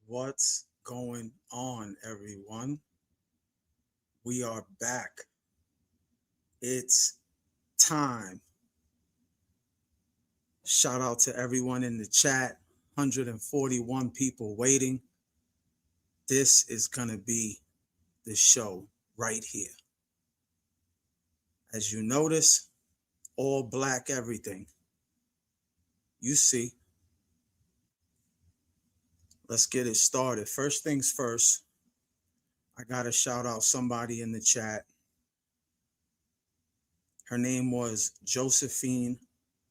What's going on, everyone? We are back. It's time. Shout out to everyone in the chat. 141 people waiting. This is going to be the show right here. As you notice, all black everything. You see. Let's get it started. First things first, I got to shout out somebody in the chat. Her name was Josephine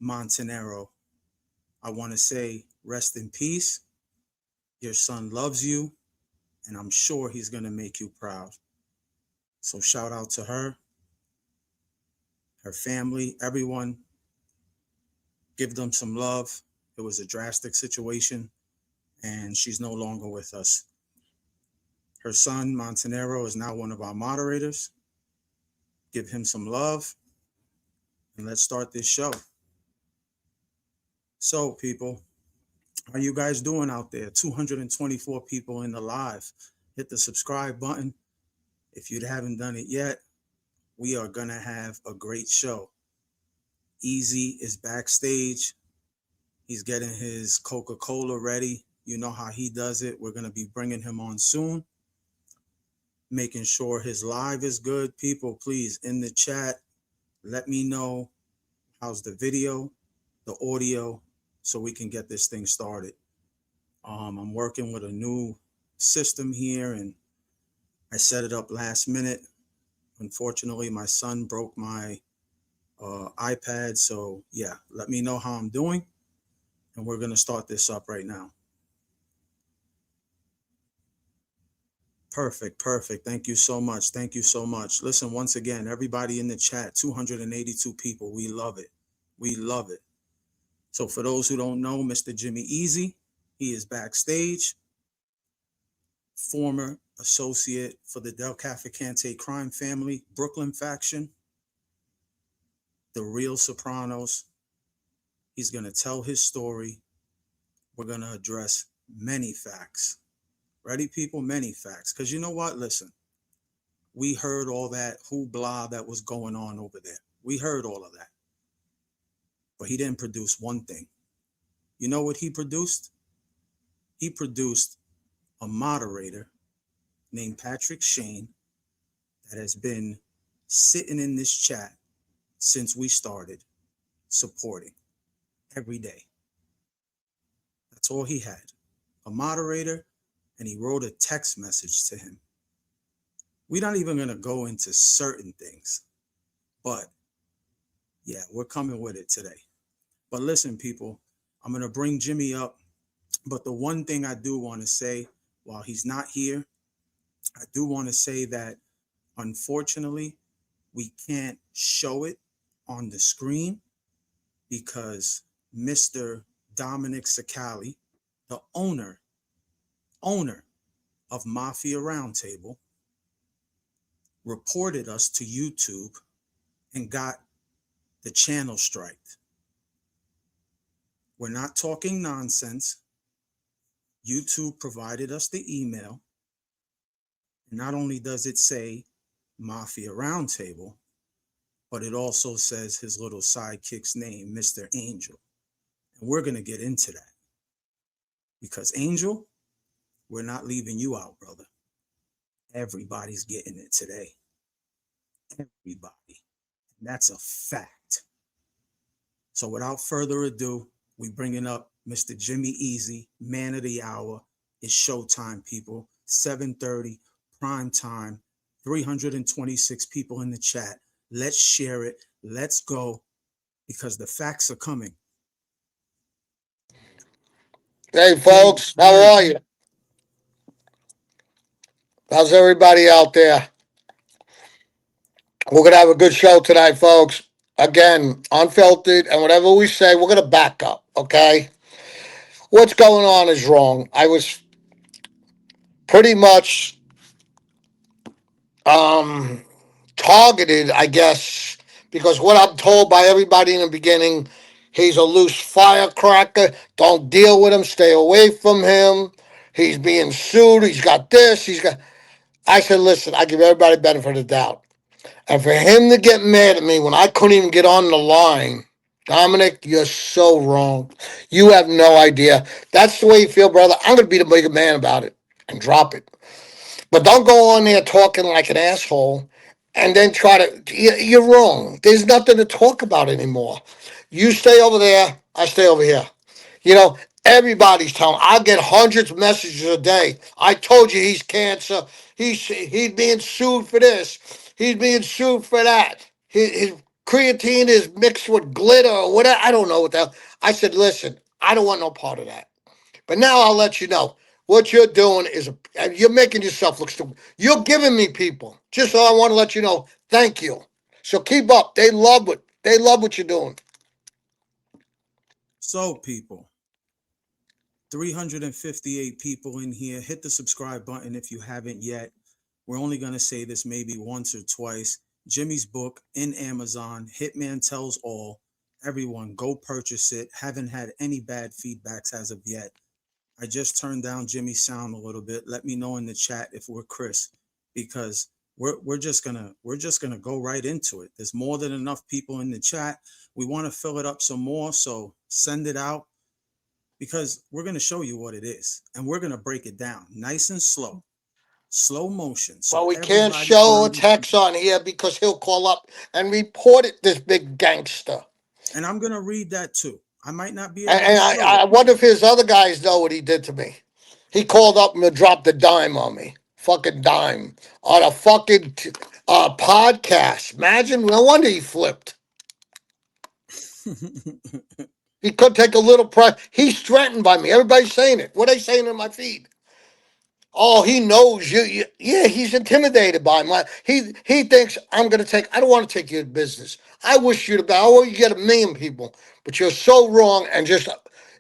Montanero. I want to say rest in peace. Your son loves you, and I'm sure he's going to make you proud. So shout out to her, her family, everyone. Give them some love. It was a drastic situation, and she's no longer with us. Her son, Montanero, is now one of our moderators. Give him some love, and let's start this show. So, people, how you guys doing out there? 224 people in the live. Hit the subscribe button. If you haven't done it yet, we are going to have a great show. Easy is backstage. He's getting his Coca-Cola ready. You know how he does it. We're going to be bringing him on soon. Making sure his live is good. People, please, in the chat, let me know how's the video, the audio, so we can get this thing started. I'm working with a new system here, and I set it up last minute. Unfortunately, my son broke my iPad, so yeah, let me know how I'm doing, and we're going to start this up right now. Perfect. Thank you so much. Listen, once again, everybody in the chat, 282 people. We love it. So for those who don't know, Mr. Jimmy Easy, he is backstage. Former associate for the Del Cavalcante crime family, Brooklyn faction, the real Sopranos. He's going to tell his story. We're going to address many facts. Ready, people? Many facts. Because you know what? Listen, we heard all that hoopla that was going on over there. We heard all of that. But he didn't produce one thing. You know what he produced? He produced a moderator named Patrick Shane that has been sitting in this chat since we started supporting every day. That's all he had. A moderator, and he wrote a text message to him. We're not even going to go into certain things, but yeah, we're coming with it today. But listen, people, I'm going to bring Jimmy up. But the one thing I do want to say, while he's not here, I do want to say that, unfortunately, we can't show it on the screen because Mr. Dominic Cicale, the owner of MAFIA Roundtable, reported us to YouTube and got the channel striked. We're not talking nonsense. YouTube provided us the email. And not only does it say MAFIA Roundtable, but it also says his little sidekick's name, Mr. Angel. And we're going to get into that. Because Angel, we're not leaving you out, brother. Everybody's getting it today. Everybody. And that's a fact. So without further ado, we bringing up Mr. Jimmy Easy, man of the hour. It's showtime, people. 7:30, prime time. 326 people in the chat. Let's share it. Let's go. Because the facts are coming. Hey, folks, how are you? How's everybody out there? We're going to have a good show tonight, folks. Again, unfiltered, and whatever we say, we're going to back up, okay? What's going on is wrong. I was pretty much targeted, I guess, because what I'm told by everybody in the beginning, he's a loose firecracker. Don't deal with him. Stay away from him. He's being sued. He's got this. He's got. I said, listen, I give everybody the benefit of the doubt. And for him to get mad at me when I couldn't even get on the line, Dominic, you're so wrong. You have no idea. That's the way you feel, brother. I'm going to be the bigger man about it and drop it. But don't go on there talking like an asshole and then try to. You're wrong. There's nothing to talk about anymore. You stay over there, I stay over here. You know, everybody's telling. I get hundreds of messages a day. I told you he's cancer. He's being sued for this. He's being sued for that. His creatine is mixed with glitter or whatever. I don't know what the hell. I said, listen, I don't want no part of that. But now I'll let you know. What you're doing is you're making yourself look stupid. You're giving me people. Just so I want to let you know, thank you. So keep up. They love what you're doing. So, people, 358 people in here. Hit the subscribe button if you haven't yet. We're only going to say this maybe once or twice. Jimmy's book in Amazon, Hitman Tells All. Everyone, go purchase it. Haven't had any bad feedbacks as of yet. I just turned down Jimmy's sound a little bit. Let me know in the chat if we're Chris, because we're just gonna go right into it. There's more than enough people in the chat. We want to fill it up some more, so send it out because we're gonna show you what it is and we're gonna break it down nice and slow motion, Well, so we can't everybody show a can text on here because he'll call up and report it, this big gangster. and I'm gonna read that too. I might not be And, able to and show I it. wonder if his other guys know what he did to me. He called up and dropped a dime on me. Fucking dime. On a fucking podcast. Imagine. No wonder he flipped. He could take a little price. He's threatened by me. Everybody's saying it. What are they saying in my feed? Oh, he knows you. Yeah, he's intimidated by my. He thinks I'm gonna take. I don't want to take your business. I wish you the best. I want you to get 1,000,000 people, but you're so wrong. And just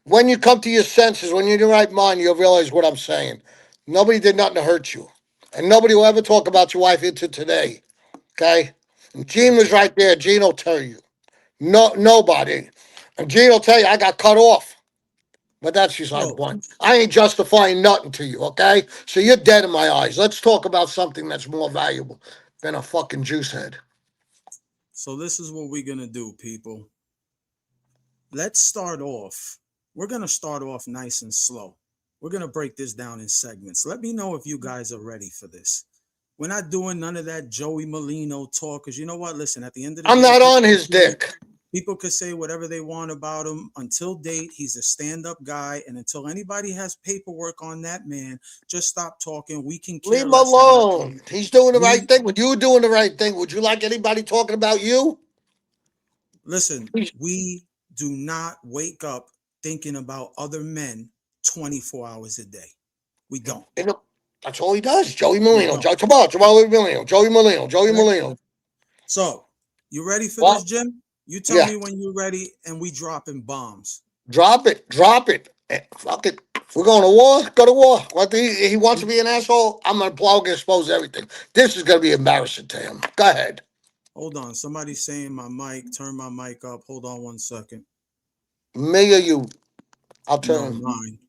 when you come to your senses, when you're in your right mind, you'll realize what I'm saying. Nobody did nothing to hurt you, and nobody will ever talk about your wife into today. Okay, and Gene That's was a right there. Gene will tell you. No, nobody. And Gene will tell you I got cut off. But that's beside the so point. I ain't justifying nothing to you, okay? So you're dead in my eyes. Let's talk about something that's more valuable than a fucking juice head. so this is what we're gonna do, people. Let's start off. We're going to start off nice and slow. We're going to break this down in segments. Let me know if you guys are ready for this. We're not doing none of that Joey Molino talk because you know what? Listen, at the end of the I'm day, not on his dick. people could say whatever they want about him. Until date, he's a stand-up guy, and until anybody has paperwork on that man, just stop talking. We can Leave care him less about alone. him. He's doing the right We thing. When you doing the right thing, would you like anybody talking about you? listen. We do not wake up thinking about other men 24 hours a day. We don't. You know, that's all he does. Joey We Molino. don't. Joey Molino. Joey Molino. Joey Okay. Molino. So, you ready for this, Well, Jim? You tell yeah. me when you're ready, and we dropping bombs. Drop it. Drop it. Fuck it. If we're going to war, go to war. What he wants to be an asshole, I'm gonna plug and expose everything. This is gonna be embarrassing to him. Go ahead. Hold on. Somebody's saying my mic. Turn my mic up. Hold on 1 second. Me or you? I'll No, turn. mine.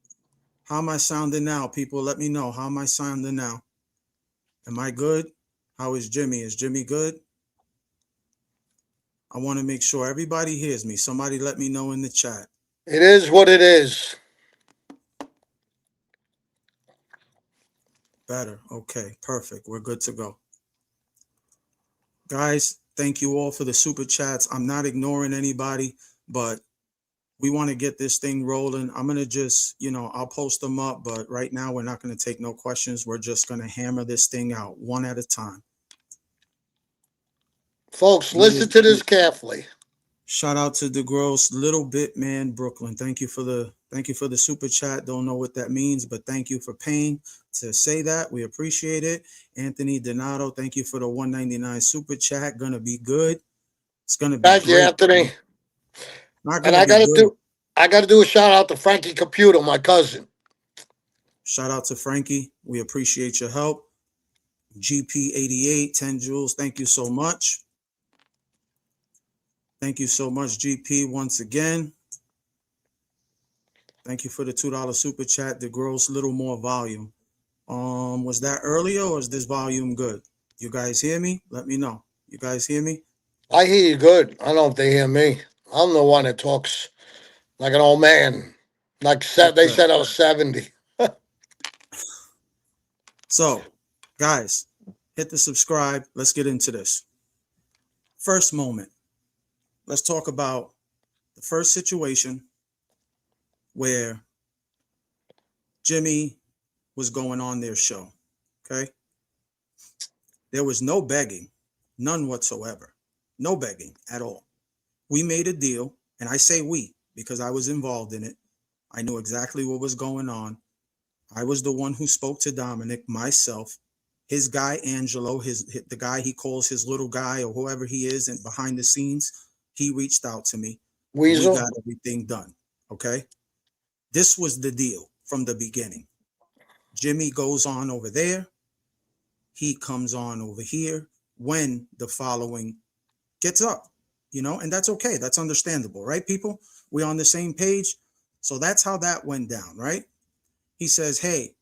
How am I sounding now, people? Let me know. How am I sounding now? Am I good? How is Jimmy? Is Jimmy good? I want to make sure everybody hears me. Somebody let me know in the chat. It is what it is. Better. Okay, perfect. We're good to go. Guys, thank you all for the super chats. I'm not ignoring anybody, but we want to get this thing rolling. I'm going to just, I'll post them up, but right now we're not going to take no questions. We're just going to hammer this thing out one at a time. Folks, listen to this carefully. Shout out to the gross little bit man Brooklyn. Thank you for the super chat. Don't know what that means, but thank you for paying to say that. We appreciate it. Anthony Donato, thank you for the 199 super chat. Gonna be good. It's gonna be Thank you, great. Anthony. Not And gonna be good. I gotta do a shout out to Frankie Computer, my cousin. Shout out to Frankie. We appreciate your help. GP88, 10 Jules. Thank you so much. Thank you so much, GP, once again. Thank you for the $2 super chat. The gross little more volume. Was that earlier or is this volume good? You guys hear me? Let me know. You guys hear me? I hear you good. I don't know if they hear me. I'm the one that talks like an old man. They Okay. said I was 70. So, guys, hit the subscribe. Let's get into this. First moment. Let's talk about the first situation where Jimmy was going on their show. Okay. There was no begging, none whatsoever. No begging at all. We made a deal, and I say we because I was involved in it. I knew exactly what was going on. I was the one who spoke to Dominic, myself, his guy Angelo, the guy he calls his little guy or whoever he is, and behind the scenes, he reached out to me, and we Weasel? got everything done. Okay, this was the deal from the beginning. Jimmy goes on over there. He comes on over here when the following gets up, and that's okay. That's understandable, right, people? We're on the same page. So that's how that went down, right? He says, hey,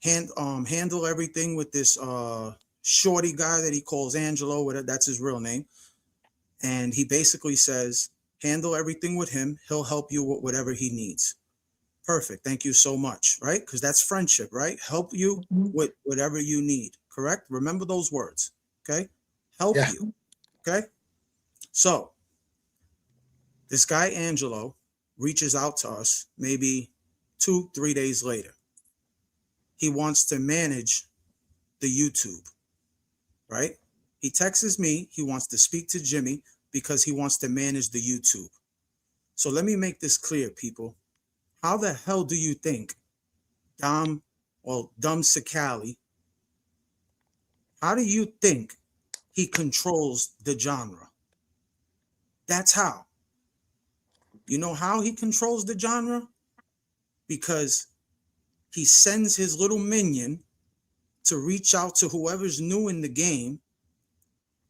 handle everything with this shorty guy that he calls Angelo, whatever, that's his real name. And he basically says, handle everything with him. He'll help you with whatever he needs. Perfect. Thank you so much, right? Because that's friendship, right? Help you with whatever you need, correct? Remember those words, okay? Help Yeah. you, okay? So this guy, Angelo, reaches out to us maybe 2-3 days later. He wants to manage the YouTube, right? He texts me. He wants to speak to Jimmy because he wants to manage the YouTube. So let me make this clear, people. How the hell do you think Dumb Cicale, how do you think he controls the genre? That's how. You know how he controls the genre? Because he sends his little minion to reach out to whoever's new in the game,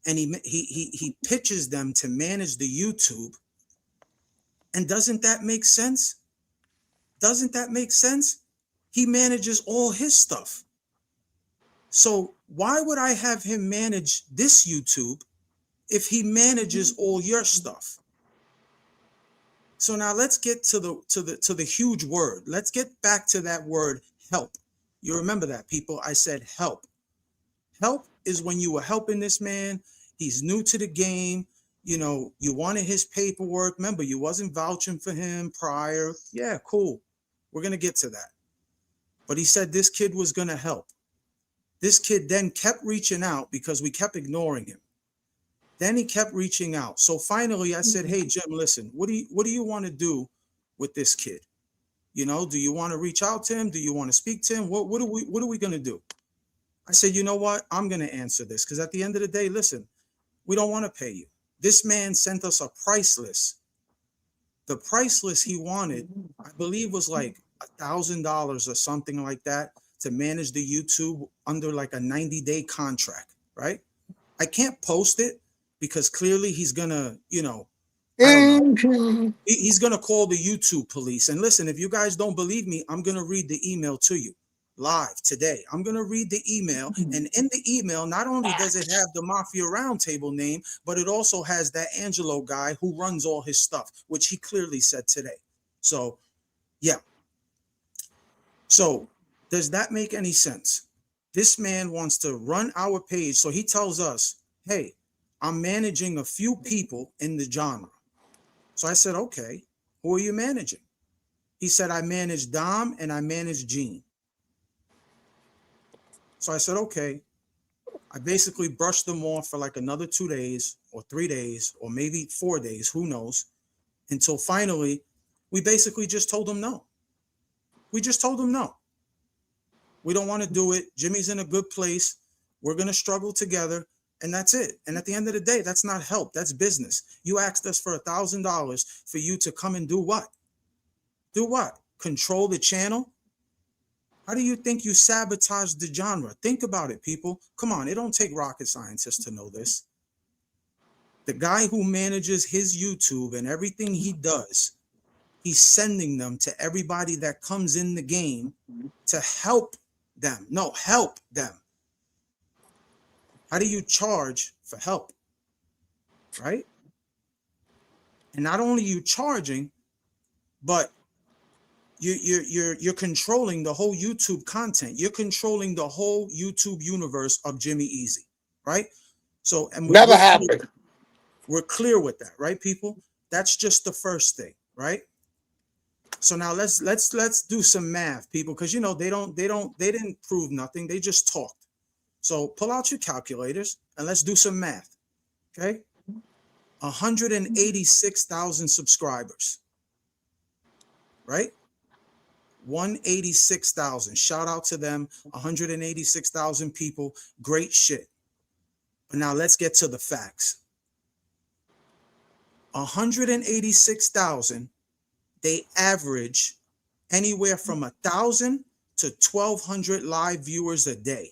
and he pitches them to manage the YouTube. And doesn't that make sense? Doesn't that make sense? He manages all his stuff. So why would I have him manage this YouTube if he manages all your stuff? So now let's get to the huge word. Let's get back to that word help. You remember that, people? I said help. Help is when you were helping this man. He's new to the game. You wanted his paperwork. Remember, you wasn't vouching for him prior. Yeah, cool. We're going to get to that. But he said this kid was going to help. This kid then kept reaching out because we kept ignoring him. Then he kept reaching out. So finally I said, hey, Jim, listen, what do you want to do with this kid? Do you want to reach out to him? Do you want to speak to him? What are we going to do? I said, you know what? I'm going to answer this because at the end of the day, listen, we don't want to pay you. This man sent us a price list. The price list he wanted, I believe, was like $1,000 or something like that to manage the YouTube under like a 90-day contract, right? I can't post it because clearly he's gonna, I don't know. He's gonna call the YouTube police. And listen, if you guys don't believe me, I'm gonna read the email to you live today. I'm gonna read the email, and in the email, not only does it have the Mafia Roundtable name, but it also has that Angelo guy who runs all his stuff, which he clearly said today. So, yeah. So, does that make any sense? This man wants to run our page, so he tells us, "Hey, I'm managing a few people in the genre." So I said, "Okay, who are you managing?" He said, "I manage Dom and I manage Gene." So I said, "Okay." I basically brushed them off for like another 2 days or 3 days or maybe 4 days, who knows, until finally we basically just told him no. We just told him no. We don't want to do it. Jimmy's in a good place. We're going to struggle together. And that's it. And at the end of the day, that's not help. That's business. You asked us for $1,000 for you to come and do what? Do what? Control the channel? How do you think you sabotage the genre? Think about it, people. Come on, it don't take rocket scientists to know this. The guy who manages his YouTube and everything he does he's sending them to everybody that comes in the game to help them. No, help them. How do you charge for help? Right? And not only you charging, but you're controlling the whole YouTube content. You're controlling the whole YouTube universe of Jimmy Easy, right? So, and Never happened. We're clear with that, right, people? That's just the first thing, right? So now let's do some math, people, because you know they didn't prove nothing. They just talked. So pull out your calculators and let's do some math. Okay, 186,000 subscribers, right? 186,000. Shout out to them. 186,000 people. Great shit. But now let's get to the facts. 186,000. They average anywhere from 1,000 to 1,200 live viewers a day.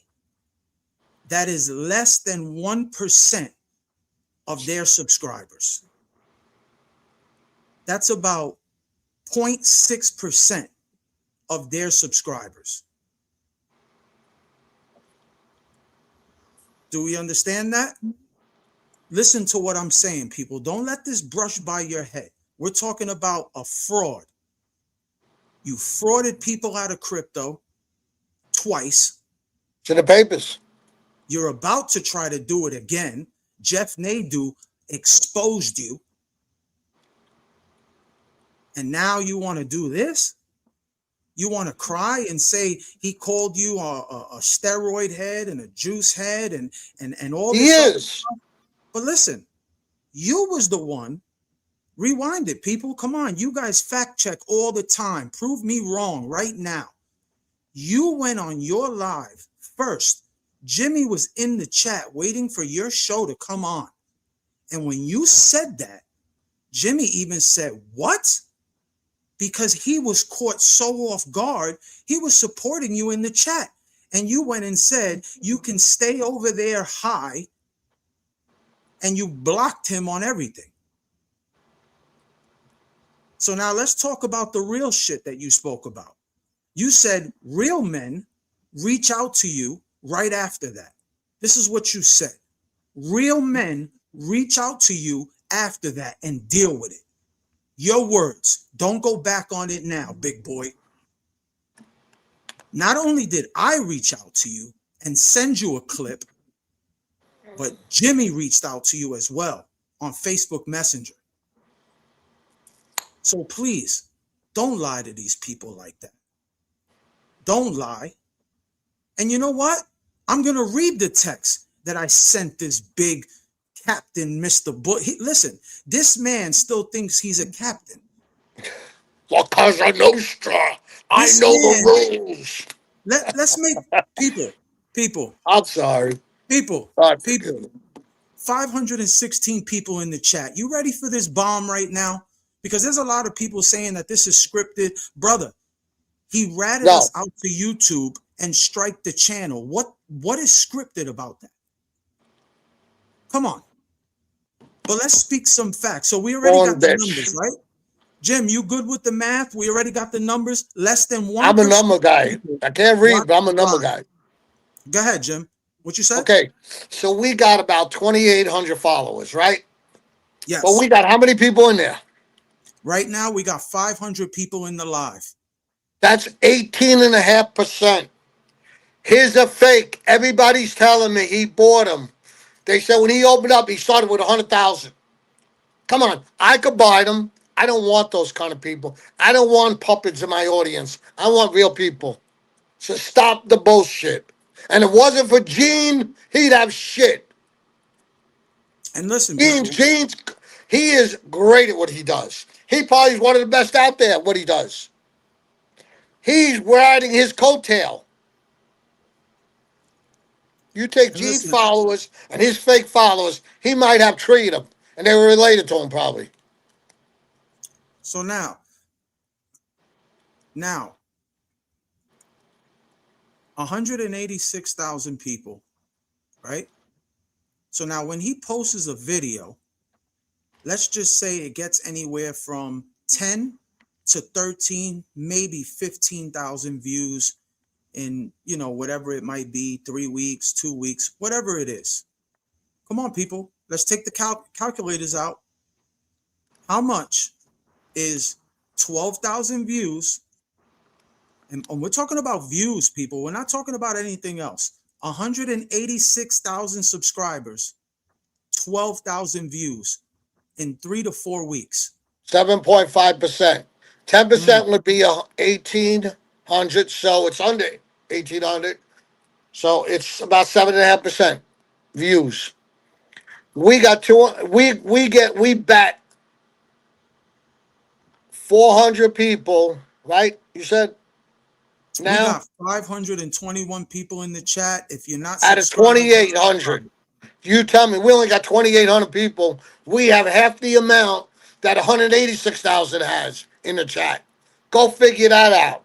That is less than 1% of their subscribers. That's about 0.6% of their subscribers. Do we understand that? Listen to what I'm saying, people. Don't let this brush by your head. We're talking about a fraud. You frauded people out of crypto twice. It's in the papers. You're about to try to do it again. Jeff Nadeau exposed you. And now you want to do this? You want to cry and say he called you a steroid head and a juice head and all this He other is. stuff? But listen, you was the one. Rewind it, people. Come on. You guys fact check all the time. Prove me wrong right now. You went on your live first. Jimmy was in the chat waiting for your show to come on. And when you said that, Jimmy even said, what? Because he was caught so off guard, he was supporting you in the chat. And you went and said, you can stay over there high. And you blocked him on everything. So now let's talk about the real shit that you spoke about. You said real men reach out to you right after that. This is what you said. Real men reach out to you after that and deal with it. Your words. Don't go back on it now, big boy. Not only did I reach out to you and send you a clip, but Jimmy reached out to you as well on Facebook Messenger. So please, don't lie to these people like that. Don't lie. And you know what? I'm going to read the text that I sent this big Captain Mr. Bull. Listen, this man still thinks he's a captain. La Cosa Nostra. I This know man, the rules. let's make people, I'm sorry. people, God people. forgive me. 516 people in the chat. You ready for this bomb right now? Because there's a lot of people saying that this is scripted. Brother, he ratted us out to YouTube and strike the channel. What is scripted about that? Come on. But let's speak some facts. So we already got the numbers, right? Jim, you good with the math? We already got the numbers. Less than 1%. I'm a number guy. I can't read, but I'm a number guy. Go ahead, Jim. What you said? Okay. So we got about 2,800 followers, right? Yes. But we got how many people in there? Right now, we got 500 people in the live. That's 18.5%. Here's a fake. Everybody's telling me he bought them. They said when he opened up, he started with 100,000. Come on, I could buy them. I don't want those kind of people. I don't want puppets in my audience. I want real people. So stop the bullshit. And if it wasn't for Gene, he'd have shit. And listen, Gene's, he is great at what he does. He probably is one of the best out there at what he does. He's riding his coattail. You take Gene's followers and his fake followers, he might have three of them. And they were related to him probably. So now, 186,000 people, right? So now when he posts a video, let's just say it gets anywhere from 10 to 13, maybe 15,000 views in, whatever it might be, 3 weeks, 2 weeks, whatever it is. Come on, people. Let's take the calculators out. How much is 12,000 views? And we're talking about views, people. We're not talking about anything else. 186,000 subscribers, 12,000 views in 3 to 4 weeks. 7.5%. Mm. 10% would be 1,800, so it's under 1,800. So it's about 7.5% views. We got two. We bet 400 people, right? You said We now got 521 people in the chat. If you're not out of subscribed, 2,800. subscribe. You tell me we only got 2,800 people. We have half the amount that 186,000 has in the chat. Go figure that out.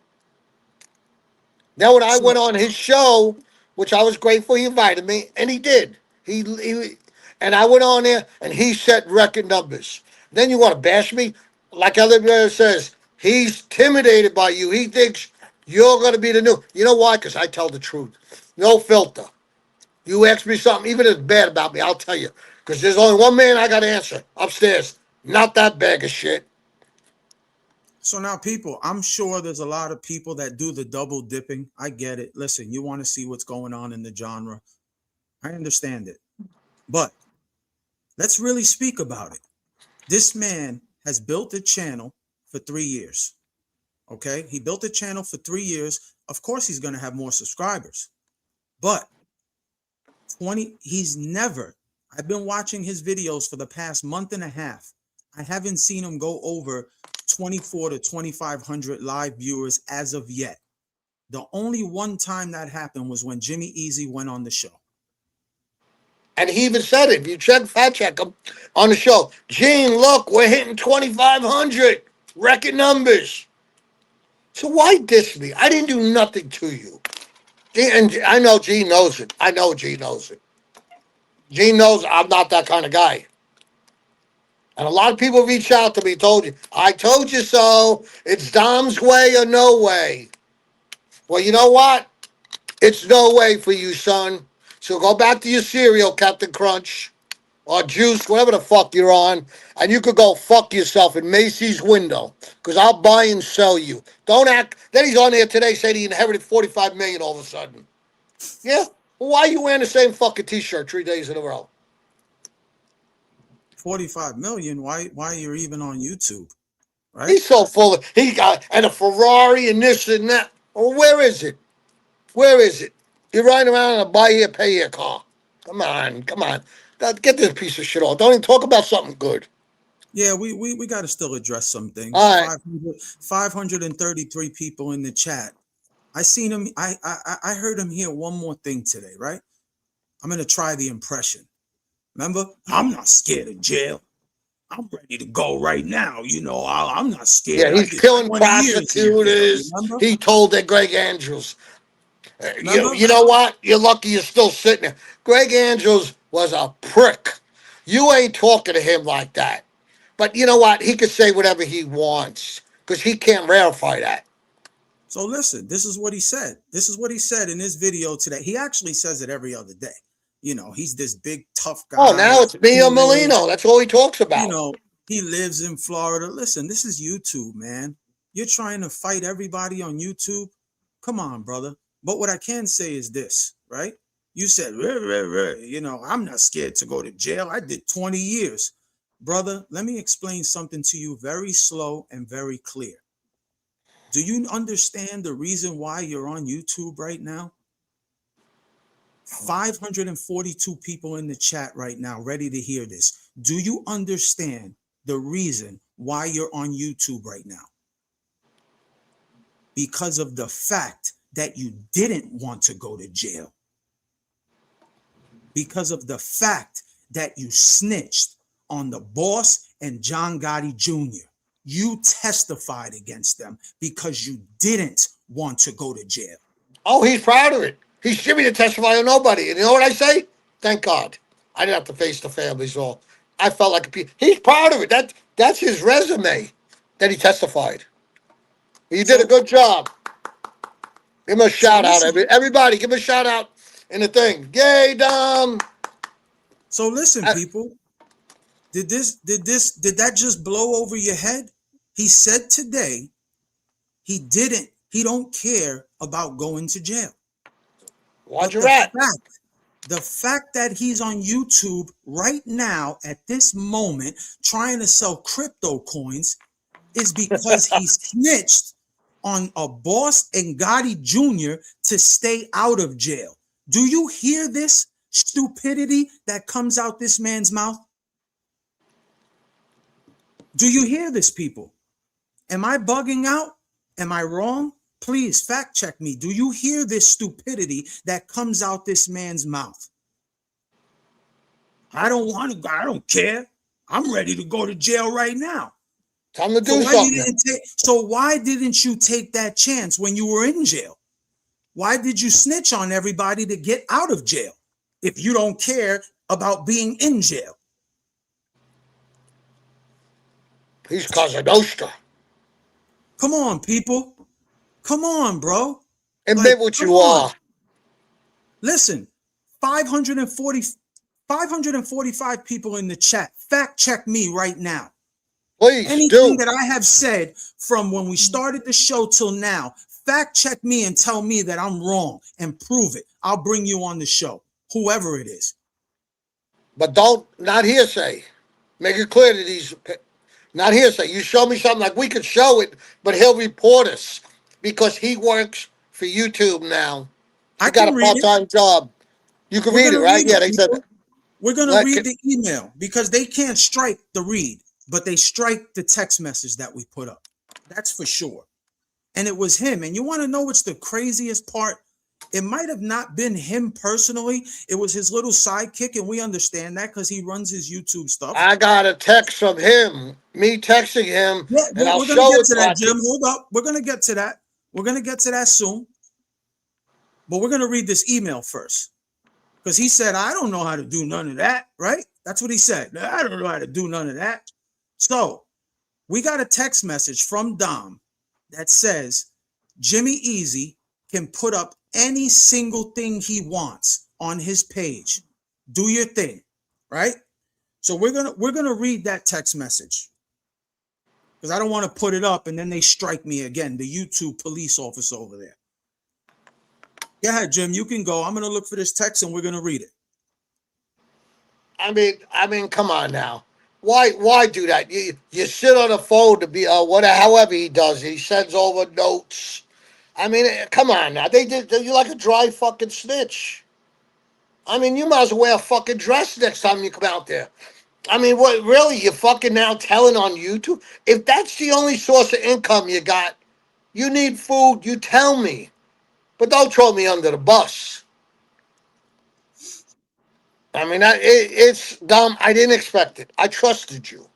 Now, when I So went on his show, which I was grateful he invited me, and he did. And I went on there, and he set record numbers. Then you want to bash me, like everybody says. He's intimidated by you. He thinks you're going to be the new. You know why? Because I tell the truth, no filter. You ask me something, even if it's bad about me, I'll tell you. Because there's only one man I got to answer upstairs. Not that bag of shit. So now, people, I'm sure there's a lot of people that do the double dipping. I get it. Listen, you want to see what's going on in the genre. I understand it. But let's really speak about it. This man has built a channel for 3 years. Okay? He built a channel for 3 years. Of course, he's going to have more subscribers. But he's never, I've been watching his videos for the past month and a half. I haven't seen him go over 24 to 2,500 live viewers as of yet. The only one time that happened was when Jimmy Easy went on the show. And he even said it. If you fact check him on the show, Gene, look, we're hitting 2,500 record numbers. So why diss me? I didn't do nothing to you. And I know Gene knows it. I know Gene knows it. Gene knows I'm not that kind of guy. And a lot of people reach out to me, told you, I told you so. It's Dom's way or no way. Well, you know what? It's no way for you, son. So go back to your cereal, Captain Crunch, or Juice, whatever the fuck you're on, and you could go fuck yourself in Macy's window, because I'll buy and sell you. Don't act. Then he's on there today saying he inherited 45 million all of a sudden. Yeah? Well, why are you wearing the same fucking t-shirt 3 days in a row? 45 million. Why you're even on YouTube, right? He's so full of, he got, and a Ferrari and this and that. Well, where is it? Where is it? You're riding around in a buy here, pay here car. Come on, come on. Get this piece of shit off. Don't even talk about something good. Yeah, we got to still address some things. All right. 533 people in the chat. I seen him. I heard him hear one more thing today, right? I'm going to try the impression. Remember? I'm not scared of jail. I'm ready to go right now. I'm not Yeah, scared. I he's did killing 20 years in jail. prosecutors. Remember? He told that Greg Andrews. You, Remember? you know what? You're lucky you're still sitting there. Greg Andrews was a prick. You ain't talking to him like that. But you know what? He could say whatever he wants because he can't verify that. So listen, this is what he said. This is what he said in his video today. He actually says it every other day. He's this big tough Oh, guy. now it's me He or lives, Molino. That's all he talks you about. know, he lives in Florida. Listen, this is YouTube, man. You're trying to fight everybody on YouTube. Come on, brother. But what I can say is this, right? You said, I'm not scared to go to jail. I did 20 years. Brother, let me explain something to you very slow and very clear. Do you understand the reason why you're on YouTube right now? 542 people in the chat right now ready to hear this. Do you understand the reason why you're on YouTube right now? Because of the fact that you didn't want to go to jail. Because of the fact that you snitched on the boss and John Gotti Jr. You testified against them because you didn't want to go to jail. Oh, he's proud of it. He's Jimmy to testify on nobody. And you know what I say? Thank God. I didn't have to face the families all. I felt like a piece. He's proud of it. That's his resume that he testified. You did a So, good job. Give him a so shout out, listen. everybody. Give him a shout out in the thing. Yay, Dom. So listen, people. Did that just blow over your head? He said today he don't care about going to jail. Watch But your rat. the fact that he's on YouTube right now at this moment trying to sell crypto coins is because he snitched on a boss and Gotti Jr. to stay out of jail. Do you hear this stupidity that comes out this man's mouth? Do you hear this, people? Am I bugging out? Am I wrong? Please fact check me. Do you hear this stupidity that comes out this man's mouth? I don't want to go. I don't care. I'm ready to go to jail right now. Time to So do something. why didn't you take that chance when you were in jail? Why did you snitch on everybody to get out of jail if you don't care about being in jail? He's Cosa Nostra. Come on, people. Come on, bro. Admit Like, what come you on. are. Listen, 545 people in the chat. Fact check me right now. Please Anything do. that I have said from when we started the show till now, fact check me and tell me that I'm wrong and prove it. I'll bring you on the show, whoever it is. But not hearsay. Make it clear that he's not hearsay. You show me something like we could show it, but he'll report us because he works for YouTube now. I He got can a read it. part-time job. You can We're read going it, to right? read Yeah, it, they said people. We're going to like read the email because they can't strike the read, but they strike the text message that we put up. That's for sure. And it was him. And you want to know what's the craziest part? It might have not been him personally. It was his little sidekick, and we understand that because he runs his YouTube stuff. I got a text from him, me texting him, Yeah, and I'll we're gonna show get it to to that, our Jim. Hold up. We're gonna get to that. We're gonna get to that soon. But we're gonna read this email first. Because he said, I don't know how to do none of that, right? That's what he said. I don't know how to do none of that. So we got a text message from Dom that says Jimmy Easy can put up any single thing he wants on his page. Do your thing, right? So we're gonna read that text message because I don't want to put it up and then they strike me again. The YouTube police officer over there. Go ahead, Jim. You can go. I'm gonna look for this text and we're gonna read it. I mean, come on now. Why do that? You sit on the phone to be however he does it. He sends over notes. I mean, come on now. You're like a dry fucking snitch. I mean, you might as well wear a fucking dress next time you come out there. I mean, what really? You fucking now telling on YouTube? If that's the only source of income you got, you need food. You tell me, but don't throw me under the bus. I mean, it's dumb. I didn't expect it. I trusted you.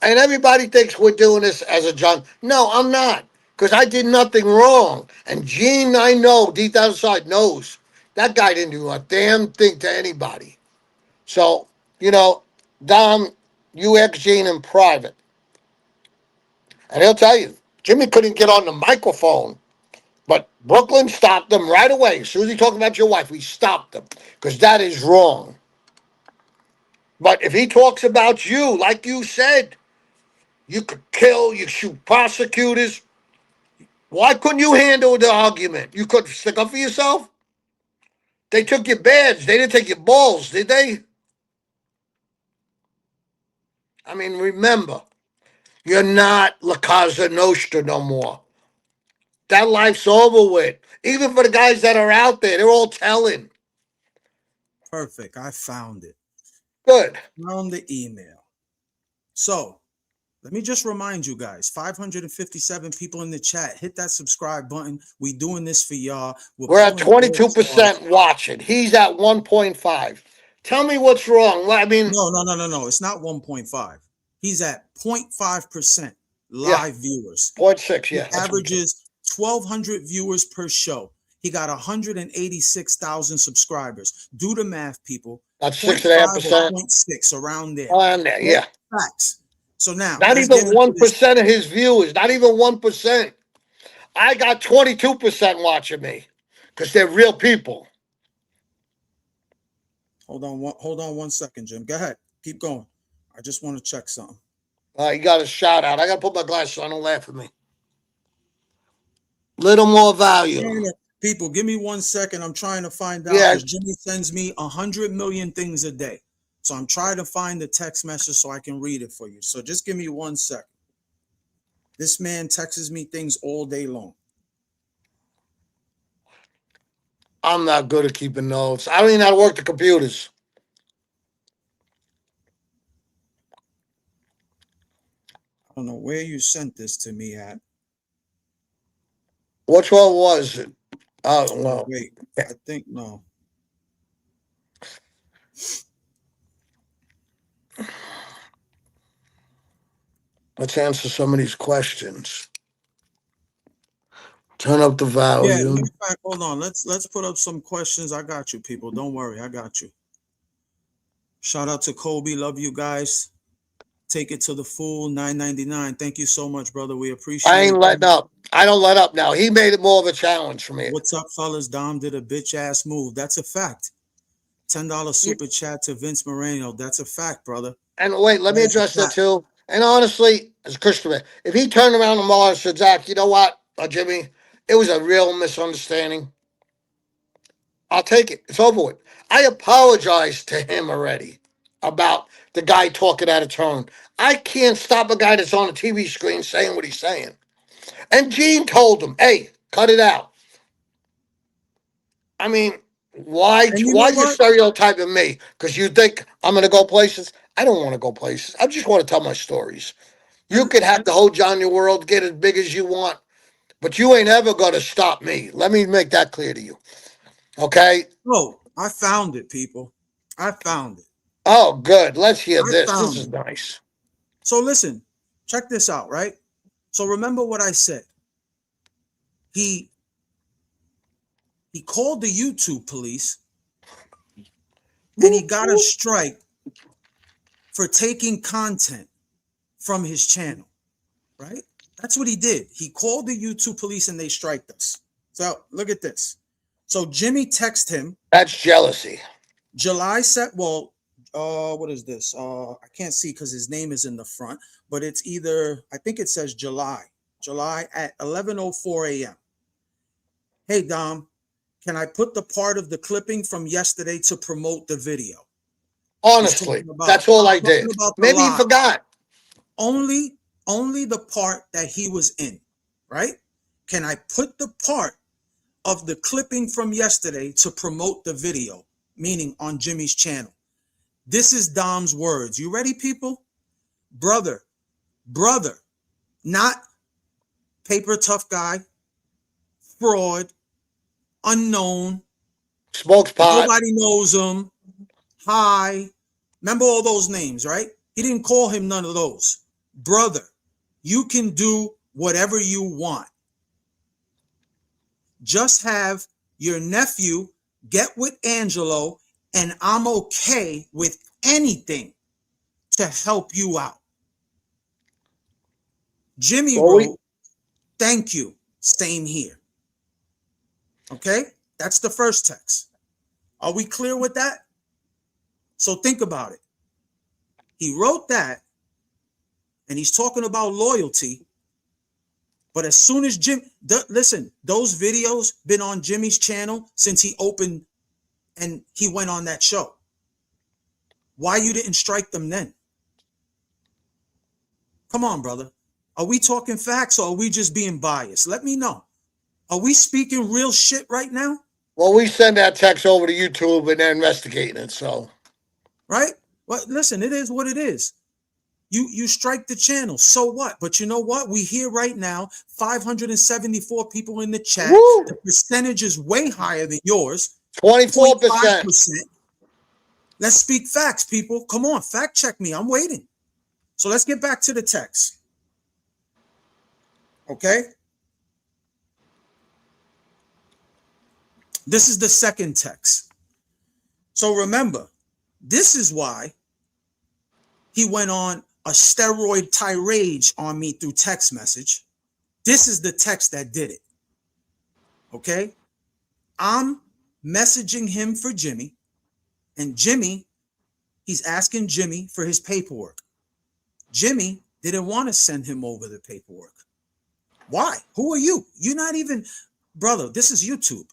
And everybody thinks we're doing this as a job. No, I'm not. Because I did nothing wrong. And Gene, I know, deep down inside, knows that guy didn't do a damn thing to anybody. So, Dom, you ex Gene in private. And he'll tell you, Jimmy couldn't get on the microphone. But Brooklyn stopped him right away. As soon as he talked about your wife, we stopped him. Because that is wrong. But if he talks about you, like you said, you could kill, you shoot prosecutors. Why couldn't you handle the argument? You couldn't stick up for yourself? They took your badge. They didn't take your balls, did they? I mean, remember, you're not La Casa Nostra no more. That life's over with. Even for the guys that are out there, they're all telling. Perfect. I found it. Good. Found the email. So let me just remind you guys, 557 people in the chat. Hit that subscribe button. We doing this for y'all. We're at pulling all cards. 22% watching. He's at 1.5. Tell me what's wrong. I mean, No. It's not 1.5. He's at 0.5% yeah, live viewers. 0.6. He Yeah, that's what averages 1,200 viewers per show. He got 186,000 subscribers. Do the math, people. that's 0.5 or 6.5%. 0.6 around there. On there, yeah. Facts. So now Not let's get even into this. 1% of his viewers. Not even 1%. I got 22% watching me because they're real people. Hold on 1 second, Jim. Go ahead. Keep going. I just want to check something. You got a shout out. I got to put my glasses on. Don't laugh at me. Little more volume. People, give me 1 second. I'm trying to find out Yeah, because Jimmy sends me 100 million things a day. So I'm trying to find the text message so I can read it for you. So just give me 1 second. This man texts me things all day long. I'm not good at keeping notes. I don't even know how to work the computers. I don't know where you sent this to me at. Which one was it? Oh, Oh, well. wait. I think no. Let's answer some of these questions. Turn up the Yeah, matter volume. of fact, hold on. Let's put up some questions. I got you, people. Don't worry, I got you. Shout out to Kobe. Love you guys. Take it to the full 9.99. Thank you so much, brother. We I appreciate ain't you. letting up. I don't let up now. He made it more of a challenge for me. What's up, fellas? Dom did a bitch ass move. That's a fact. $10 super chat to Vince Moreno. That's a fact, brother. And wait, let That me is a address that fact. too. And honestly, as a Christian man, if he turned around tomorrow and said, Zach, you know what, Jimmy, it was a real misunderstanding. I'll take it. It's over with. I apologized to him already about the guy talking out of turn. I can't stop a guy that's on a TV screen saying what he's saying. And Gene told him, hey, cut it out. I mean, And you why know you what? stereotyping me? Because you think I'm gonna go places? I don't want to go places. I just want to tell my stories. You And could have the whole Johnny World, get as big as you want, but you ain't ever gonna stop me. Let me make that clear to you. Okay? oh, I found it, people. I found it. Oh, good. Let's hear I this. This found is it. nice. So listen, check this out, right? So remember what I said. He he called the YouTube police and he got a strike for taking content from his channel, right? That's what he did. He called the YouTube police and they striked us. So look at this. So Jimmy texted him That's jealousy. July set. Well, what is this? I can't see because his name is in the front, but it's either I think it says July at 11:04 a.m. Hey Dom, can I put the part of the clipping from yesterday to promote the video? He's Honestly, talking about that's all I talking did. about the Maybe he live. forgot. Only only the part that he was in, right? Can I put the part of the clipping from yesterday to promote the video, meaning on Jimmy's channel? This is Dom's words. You ready, people? Brother, brother, not paper tough guy, fraud, unknown, Smokes pot. nobody knows him. Hi. Remember all those names, right? He didn't call him none of those. Brother, you can do whatever you want. Just have your nephew get with Angelo, and I'm okay with anything to help you out. Jimmy Well, we wrote, thank you. Same here. Okay? That's the first text. Are we clear with that? So think about it. He wrote that and he's talking about loyalty. But as soon as listen, those videos been on Jimmy's channel since he opened and he went on that show. Why you didn't strike them then? Come on, brother. Are we talking facts or are we just being biased? Let me know. Are we speaking real shit right now? we send that text over to YouTube and they're investigating it. So Right? Well, listen, it is what it is. You strike the channel. So what? But you know what? We here right now, 574 people in the chat. The woo, percentage is way higher than yours, 24%. 0.5%. Let's speak facts, people. Come on, fact check me. I'm waiting. So let's get back to the text. Okay? This is the second text. So remember, this is why he went on a steroid tirade on me through text message. This is the text that did it. Okay? I'm messaging him for Jimmy, and Jimmy, he's asking Jimmy for his paperwork. Jimmy didn't want to send him over the paperwork. Why? Who are you? You're not even, brother, this is YouTube.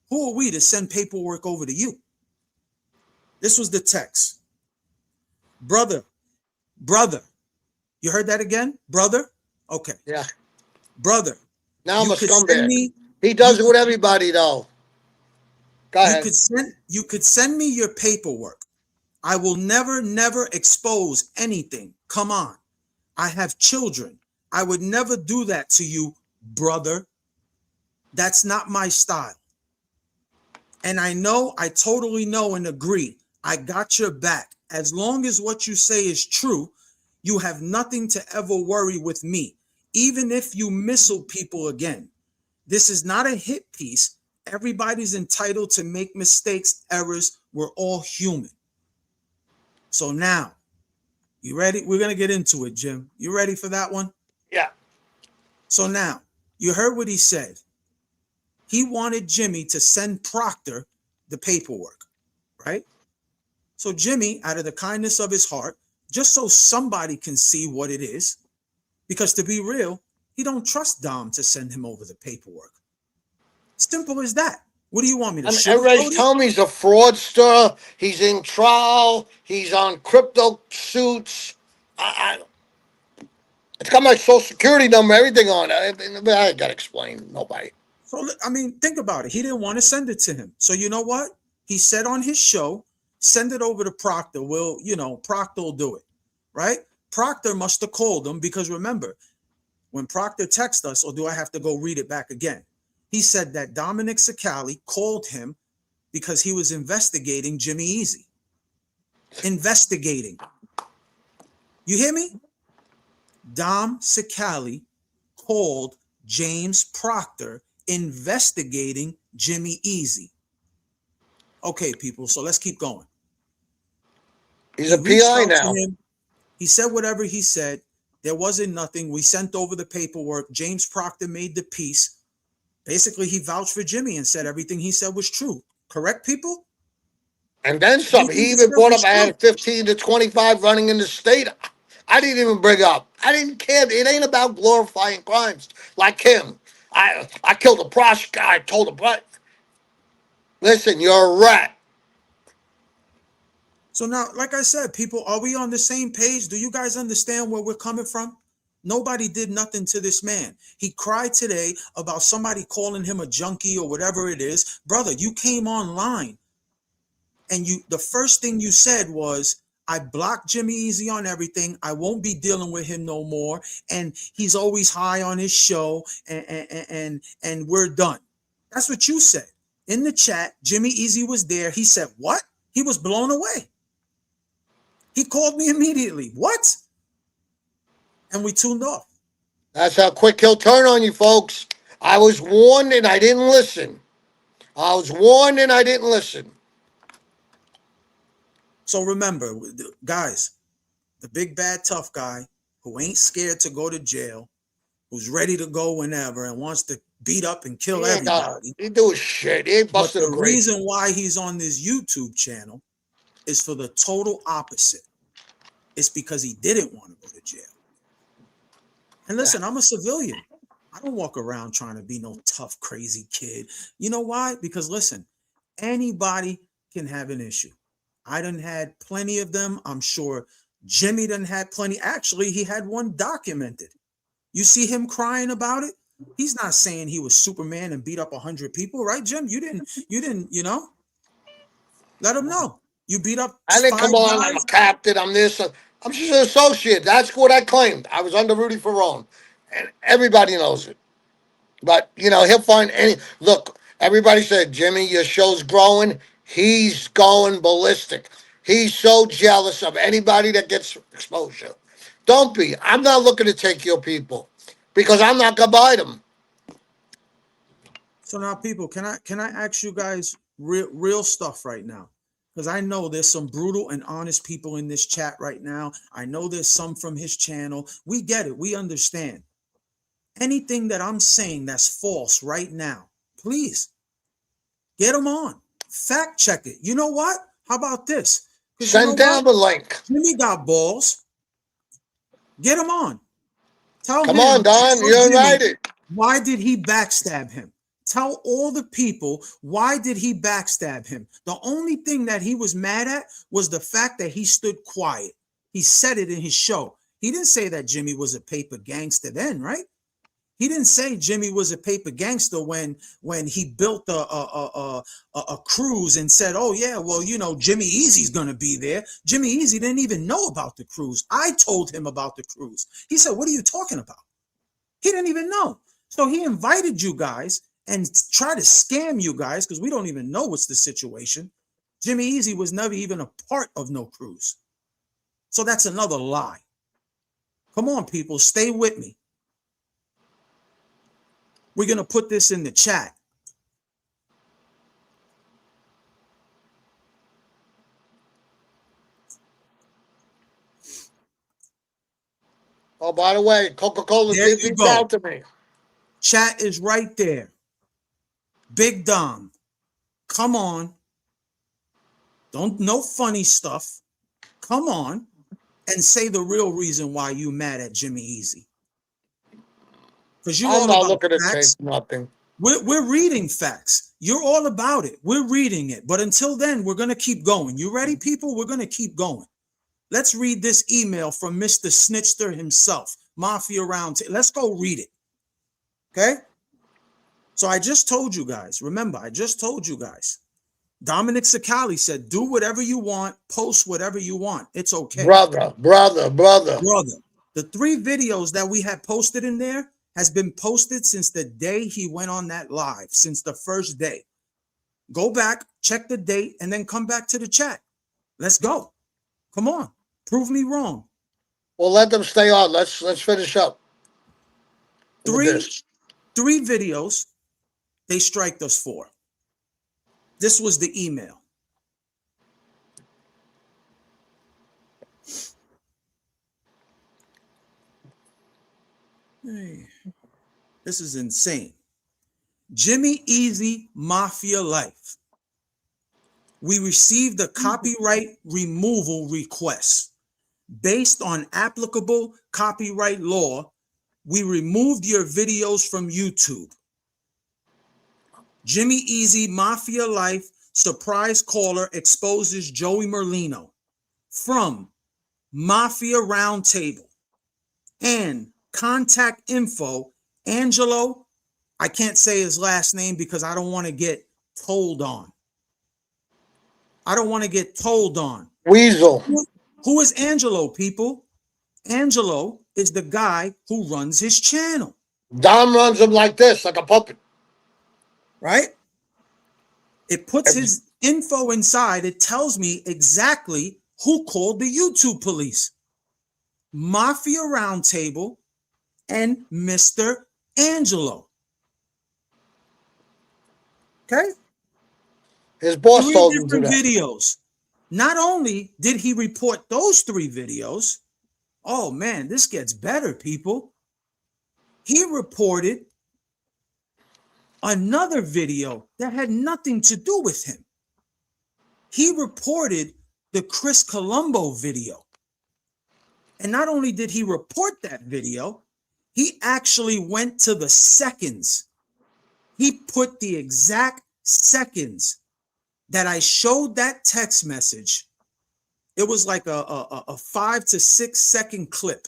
Who are we to send paperwork over to you? This was the text. Brother, brother. You heard that again? Brother? Okay. Yeah. Brother. Now I'm You a could send scumbag. me, He does it with everybody, though. Go ahead. you could send me your paperwork. I will never expose anything. Come on. I have children. I would never do that to you, brother. That's not my style. And I totally know and agree. I got your back. As long as what you say is true, you have nothing to ever worry with me. Even if you missile people again, this is not a hit piece. Everybody's entitled to make mistakes, errors. We're all human. So now, you ready? We're going to get into it, Jim. You ready for that one? Yeah. So now, you heard what he said. He wanted Jimmy to send Proctor the paperwork, right? So Jimmy, out of the kindness of his heart, just so somebody can see what it is, because to be real, he don't trust Dom to send him over the paperwork. Simple as that. What do you want me to Everybody's sugarcoat it? telling me he's a fraudster. He's in trial. He's on crypto suits. It's got my social security number, everything on it. I got to explain. Nobody. So, I mean, think about it. He didn't want to send it to him. So you know what? He said on his show, send it over to Proctor. Proctor will do it, right? Proctor must have called him because remember, when Proctor texted us, or do I have to go read it back again? He said that Dominic Cicale called him because he was investigating Jimmy Easy. Investigating. You hear me? Dom Cicale called James Proctor investigating Jimmy Easy. Okay, people, so let's keep going. He's a PI now. He said whatever he said. There wasn't nothing. We sent over the paperwork. James Proctor made the piece. Basically, he vouched for Jimmy and said everything he said was true. Correct, people? And then some. He even brought up I had 15 to 25 running in the state. I didn't even bring up. I didn't care. It ain't about glorifying crimes like him. I killed a prosecutor. I told him, but listen, you're a rat. So now, like I said, people, are we on the same page? Do you guys understand where we're coming from? Nobody did nothing to this man. He cried today about somebody calling him a junkie or whatever it is. Brother, you came online and the first thing you said was, I blocked Jimmy Easy on everything. I won't be dealing with him no more. And he's always high on his show and we're done. That's what you said. In the chat, Jimmy Easy was there. He said, what? He was blown away. He called me immediately. What? And we tuned off. That's how quick he'll turn on you, folks. I was warned and I didn't listen. So remember, guys, the big bad tough guy who ain't scared to go to jail, who's ready to go whenever and wants to beat up and kill everybody. He do his shit. He ain't busted a But the reason why he's on this YouTube channel is for the total opposite. It's because he didn't want to go to jail. And listen, I'm a civilian. I don't walk around trying to be no tough, crazy kid. You know why? Because listen, anybody can have an issue. I done had plenty of them. I'm sure Jimmy done had plenty. Actually, he had one documented. You see him crying about it? He's not saying he was Superman and beat up 100 people, right, Jim? You didn't, let him know. You beat up I didn't come on, I'm a captain, I'm this. I'm just an associate. That's what I claimed. I was under Rudy Ferrone. And everybody knows it. But, he'll find any. Look, everybody said, Jimmy, your show's growing. He's going ballistic. He's so jealous of anybody that gets exposure. Don't be. I'm not looking to take your people because I'm not going to buy them. So now, people, can I ask you guys real stuff right now? Because I know there's some brutal and honest people in this chat right now. I know there's some from his channel. We get it. We understand. anything that I'm saying that's false right now, please get them on. Fact check it. You know what? How about this? Because you know Send what? down the link. Jimmy got balls. Get him on. Tell Come on, him, Don. tell You're Jimmy, invited. why did he backstab him? Tell all the people, why did he backstab him? The only thing that he was mad at was the fact that he stood quiet. He said it in his show. He didn't say that Jimmy was a paper gangster then, right? He didn't say Jimmy was a paper gangster when he built a cruise and said, "Oh yeah, well you know Jimmy Easy's gonna be there." Jimmy Easy didn't even know about the cruise. I told him about the cruise. He said, "What are you talking about?" He didn't even know. So he invited you guys and tried to scam you guys because we don't even know what's the situation. Jimmy Easy was never even a part of no cruise. So that's another lie. Come on, people, stay with me. We're going to put this in the chat. Oh, by the way, Coca-Cola There did you reach go. out to me. Chat is right there. Big Dom, come on. Don't, no funny stuff. Come on and say the real reason why you mad at Jimmy Easy. Because you're I'm all not about looking at tape, facts. nothing. We're reading facts. You're all about it. We're reading it. But until then, we're going to keep going. You ready, people? We're going to keep going. Let's read this email from Mr. Snitchster himself, Mafia Roundtable. Let's go read it. Okay? So I just told you guys. Remember, I just told you guys. Dominic Cicale said, do whatever you want, post whatever you want. It's okay. Brother. Brother, the 3 videos that we had posted in there has been posted since the day he went on that live, since the first day. Go back, check the date, and then come back to the chat. Let's go. Come on. Prove me wrong. Well, let them stay on. Let's finish up with Three this. videos they striked us for. This was the email. Hey, this is insane. Jimmy Easy Mafia Life. We received a copyright removal request. Based on applicable copyright law, we removed your videos from YouTube. Jimmy Easy Mafia Life surprise caller exposes Joey Merlino from Mafia Roundtable and contact info Angelo. I can't say his last name because I don't want to get told on. I don't want to get told on. Weasel. Who is Angelo, people? Angelo is the guy who runs his channel. Dom runs him like this, like a puppet. Right? It puts his info inside. It tells me exactly who called the YouTube police. Mafia Roundtable and Mr. Angelo. Okay? His boss 3 told him to do different that. videos. Not only did he report those 3 videos, oh man, this gets better, people. He reported another video that had nothing to do with him. He reported the Chris Colombo video. And not only did he report that video, he actually went to the seconds. He put the exact seconds that I showed that text message. It was like a 5 to 6 second clip.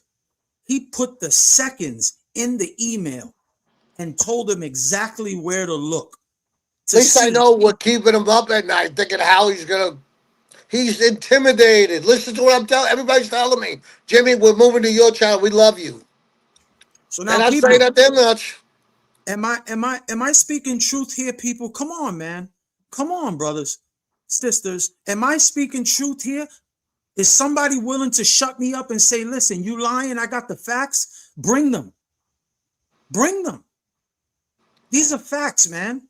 He put the seconds in the email and told him exactly where to look. At least I know we're keeping him up at night, thinking how he's intimidated. Listen to what I'm telling. Everybody's telling me, Jimmy, we're moving to your channel. We love you. So And now, I'm people, saying that them much. am I speaking truth here, people? Come on, man. Come on, brothers, sisters. Am I speaking truth here? Is somebody willing to shut me up and say, listen, you lying? I got the facts. Bring them. Bring them. These are facts, man.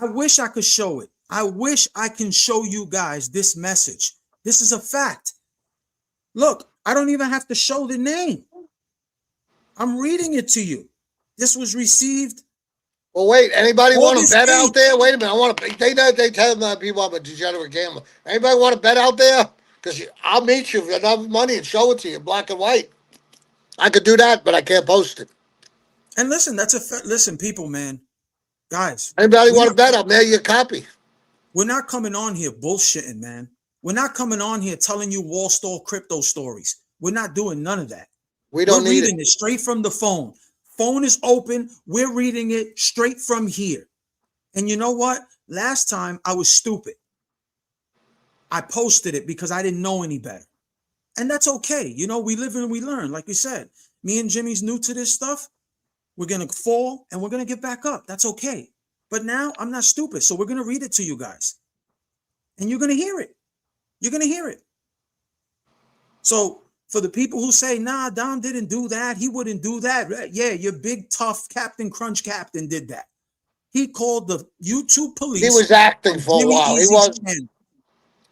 I wish I could show it. I wish I can show you guys this message. This is a fact. Look, I don't even have to show the name. I'm reading it to you. This was received Well, wait. Anybody want to August bet out 8th. there? Wait a minute. I want to. They tell people I'm a degenerate gambler. Anybody want to bet out there? Because I'll meet you for enough money and show it to you, black and white. I could do that, but I can't post it. And listen, listen, people, man, guys, Anybody we're want to not bet? I'll mail you a copy. we're not coming on here bullshitting, man. We're not coming on here telling you wall store crypto stories. We're not doing none of that. We don't We're need it. reading it straight from the phone. Phone is open. We're reading it straight from here. And you know what? Last time I was stupid. I posted it because I didn't know any better. And that's okay. You know, we live and we learn. Like we said, me and Jimmy's new to this stuff. We're going to fall and we're going to get back up. That's okay. But now I'm not stupid. So we're going to read it to you guys. And you're going to hear it. You're going to hear it. So for the people who say, nah, Dom didn't do that, he wouldn't do that. Yeah, your big, tough Captain Crunch Captain did that. He called the YouTube He police was acting on for a Jimmy while. He Easy's was. channel.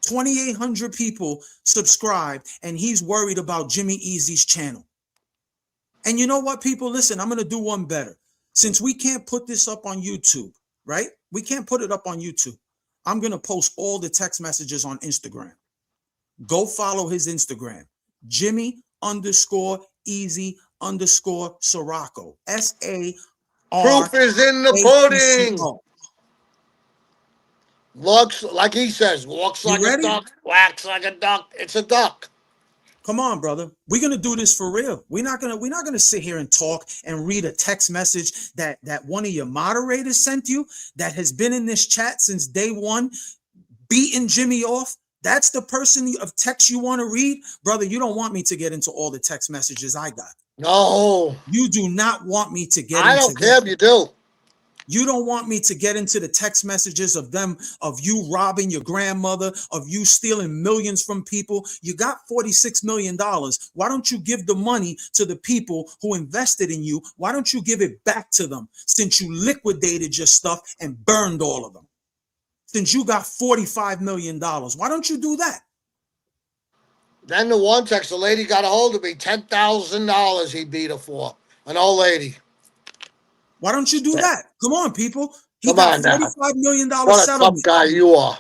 2,800 people subscribed, and he's worried about Jimmy Easy's channel. And you know what, people? Listen, I'm going to do one better. Since we can't put this up on YouTube, right? We can't put it up on YouTube. I'm going to post all the text messages on Instagram. Go follow his Instagram, Jimmy_Easy_Sirocco. Proof is in the pudding. SARACO. Looks like he says, walks You like a ready? duck, quacks like a duck. It's a duck. Come on, brother. We're gonna do this for real. We're not gonna sit here and talk and read a text message that one of your moderators sent you that has been in this chat since day one, beating Jimmy off. That's the person of text you want to read, brother. You don't want me to get into all the text messages I got. No, You do not want me to get I into don't care that. if you do. You don't want me to get into the text messages of you robbing your grandmother, of you stealing millions from people. You got $46 million. Why don't you give the money to the people who invested in you? Why don't you give it back to them since you liquidated your stuff and burned all of them? Since you got $45 million, why don't you do that? Then the one text, the lady got a hold of me, $10,000 he beat her for. An old lady. Why don't you do that? Come on, people. He Come got on now. $45 million What a tough settlement. guy you are.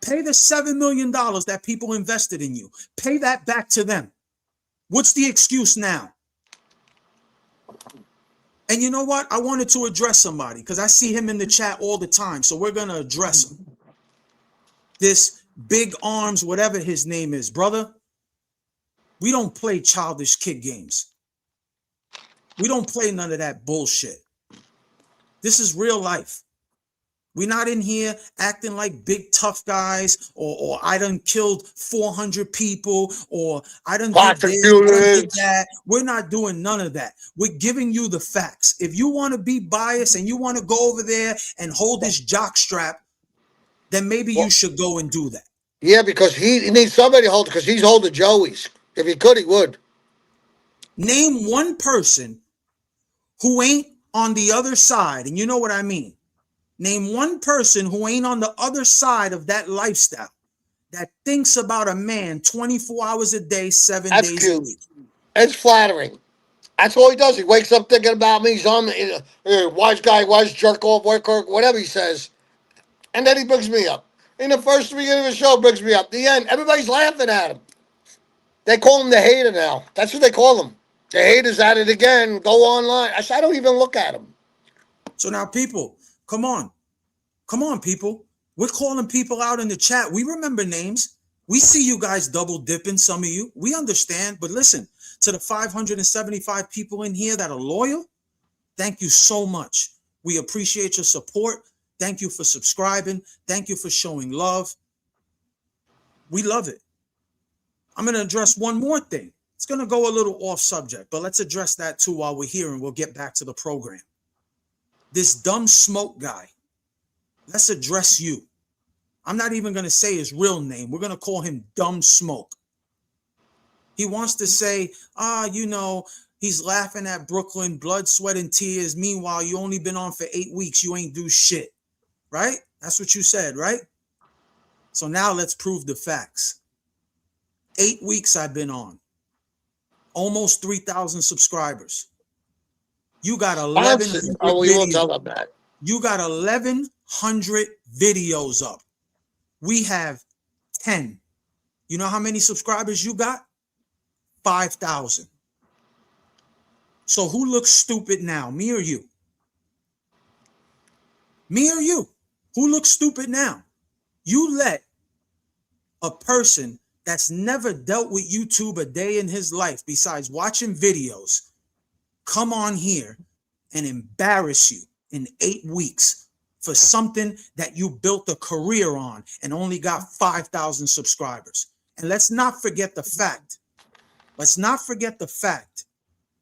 Pay the $7 million that people invested in you. Pay that back to them. What's the excuse now? And you know what? I wanted to address somebody because I see him in the chat all the time. So we're going to address him. This Big Arms, whatever his name is, brother. We don't play childish kid games. We don't play none of that bullshit. This is real life. We're not in here acting like big tough guys, or I done killed 400 people, or I done did this, I done did that. We're not doing none of that. We're giving you the facts. If you want to be biased and you want to go over there and hold this jock strap, then maybe you should go and do that. Yeah, because he needs somebody to hold it because he's holding Joey's. If he could, he would. Name one person who ain't on the other side, and you know what I mean. Name one person who ain't on the other side of that lifestyle that thinks about a man 24 hours a day, 7 That's days a cute. week. It's flattering. That's all he does. He wakes up thinking about me. He's on wise guy, wise jerk off, worker, whatever he says. And then he brings me up. In the first beginning of the show, brings me up. The end, everybody's laughing at him. They call him the hater now. That's what they call him. The hater's at it again. Go online. I don't even look at him. So now, people, come on. Come on, people. We're calling people out in the chat. We remember names. We see you guys double dipping, some of you. We understand. But listen, to the 575 people in here that are loyal, thank you so much. We appreciate your support. Thank you for subscribing. Thank you for showing love. We love it. I'm going to address one more thing. It's going to go a little off subject, but let's address that too while we're here, and we'll get back to the program. This dumb smoke guy. Let's address you. I'm not even going to say his real name. We're going to call him Dumb Smoke. He wants to say, he's laughing at Brooklyn, blood, sweat, and tears. Meanwhile, you only been on for 8 weeks. You ain't do shit. Right? That's what you said, right? So now let's prove the facts. 8 weeks I've been on. Almost 3,000 subscribers. You got Johnson. 1,100 Oh, we won't videos. tell them that. You got 1,100 videos up. We have 10. You know how many subscribers you got? 5,000. So who looks stupid now, me or you? Me or you? Who looks stupid now? You let a person that's never dealt with YouTube a day in his life besides watching videos come on here and embarrass you in 8 weeks for something that you built a career on and only got 5,000 subscribers. And let's not forget the fact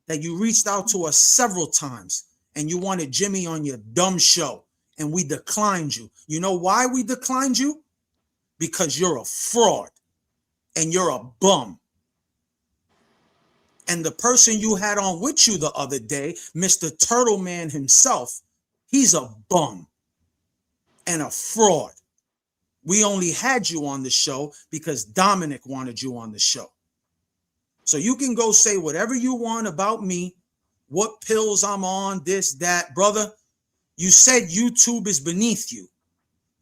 that you reached out to us several times and you wanted Jimmy on your dumb show and we declined you. You know why we declined you? Because you're a fraud and you're a bum. And the person you had on with you the other day, Mr. Turtle Man himself, he's a bum and a fraud. We only had you on the show because Dominic wanted you on the show. So you can go say whatever you want about me, what pills I'm on, this, that. Brother, you said YouTube is beneath you,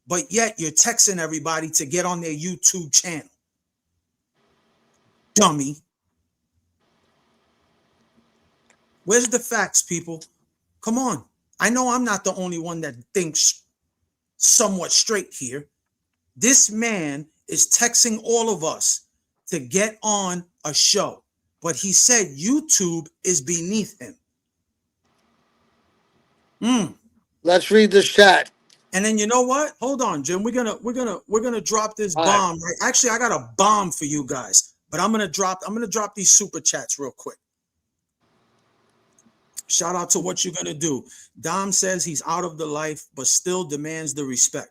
but yet you're texting everybody to get on their YouTube channel. Dummy. Where's the facts, people? Come on. I know I'm not the only one that thinks somewhat straight here. This man is texting all of us to get on a show, but he said YouTube is beneath him. Let's read this chat. And then you know what? Hold on, Jim. We're gonna drop this bomb. Right? Actually, I got a bomb for you guys, but I'm gonna drop these super chats real quick. Shout out to what you're gonna do. Dom says he's out of the life, but still demands the respect.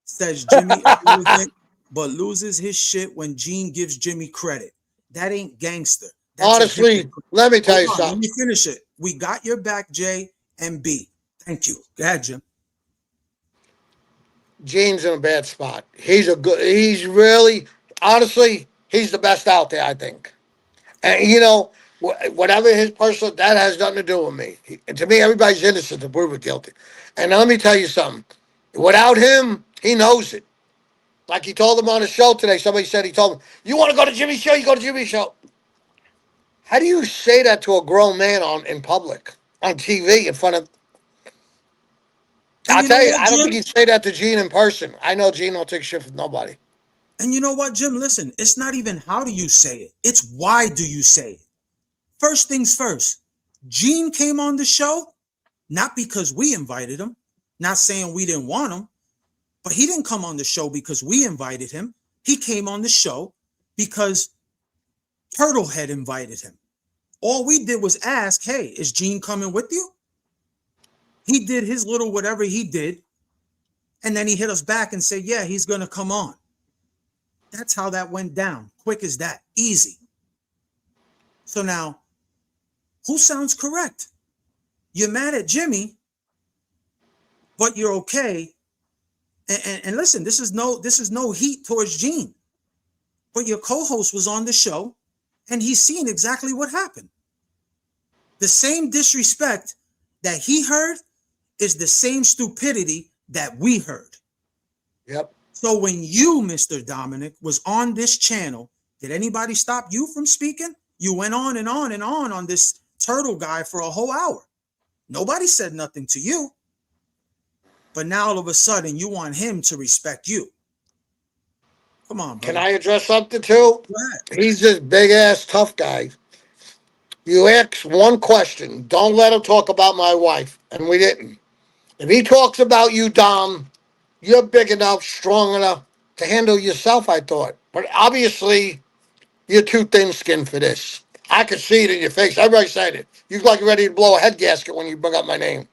Says Jimmy it, but loses his shit when Gene gives Jimmy credit. That ain't gangster. That's Honestly, let me tell you something. Let me finish it. We got your back, J and B. Thank you. Go ahead, Jim. Gene's in a bad spot. He's really, honestly, he's the best out there, I think. And, whatever his personal, that has nothing to do with me. And to me, everybody's innocent to prove it guilty. And let me tell you something. Without him, he knows it. Like he told him on the show today, somebody said he told him, you want to go to Jimmy's show? You go to Jimmy's show. How do you say that to a grown man in public, on TV, in front of... I'll tell you, I don't think he'd say that to Gene in person. I know Gene don't take shit from nobody. And you know what, Jim? Listen, it's not even how do you say it. It's why do you say it. First things first, Gene came on the show, not because we invited him, not saying we didn't want him, but he didn't come on the show because we invited him. He came on the show because Turtlehead invited him. All we did was ask, hey, is Gene coming with you? He did his little whatever he did. And then he hit us back and said, yeah, he's going to come on. That's how that went down. Quick as that. Easy. So now, who sounds correct? You're mad at Jimmy, but you're okay. And listen, this is no heat towards Gene. But your co-host was on the show, and he's seen exactly what happened. The same disrespect that he heard is the same stupidity that we heard. Yep. So when you, Mr. Dominic, was on this channel, did anybody stop you from speaking? You went on and on and on this turtle guy for a whole hour. Nobody said nothing to you. But now all of a sudden you want him to respect you. Come on, brother. Can I address something too? He's this big ass tough guy. You ask one question. Don't let him talk about my wife. And we didn't. If he talks about you, Dom, you're big enough, strong enough to handle yourself, I thought. But obviously, you're too thin-skinned for this. I could see it in your face. Everybody said it. You look like you're ready to blow a head gasket when you bring up my name.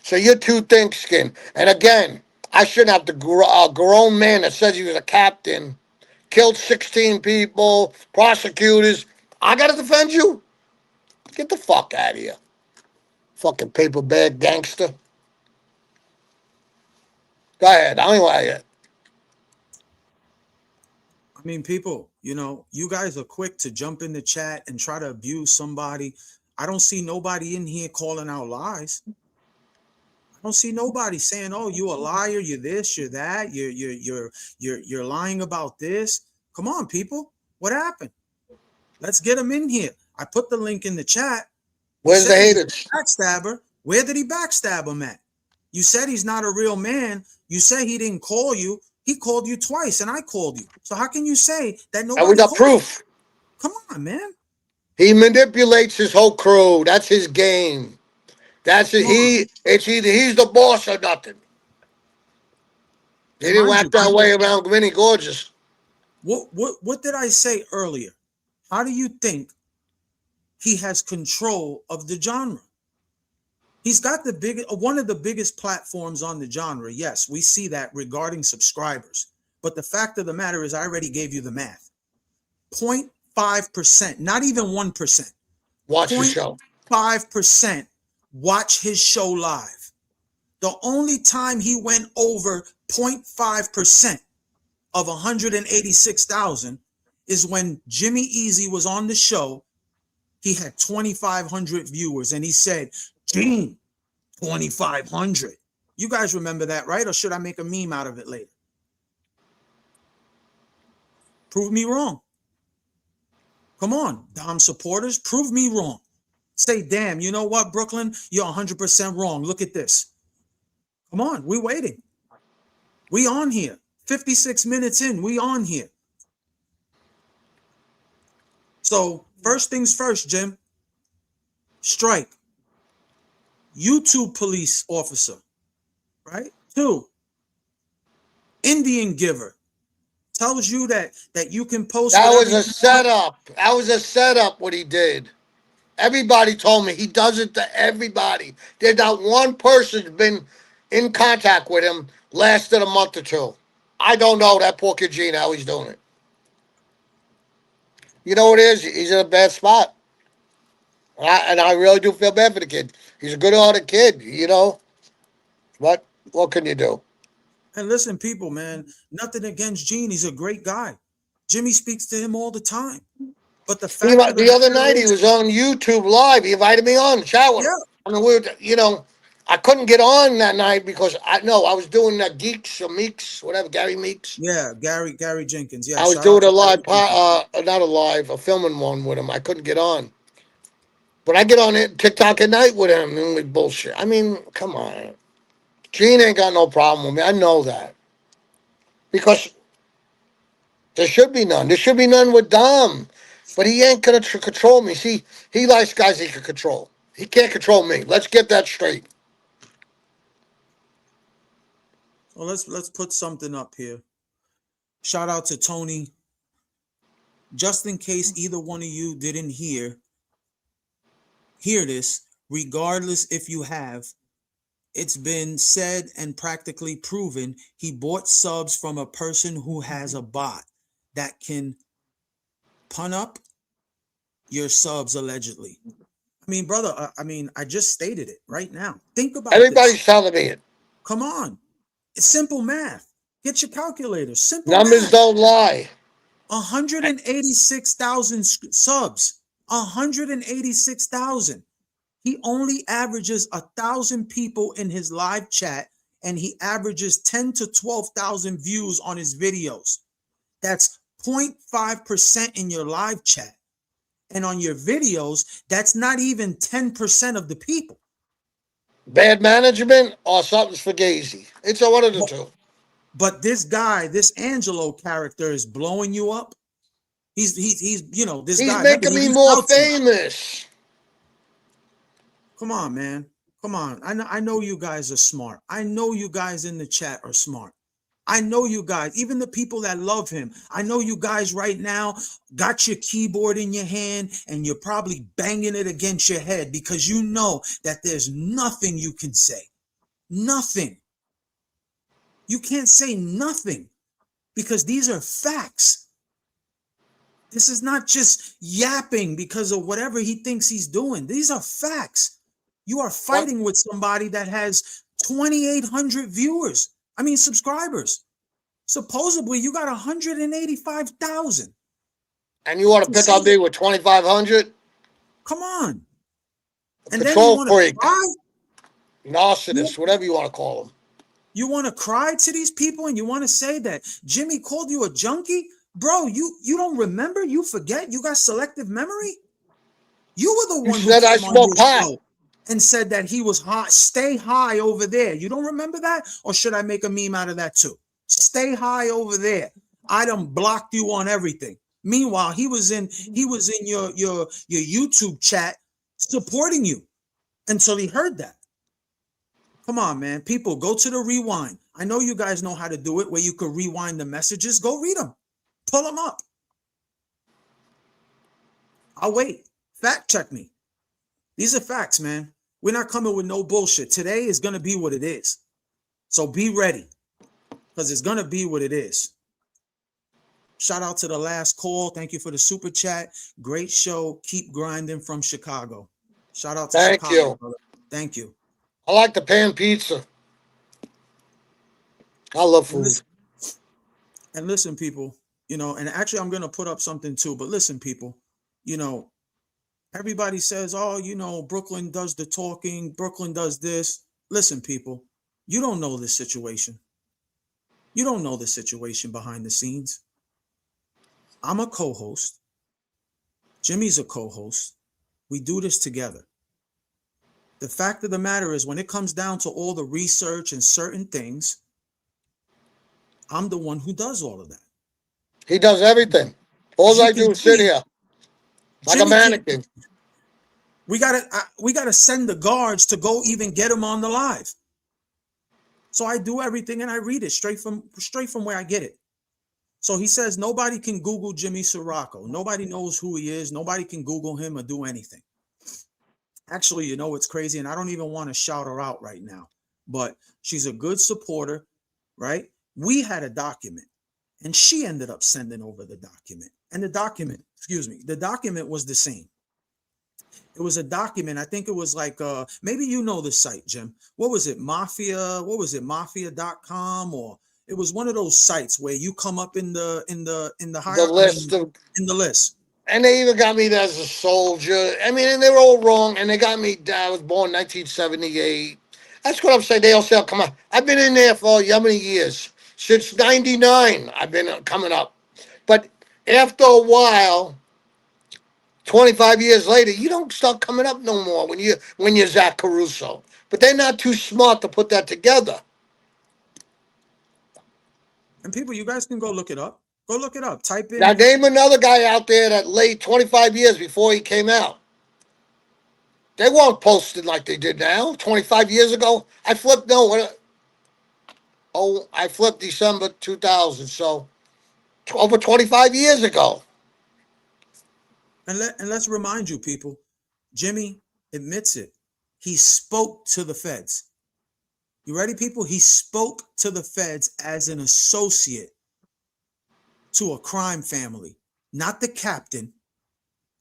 So you're too thin-skinned. And again, I shouldn't have to a grown man that says he was a captain, killed 16 people, prosecutors. I got to defend you? Get the fuck out of here. Fucking paper bag gangster. Go ahead. I don't want to hear. I mean, people, you guys are quick to jump in the chat and try to abuse somebody. I don't see nobody in here calling out lies. I don't see nobody saying, "Oh, you a liar, you're this, you're that, you're lying about this." Come on, people. What happened? Let's get him in here. I put the link in the chat. He Where's the said he's haters? a backstabber. Where did he backstab him at? You said he's not a real man. You say he didn't call you. He called you twice, and I called you. So how can you say that And we nobody got called you? proof. Come on, man. He manipulates his whole crew. That's his game. That's it. Come on. It's either he's the boss or nothing. He And didn't mind you, act that people, way around Vinny Gorgeous. what did I say earlier? How do you think he has control of the genre? He's got one of the biggest platforms on the genre. Yes, we see that regarding subscribers. But the fact of the matter is, I already gave you the math. 0.5%, not even 1%. Watch the show. 0.5% watch his show live. The only time he went over 0.5% of 186,000 is when Jimmy Easy was on the show. He had 2,500 viewers, and he said, "Gene, 2,500." You guys remember that, right? Or should I make a meme out of it later? Prove me wrong. Come on, Dom supporters, prove me wrong. Say, damn, you know what, Brooklyn? You're 100% wrong. Look at this. Come on, we waiting. We on here. 56 minutes in, we on here. So first things first, Jim. Strike. YouTube police officer, right? 2, Indian giver. Tells you that you can post That whatever was you a want. setup. That was a setup what he did. Everybody told me he does it to everybody. There's not one person who's been in contact with him lasted a month or two. I don't know that poor kid Gene how he's doing it. You know what it is? He's in a bad spot. And I really do feel bad for the kid. He's a good-hearted kid, you know. What can you do? And listen, people, man, nothing against Gene. He's a great guy. Jimmy speaks to him all the time. But the fact of the The other night matter he is, was on YouTube Live. He invited me on to chat with yeah, him. I mean, I couldn't get on that night because I was doing that Geeks or Meeks, whatever, Gary Meeks. yeah, Gary Jenkins. Yeah, I was shout out doing a to live, Gary Jenkins. not a live, a filming one with him. I couldn't get on. But I get on it TikTok at night with him and we bullshit. I mean, come on. Gene ain't got no problem with me. I know that. Because there should be none. There should be none with Dom. But he ain't going to control me. See, he likes guys he can control. He can't control me. Let's get that straight. Well, let's put something up here. Shout out to Tony. Just in case either one of you didn't hear this, regardless if you have, it's been said and practically proven he bought subs from a person who has a bot that can pun up your subs allegedly. I mean, brother, I just stated it right now. Think about this. Everybody's telling me it. Come on. It's simple math. Get your calculator. Simple Numbers math. don't lie. 186,000 subs. 186,000. He only averages 1,000 people in his live chat, and he averages 10 to 12,000 views on his videos. That's 0.5% in your live chat. And on your videos, that's not even 10% of the people. Bad management or something's fugazi. It's a one of the two. But this guy, this Angelo character is blowing you up. He's this He's guy. Remember, making he me reached more out to you. famous. Come on, man. Come on. I know you guys are smart. I know you guys in the chat are smart. I know you guys, even the people that love him. I know you guys right now got your keyboard in your hand and you're probably banging it against your head because you know that there's nothing you can say. Nothing. You can't say nothing because these are facts. This is not just yapping because of whatever he thinks he's doing. These are facts. You are fighting with somebody that has 2,800 subscribers. Supposedly, you got 185,000. And you want to pick on me with 2,500? Come on. And then you Control want to freak, cry? narcissist, whatever you want to call them. You want to cry to these people and you want to say that Jimmy called you a junkie? Bro, you don't remember? You forget? You got selective memory? You were the You one who said I came on smoke your pot. show and said that he was hot. Stay high over there. You don't remember that? Or should I make a meme out of that too? Stay high over there. I done blocked you on everything. Meanwhile, he was in your YouTube chat supporting you until he heard that. Come on, man. People, go to the rewind. I know you guys know how to do it where you could rewind the messages. Go read them. Pull them up. I'll wait. Fact check me. These are facts, man. We're not coming with no bullshit. Today is going to be what it is. So be ready because it's going to be what it is. Shout out to the last call. Thank you for the super chat. Great show. Keep grinding from Chicago. Shout out to Thank Chicago, you. brother. Thank you. I like the pan pizza. I love And food. listen, and listen, people, and actually I'm going to put up something too, but listen, people, you know, everybody says, oh, Brooklyn does the talking. Brooklyn does this. Listen, people, you don't know this situation. You don't know the situation behind the scenes. I'm a co-host. Jimmy's a co-host. We do this together. The fact of the matter is when it comes down to all the research and certain things, I'm the one who does all of that. He does everything. As All you I can do is sit see, here like a Jimmy can't. mannequin. We gotta send the guards to go even get him on the live. So I do everything and I read it straight from where I get it. So he says nobody can Google Jimmy Sirocco. Nobody knows who he is. Nobody can Google him or do anything. Actually, it's crazy, and I don't even want to shout her out right now, but she's a good supporter, right? We had a document, and she ended up sending over the document. And the document was the same. It was a document. I think it was like maybe you know the site, Jim. What was it? Mafia, what was it? Mafia.com, or it was one of those sites where you come up in the The higher, list of, in the list. and they even got me as a soldier. I mean, and they were all wrong. And they got me. I was born 1978. That's what I'm saying. They all say, oh, come on. I've been in there for how many years? Since '99, I've been coming up. But after a while, 25 years later, you don't start coming up no more when you're Zach Caruso. But they're not too smart to put that together. And people, you guys can go look it up. Go look it up. Type Now in. name another guy out there that laid 25 years before he came out. They weren't posted like they did now. 25 years ago, I flipped. No, I flipped December 2000. So over 25 years ago. And let's remind you, people, Jimmy admits it. He spoke to the feds. You ready, people? He spoke to the feds as an associate to a crime family, not the captain,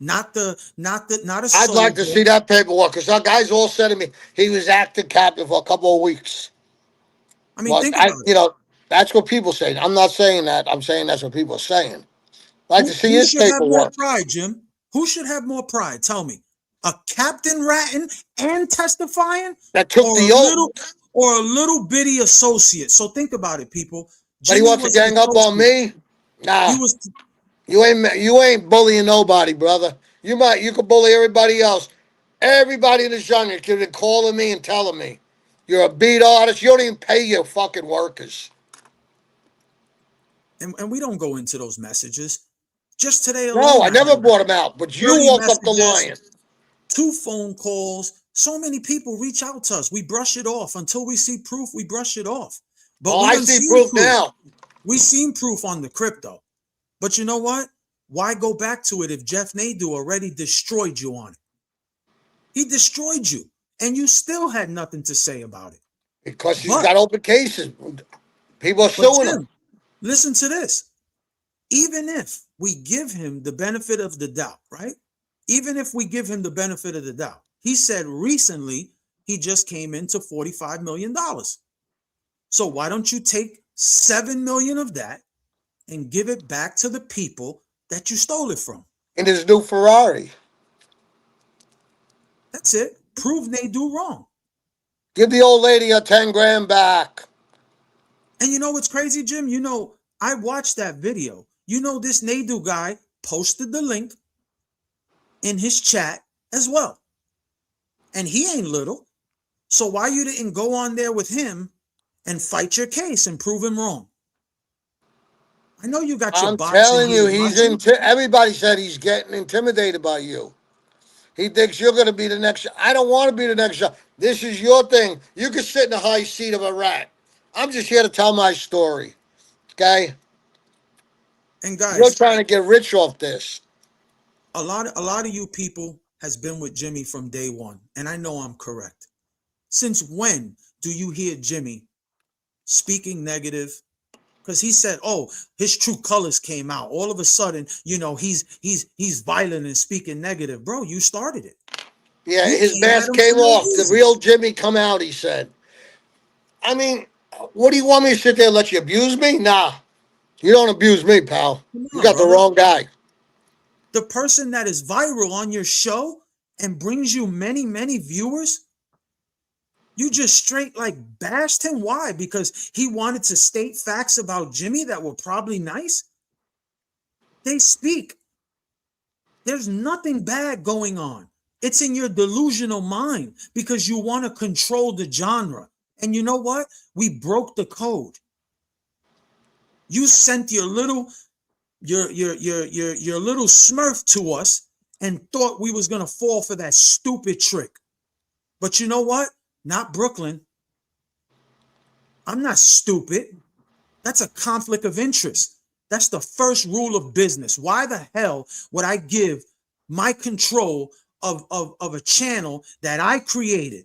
not a I'd like to soldier. see that paperwork because our guys all said to me he was acting captain for a couple of weeks. I mean, Well, think about it. that's what people say. I'm not saying that. I'm saying that's what people are saying. I'd like to see Who his should have more paperwork. pride, Jim? Who should have more pride? Tell me. A captain ratting and testifying, That took or a the oath, little bitty associate. So think about it, people. but he Jimmy wants to was an gang up on associate. me. He Nah, was you ain't bullying nobody, brother. You could bully everybody else. Everybody in this genre could be calling me and telling me you're a beat artist. You don't even pay your fucking workers. and we don't go into those messages. Just today No, alone, I I never had brought him out, but you 30 walked up the messages, line. 2 phone calls. So many people reach out to us. We brush it off until we see proof. We brush it off. But Oh, we I done see seen proof proof. now. We seen proof on the crypto. But you know what? Why go back to it if Jeff Nadeau already destroyed you on it? He destroyed you, and you still had nothing to say about it. Because he's But got open cases. People are but suing him. Jim, listen to this. Even if we give him the benefit of the doubt, right? Even if we give him the benefit of the doubt, he said recently he just came into $45 million. So why don't you take 7 million of that and give it back to the people that you stole it from? In his new Ferrari. That's it. Prove Nadu wrong. Give the old lady her 10 grand back. And you know what's crazy, Jim? You know, I watched that video. You know, this Nadu guy posted the link in his chat as well. And he ain't little. So why you didn't go on there with him and fight your case and prove him wrong? I know you got your I'm bots in telling here you, to watch you. everybody said he's getting intimidated by you. He thinks you're going to be the next. I don't want to be the next. This is your thing. You can sit in the high seat of a rat. I'm just here to tell my story. Okay? And You're guys, trying to get rich off this. a lot of you people has been with Jimmy from day one, and I know I'm correct. Since when do you hear Jimmy speaking negative? Because he said, "Oh, his true colors came out." All of a sudden, you know, he's violent and speaking negative, bro. You started it. Yeah, You his came at mask him came for no off. The reason. real Jimmy come out, he said. I mean, what do you want me to sit there and let you abuse me? Nah, you don't abuse me, pal. Come You on, got the brother. wrong guy. The person that is viral on your show and brings you many, many viewers, you just straight like bashed him. Why? Because he wanted to state facts about Jimmy that were probably nice. They speak. There's nothing bad going on. It's in your delusional mind because you want to control the genre. And you know what? We broke the code. You sent your little your little smurf to us and thought we was going to fall for that stupid trick. But you know what? Not Brooklyn. I'm not stupid. That's a conflict of interest. That's the first rule of business. Why the hell would I give my control of a channel that I created,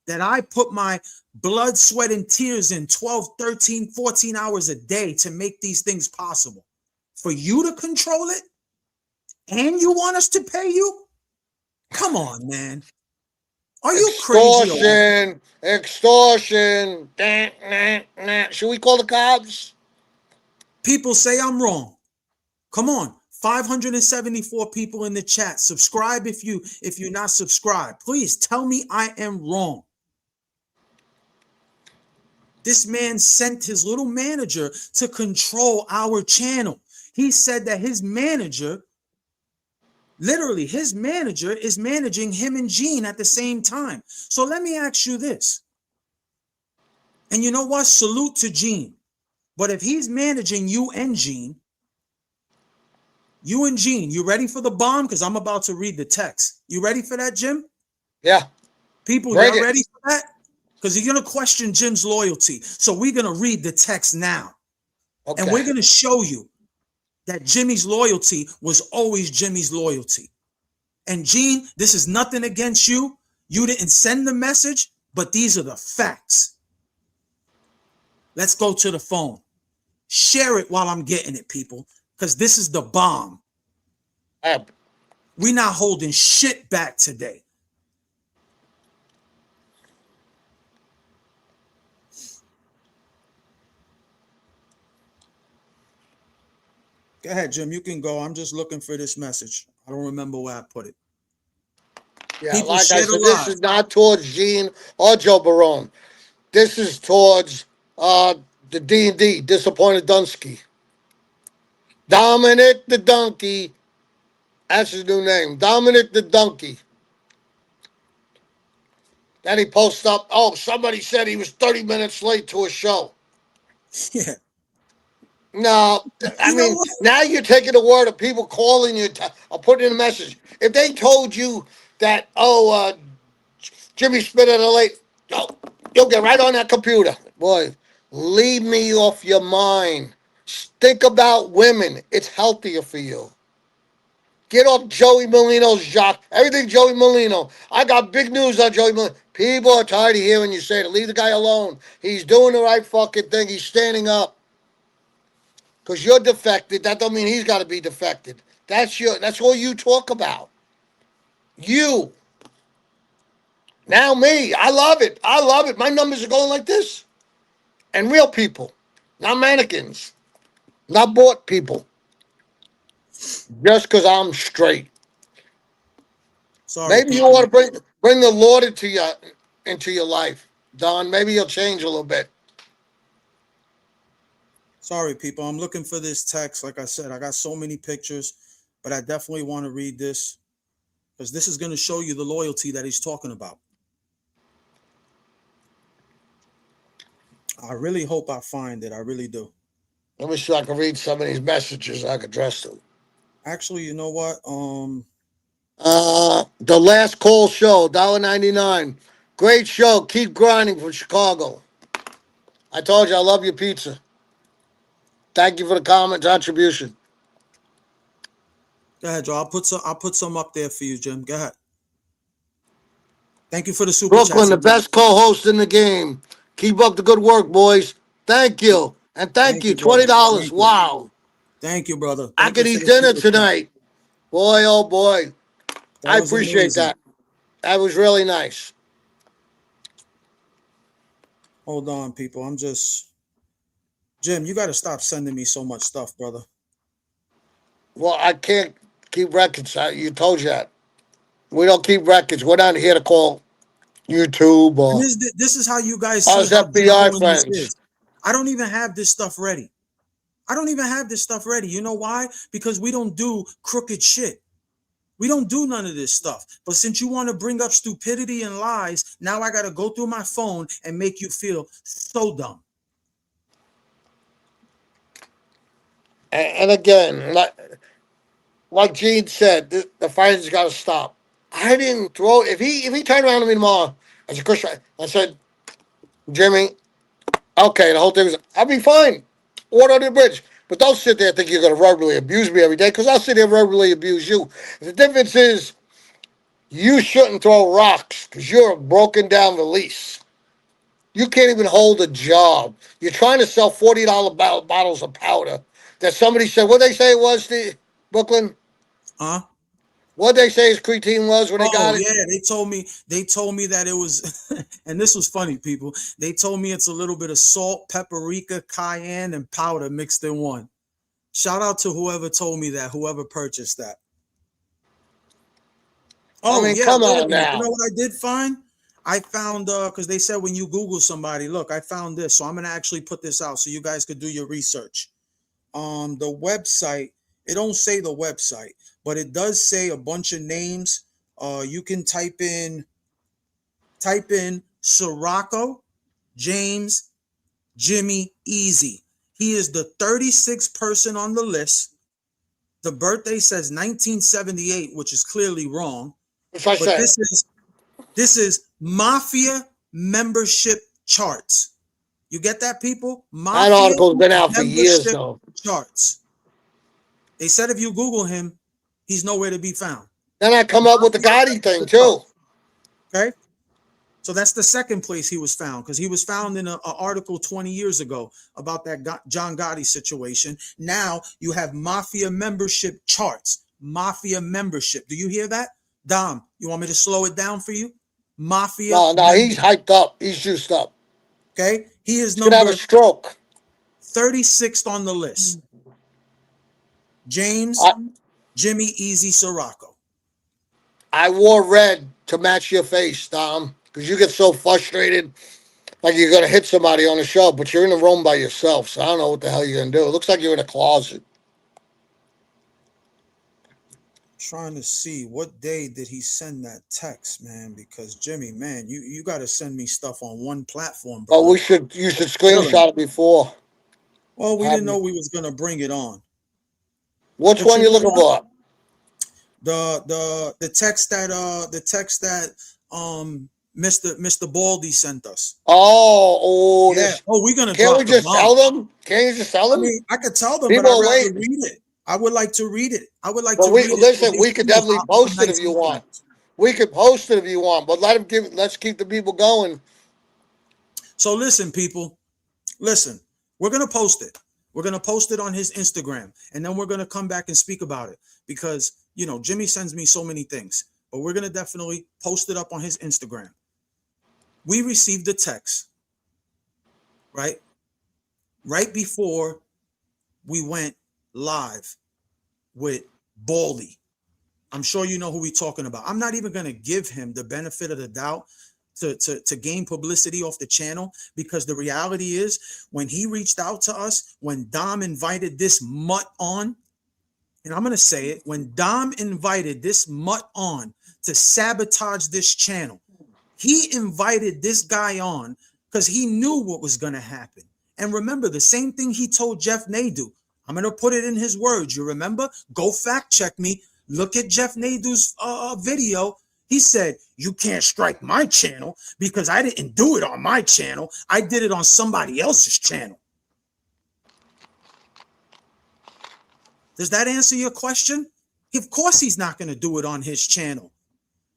that I put my blood, sweat, and tears in 12, 13, 14 hours a day to make these things possible? For you to control it and you want us to pay you? Come on, man. Are you crazy or what? Extortion, extortion. Should we call the cops? People say I'm wrong. Come on. 574 people in the chat. Subscribe if you're not subscribed. Please tell me I am wrong. This man sent his little manager to control our channel. He said that his manager, literally his manager, is managing him and Gene at the same time. So let me ask you this. And you know what? Salute to Gene. But if he's managing you and Gene, you ready for the bomb? Because I'm about to read the text. You ready for that, Jim? Yeah, People, bring y'all it. ready for that? Because you're going to question Jim's loyalty. So we're going to read the text now. And Okay. we're going to show you that Jimmy's loyalty was always Jimmy's loyalty. And Gene, this is nothing against you. You didn't send the message, but these are the facts. Let's go to the phone. Share it while I'm getting it, people, because this is the bomb. We're not holding shit back today. Go ahead, Jim. You can go. I'm just looking for this message. I don't remember where I put it. Yeah, People like I share the said, this live. is not towards Gene or Joe Barone. This is towards the D&D, Disappointed Dunsky. Dominic the Donkey. That's his new name. Dominic the Donkey. Then he posts up, oh, somebody said he was 30 minutes late to a show. Yeah. No, I You know mean, what? now you're taking the word of people calling you or putting in a message. If they told you that, Jimmy Spinner late, oh, you'll get right on that computer. Boy, leave me off your mind. Think about women. It's healthier for you. Get off Joey Molino's jock. Everything Joey Molino. I got big news on Joey Molino. People are tired of hearing you say it. Leave the guy alone. He's doing the right fucking thing. He's standing up. Because you're defected, that don't mean he's got to be defected. That's all you talk about. You. Now me. I love it. I love it. My numbers are going like this. And real people. Not mannequins. Not bought people. Just because I'm straight. Sorry, Maybe you people. want to bring Bring the Lord into your life, Don. Maybe you'll change a little bit. Sorry, people. I'm looking for this text. Like I said, I got so many pictures, but I definitely want to read this because this is going to show you the loyalty that he's talking about. I really hope I find it. I really do. Let me see if I can read some of these messages. I can address them. Actually, you know what? The last call show, $1.99. Great show. Keep grinding from Chicago. I told you I love your pizza. Thank you for the comment contribution. Go ahead, Joe. I'll put some up there for you, Jim. Go ahead. Thank you for the super Brooklyn, chats the again. best co-host in the game. Keep up the good work, boys. Thank you. And thank Thank you. you, brother. $20. Thank you. Wow. Thank you, brother. I Thank you could for eat the dinner super chat. tonight. Boy, oh boy. That I was appreciate amazing. that. That was really nice. Hold on, people. Jim, you got to stop sending me so much stuff, brother. Well, I can't keep records. You told you that. We don't keep records. We're not here to call YouTube And or this is how you guys see us how FBI genuine this friends. is. I don't even have this stuff ready. I don't even have this stuff ready. You know why? Because we don't do crooked shit. We don't do none of this stuff. But since you want to bring up stupidity and lies, now I got to go through my phone and make you feel so dumb. And again, like Gene said, the fighting's got to stop. I didn't throw. If he turned around to me tomorrow as a Christian, I said, Jimmy, okay, the whole thing was, I'll be fine. Water under the bridge. But don't sit there and think you're going to verbally abuse me every day, because I'll sit there and verbally abuse you. The difference is you shouldn't throw rocks because you're a broken down release. You can't even hold a job. You're trying to sell $40 bottles of powder that somebody said, what they say it was, the Brooklyn? Huh? What they say his creatine was when they Oh got it? yeah, they told me that it was and this was funny, people. They told me it's a little bit of salt, paprika, cayenne, and powder mixed in one. Shout out to whoever told me that, whoever purchased that. I Oh mean, yeah, come wait a on minute. You know now. what I did find? I found because they said when you Google somebody, look, I found this. So I'm gonna actually put this out so you guys could do your research. The website, it don't say the website, but it does say a bunch of names. You can type in Sirocco, James, Jimmy, Easy. He is the 36th person on the list. The birthday says 1978, which is clearly wrong. As I But said, this is Mafia membership charts. You get that, people? that Mafia article's been out for years, membership though. charts. They said if you Google him, he's nowhere to be found. Then I come up with the Mafia Gotti thing, membership too. charts. Okay. So that's the second place he was found because he was found in an article 20 years ago about that John Gotti situation. Now you have Mafia membership charts. Mafia membership. Do you hear that? Dom, you want me to slow it down for you? Mafia No, he's membership. hyped up. He's juiced up. Okay. He is He's going to have a number stroke. 36th on the list. James I, Jimmy Easy Sirocco. I wore red to match your face, Dom, because you get so frustrated like you're going to hit somebody on the show, but you're in the room by yourself, so I don't know what the hell you're going to do. It looks like you're in a closet. Trying to see what day did he send that text, man? Because Jimmy, man, you got to send me stuff on one platform, But brother. you should Chilling. screenshot it before. Well, we didn't Um, know we was gonna bring it on, which but one you you know looking what? for? The text that Mr. Baldy sent us. Yeah. This. Oh, we're gonna Can't we drop the just bomb. sell them? Can't you just sell I them? mean, I could tell them, but People I'd are rather waiting. read it. I would like to read it. I would like But to we read it so listen. they We could see definitely how post it if nice you he want. is. We could post it if you want, but let's keep the people going. So listen, people. Listen, we're going to post it. We're going to post it on his Instagram, and then we're going to come back and speak about it because, Jimmy sends me so many things, but we're going to definitely post it up on his Instagram. We received a text, right? Right before we went live with Baldy. I'm sure you know who we're talking about. I'm not even going to give him the benefit of the doubt to gain publicity off the channel, because the reality is, when he reached out to us, when Dom invited this mutt on, and I'm going to say it, when Dom invited this mutt on to sabotage this channel, he invited this guy on because he knew what was going to happen. And remember, the same thing he told Jeff Nadu. I'm going to put it in his words. You remember? Go fact check me. Look at Jeff Nadu's video. He said, you can't strike my channel because I didn't do it on my channel. I did it on somebody else's channel. Does that answer your question? Of course he's not going to do it on his channel,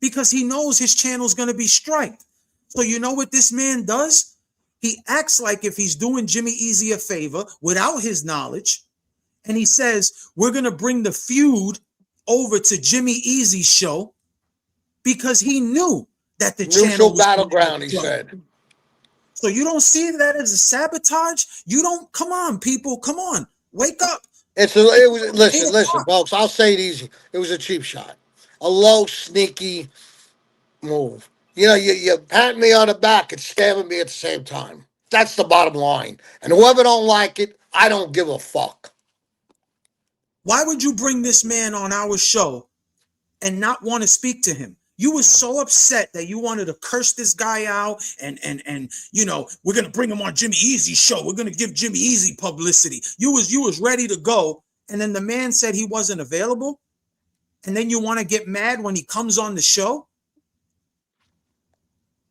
because he knows his channel is going to be striked. So you know what this man does? He acts like if he's doing Jimmy Easy a favor without his knowledge. And he says, we're going to bring the feud over to Jimmy Easy's show, because he knew that the channel was battleground, he said. So you don't see that as a sabotage? You don't, come on, people, come on, wake up. Listen, folks, I'll say it easy. It was a cheap shot. A low, sneaky move. You know, you pat me on the back and stabbing me at the same time. That's the bottom line. And whoever don't like it, I don't give a fuck. Why would you bring this man on our show and not want to speak to him? You were so upset that you wanted to curse this guy out, and you know, we're gonna bring him on Jimmy Easy's show. We're gonna give Jimmy Easy publicity. You was ready to go, and then the man said he wasn't available, and then you want to get mad when he comes on the show.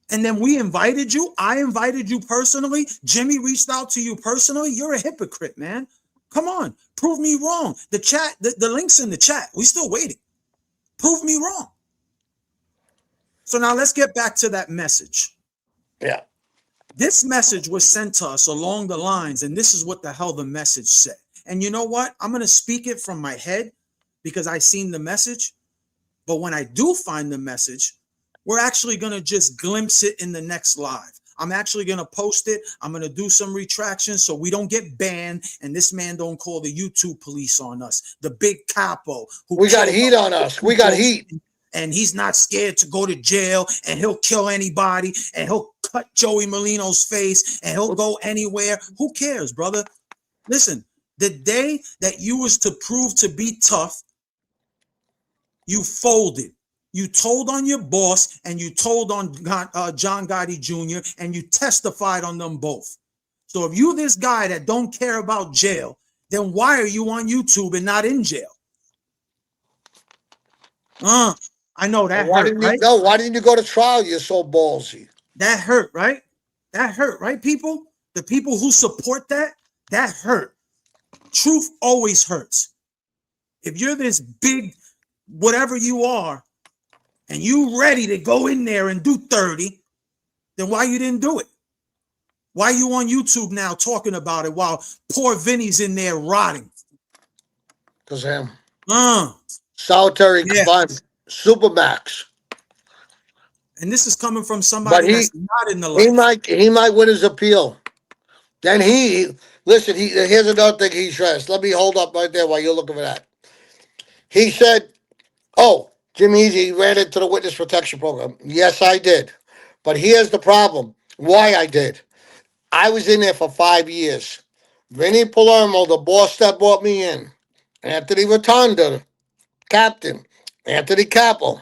And then we invited you. I invited you personally. Jimmy reached out to you personally. You're a hypocrite, man. Come on, prove me wrong. The chat, the link's in the chat. We still waiting. Prove me wrong. So now let's get back to that message. Yeah. This message was sent to us along the lines, and this is what the hell the message said. And you know what? I'm going to speak it from my head because I seen the message. But when I do find the message, we're actually going to just glimpse it in the next live. I'm actually going to post it. I'm going to do some retractions so we don't get banned and this man don't call the YouTube police on us. The big capo. We got heat on us. We got heat. And he's not scared to go to jail, and he'll kill anybody, and he'll cut Joey Molino's face, and he'll go anywhere. Who cares, brother? Listen, the day that you was to prove to be tough, you folded. You told on your boss, and you told on John Gotti Jr., and you testified on them both. So if you this guy that don't care about jail, then why are you on YouTube and not in jail? I know that hurt, right? No, why didn't you go to trial? You're so ballsy. That hurt, right? That hurt, right, people? The people who support that hurt. Truth always hurts. If you're this big, whatever you are, and you ready to go in there and do 30, then why you didn't do it? Why you on YouTube now talking about it while poor Vinny's in there rotting? Because him. Solitary confinement. Supermax. And this is coming from somebody that's not in the life. He might win his appeal. Then here's another thing he stressed. Let me hold up right there while you're looking for that. He said, Jimmy Easy ran into the witness protection program. Yes, I did. But here's the problem. Why I did. I was in there for 5 years. Vinny Palermo, the boss that brought me in, Anthony Rotunda, captain, Anthony Capo.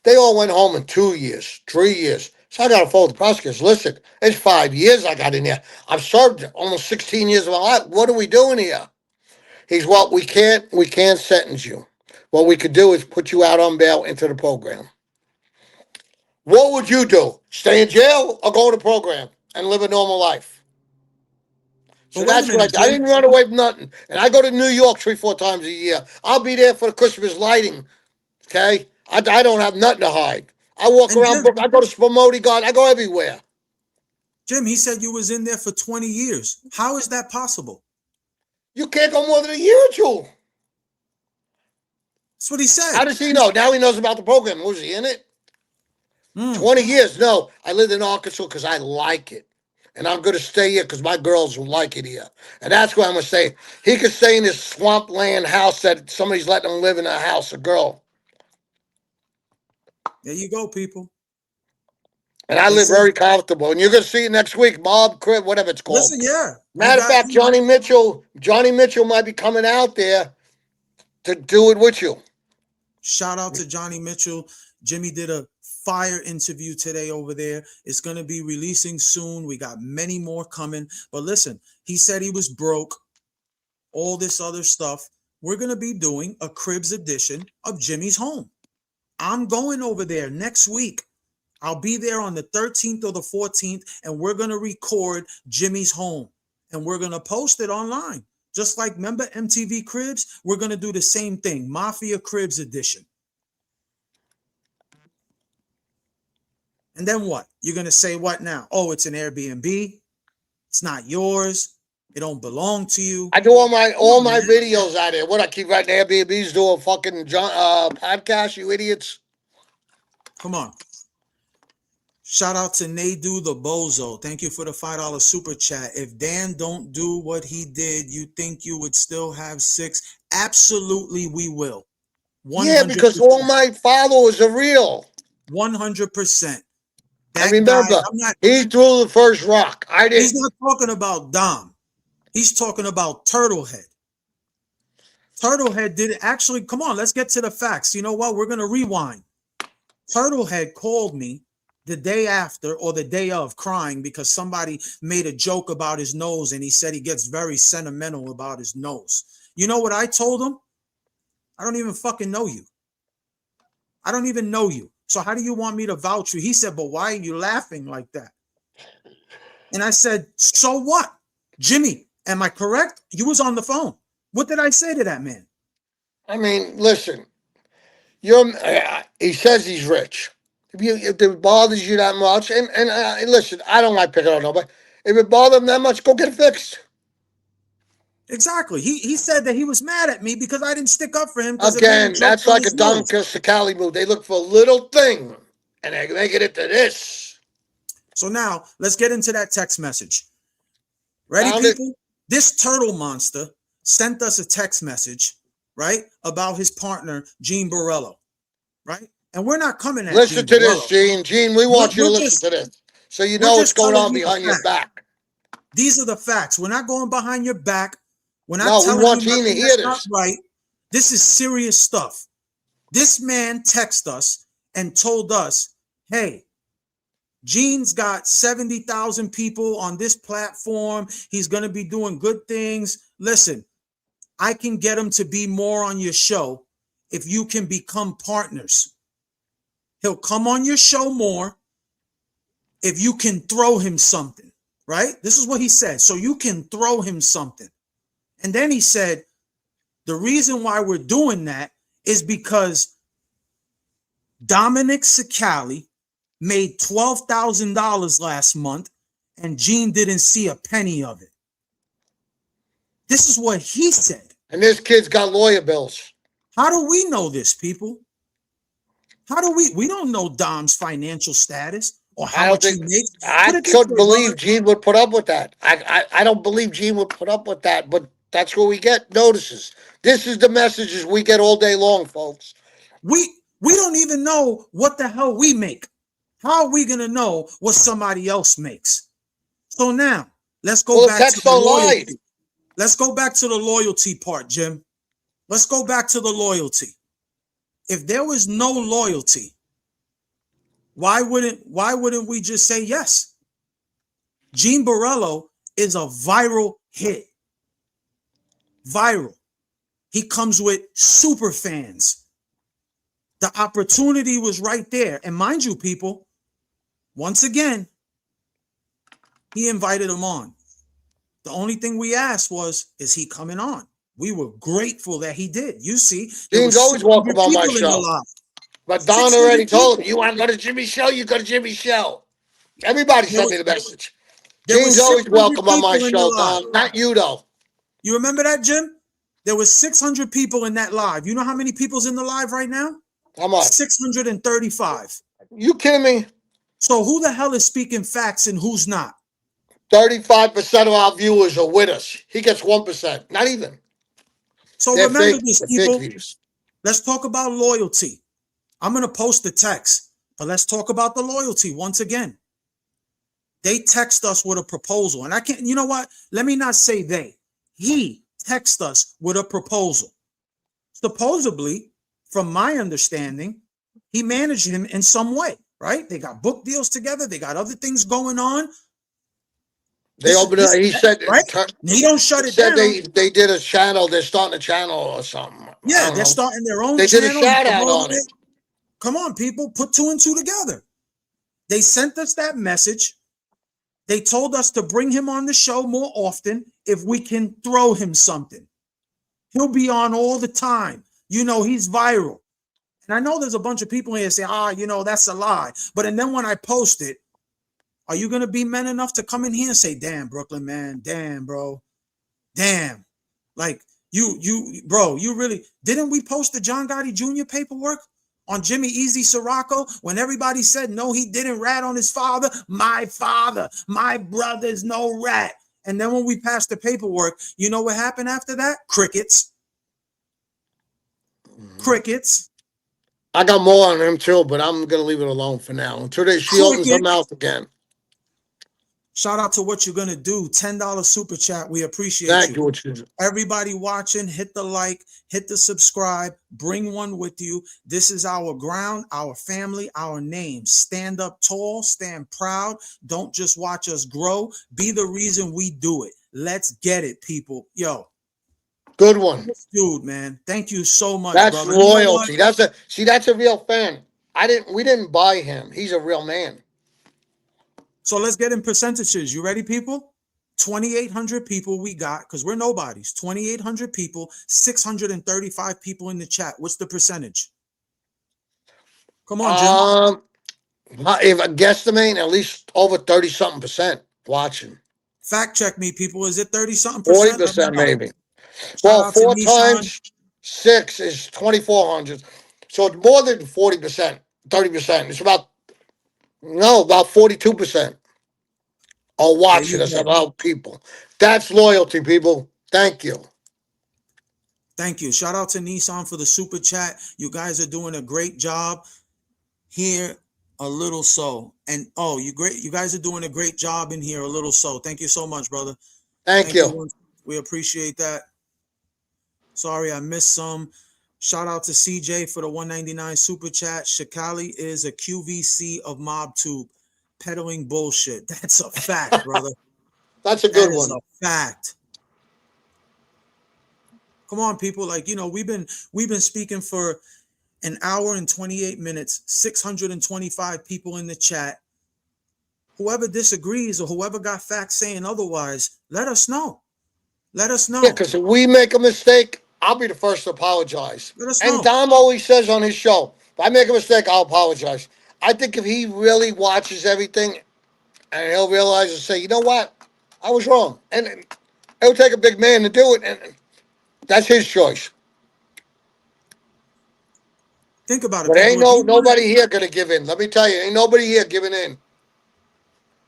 They all went home in 2 years, 3 years. So I got to phone the prosecutors. Listen, it's 5 years I got in there. I've served almost 16 years of my life. What are we doing here? He's, well, we can't sentence you. What we could do is put you out on bail into the program. What would you do? Stay in jail or go to the program and live a normal life? So that's what I didn't run away from nothing. And I go to New York 3-4 times a year. I'll be there for the Christmas lighting. Okay? I don't have nothing to hide. I walk around. Jim, I go to Spumoni God. I go everywhere. Jim, he said you was in there for 20 years. How is that possible? You can't go more than a year or two. That's what he said. How does he know? Now he knows about the program. Was he in it? 20 years. No, I lived in Arkansas because I like it. And I'm going to stay here because my girls will like it here. And that's what I'm going to say. He could stay in this swampland house that somebody's letting him live in a house, a girl. There you go, people. And I They live said, very comfortable. And you're gonna see it next week, Mob Crib, whatever it's called. listen, yeah, we Matter of got fact, Johnny Mitchell might be coming out there to do it with you. shout out to Johnny Mitchell. Jimmy did a fire interview today over there. It's going to be releasing soon. We got many more coming. But listen, he said he was broke, all this other stuff. We're going to be doing a Cribs edition of Jimmy's Home. I'm going over there next week. I'll be there on the 13th or the 14th, and we're going to record Jimmy's Home, and we're going to post it online. Just like, remember MTV Cribs? We're going to do the same thing, Mafia Cribs edition. And then what? You're going to say what now? Oh, it's an Airbnb. It's not yours. It don't belong to you. I do all my videos out there. What, I keep writing Airbnbs, do a fucking podcast, you idiots. Come on. Shout out to Nadu the Bozo. Thank you for the $5 super chat. If Dan don't do what he did, you think you would still have 6? Absolutely, we will. 100%. Yeah, because all my followers are real. 100%. I remember, he threw the first rock. I didn't. He's not talking about Dom. He's talking about Turtlehead. Turtlehead did actually, come on, let's get to the facts. You know what? We're going to rewind. Turtlehead called me the day after or the day of crying because somebody made a joke about his nose and he said he gets very sentimental about his nose. You know what I told him? I don't even fucking know you. I don't even know you. So how do you want me to vouch you? He said, but why are you laughing like that? And I said, so what? Jimmy, am I correct? You was on the phone. What did I say to that man? I mean, listen, he says he's rich. If it bothers you that much, and listen, I don't like picking on nobody. If it bothers him that much, go get it fixed. Exactly. He said that he was mad at me because I didn't stick up for him. Again, that's like a Don Cicale move. They look for a little thing, and they make it into this. So now, let's get into that text message. Ready, people? This turtle monster sent us a text message, right, about his partner, Gene Borello, right? And we're not coming at Listen Gene to this, Gene. Gene, we want you to listen to this so you know what's going on behind your back. These are the facts. We're not going behind your back. We're No, not we want Gene to hear this. Right. This is serious stuff. This man texted us and told us, hey, Gene's got 70,000 people on this platform. He's going to be doing good things. Listen, I can get him to be more on your show if you can become partners. He'll come on your show more if you can throw him something, right? This is what he said. So you can throw him something. And then he said, the reason why we're doing that is because Dominic Cicale made $12,000 last month and Gene didn't see a penny of it. This is what he said. And this kid's got lawyer bills. How do we know this, people? How do we don't know Dom's financial status or how much he makes. I couldn't believe Gene would put up with that. I don't believe Gene would put up with that, but that's what we get, notices. This is the messages we get all day long, folks. We don't even know what the hell we make. How are we going to know what somebody else makes? So now, let's go back to the loyalty. Let's go back to the loyalty part, Jim. Let's go back to the loyalty. If there was no loyalty, why wouldn't we just say yes? Gene Borello is a viral hit. Viral. He comes with super fans. The opportunity was right there. And mind you, people, once again, he invited him on. The only thing we asked was, is he coming on? We were grateful that he did. You see, Gene's always welcome on my show. But Don already told him, you want to go to Jimmy's show? You go to Jimmy's show. Everybody sent me the message. Gene's always welcome on my show, Don. Not you, though. You remember that, Jim? There was 600 people in that live. You know how many people's in the live right now? How much? 635. You kidding me? So who the hell is speaking facts and who's not? 35% of our viewers are with us. He gets 1%. Not even. So remember this, people. Let's talk about loyalty. I'm going to post the text. But let's talk about the loyalty once again. They text us with a proposal. And I can't, you know what? Let me not say they. He texted us with a proposal. Supposedly, from my understanding, he managed him in some way, right? They got book deals together. They got other things going on. They opened it. He said, right? They don't shut he it said down. they did a channel. They're starting a channel or something. Yeah, they're starting their own They channel. did a shout out on it. Come on, people, put two and two together. They sent us that message. They told us to bring him on the show more often if we can throw him something. He'll be on all the time. You know, he's viral. And I know there's a bunch of people here say, that's a lie. But and then when I post it, are you going to be men enough to come in here and say, damn, Brooklyn, man, damn, bro, damn. Like, bro, you really, didn't we post the John Gotti Jr. paperwork on Jimmy Easy Sirocco when everybody said, no, he didn't rat on his father? My brother's no rat. And then when we passed the paperwork, you know what happened after that? Crickets. Crickets. I got more on him too, but I'm going to leave it alone for now until she opens her mouth again. Shout out to What You're Gonna Do. $10 super chat. We appreciate you. Thank you. Everybody watching, hit the like, hit the subscribe, bring one with you. This is our ground, our family, our name. Stand up tall, stand proud. Don't just watch us grow. Be the reason we do it. Let's get it, people. Yo. Good one. Dude, man. Thank you so much, that's brother. Loyalty. You know, that's a real fan. We didn't buy him. He's a real man. So let's get in percentages. You ready, people? 2,800 people we got, because we're nobodies. 2,800 people, 635 people in the chat. What's the percentage? Come on, Jim. If I guesstimate, at least over 30-something% watching. Fact check me, people. Is it 30-something%? 40% maybe. Well, 4 times 6 is 2,400. So it's more than 40%, 30%. It's about 42%. Are watching us about people. That's loyalty, people. Thank you. Thank you. Shout out to Nissan for the super chat. You guys are doing a great job here. A little so. And you guys are doing a great job in here. A little so. Thank you so much, brother. Thank you. We appreciate that. Sorry, I missed some. Shout out to CJ for the 199 super chat. Cicale is a QVC of MobTube. Peddling bullshit. That's a fact, brother. That's a good one. That is a fact. Come on, people. Like, we've been speaking for an hour and 28 minutes, 625 people in the chat. Whoever disagrees or whoever got facts saying otherwise, let us know. Let us know. Yeah, because if we make a mistake, I'll be the first to apologize. Let us know. And Dom always says on his show, if I make a mistake, I'll apologize. I think if he really watches everything and he'll realize and say, you know what? I was wrong. And it'll take a big man to do it. And that's his choice. Think about it. But ain't nobody here going to give in. Let me tell you, ain't nobody here giving in.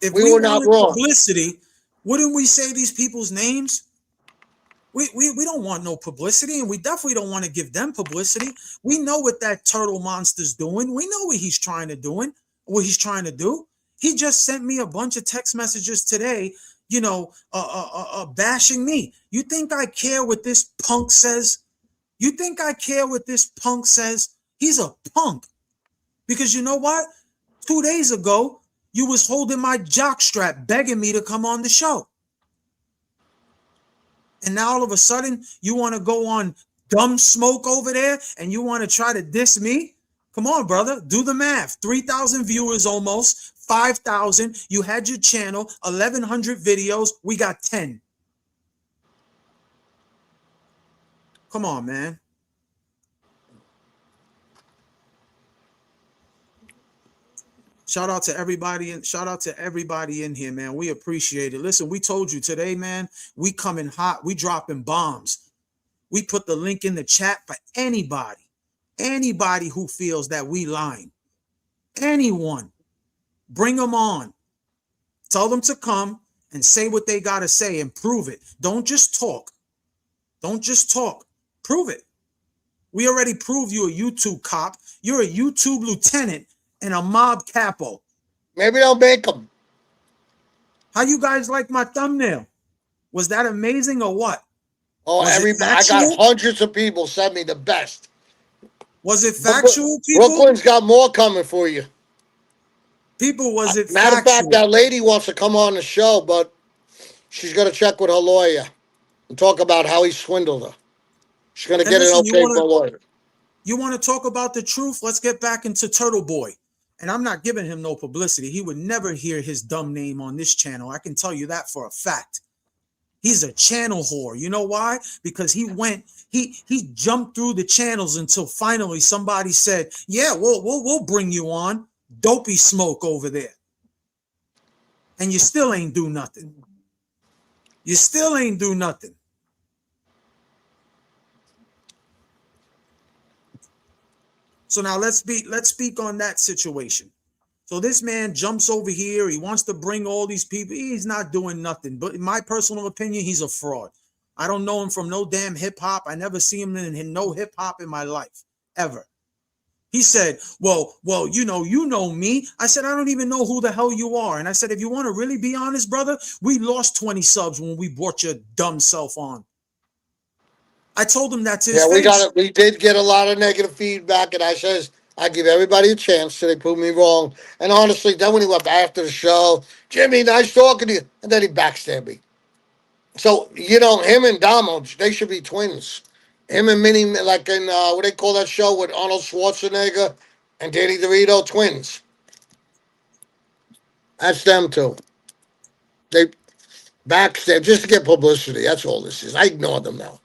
If we were not wrong. Publicity, wouldn't we say these people's names? We don't want no publicity, and we definitely don't want to give them publicity. We know what that turtle monster's doing. We know what he's trying to do. He just sent me a bunch of text messages today, bashing me. You think I care what this punk says? He's a punk. Because you know what? 2 days ago, you was holding my jockstrap, begging me to come on the show. And now all of a sudden, you want to go on Dumb Smoke over there and you want to try to diss me? Come on, brother. Do the math. 3,000 viewers almost, 5,000. You had your channel, 1,100 videos. We got 10. Come on, man. Shout out to everybody in here, man. We appreciate it. Listen, we told you today, man, we coming hot. We dropping bombs. We put the link in the chat for anybody who feels that we lying. Anyone. Bring them on. Tell them to come and say what they got to say and prove it. Don't just talk. Prove it. We already proved you a YouTube cop. You're a YouTube lieutenant. and a mob capo. Maybe they'll make them. How you guys like my thumbnail? Was that amazing or what? Oh, Was it everybody! I got factual? hundreds of people send me the best. Was it Brooklyn, factual, people? Brooklyn's got more coming for you. People, was it Matter of fact, factual? that lady wants to come on the show, but she's going to check with her lawyer and talk about how he swindled her. She's going to And get an listen, you okay want from a to lawyer. you want to talk about the truth? Let's get back into Turtle Boy. And I'm not giving him no publicity. He would never hear his dumb name on this channel. I can tell you that for a fact. He's a channel whore. You know why? Because he jumped through the channels until finally somebody said, "Yeah, we'll bring you on, Dopey Smoke over there." And you still ain't do nothing. You still ain't do nothing. So now let's speak on that situation. So this man jumps over here. He wants to bring all these people. He's not doing nothing. But in my personal opinion, he's a fraud. I don't know him from no damn hip hop. I never see him in no hip hop in my life ever. He said, well, you know me. I said, I don't even know who the hell you are. And I said, if you want to really be honest, brother, we lost 20 subs when we brought your dumb self on. I told him that to his Yeah, we got face. it. We did get a lot of negative feedback, and I says I give everybody a chance till they prove me wrong. And honestly, then when he went after the show, Jimmy, nice talking to you, and then he backstabbed me. So him and Damo, they should be twins. Him and Minnie, like in what they call that show with Arnold Schwarzenegger and Danny DeVito, twins. That's them too. They backstab just to get publicity. That's all this is. I ignore them now.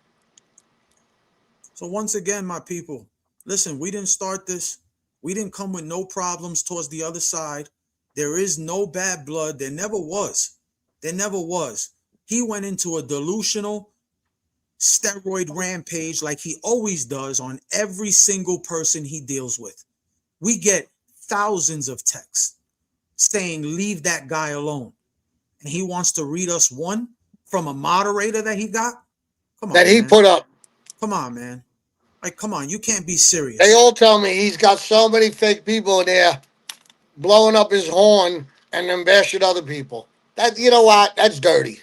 So once again, my people, listen, we didn't start this. We didn't come with no problems towards the other side. There is no bad blood. There never was. There never was. He went into a delusional steroid rampage like he always does on every single person he deals with. We get thousands of texts saying, leave that guy alone. And he wants to read us one from a moderator that he got. Come That on, he man. put up. Come on, man. Like, come on. You can't be They serious. all tell me he's got so many fake people in there blowing up his horn and then bashing other people. That you know what? That's dirty.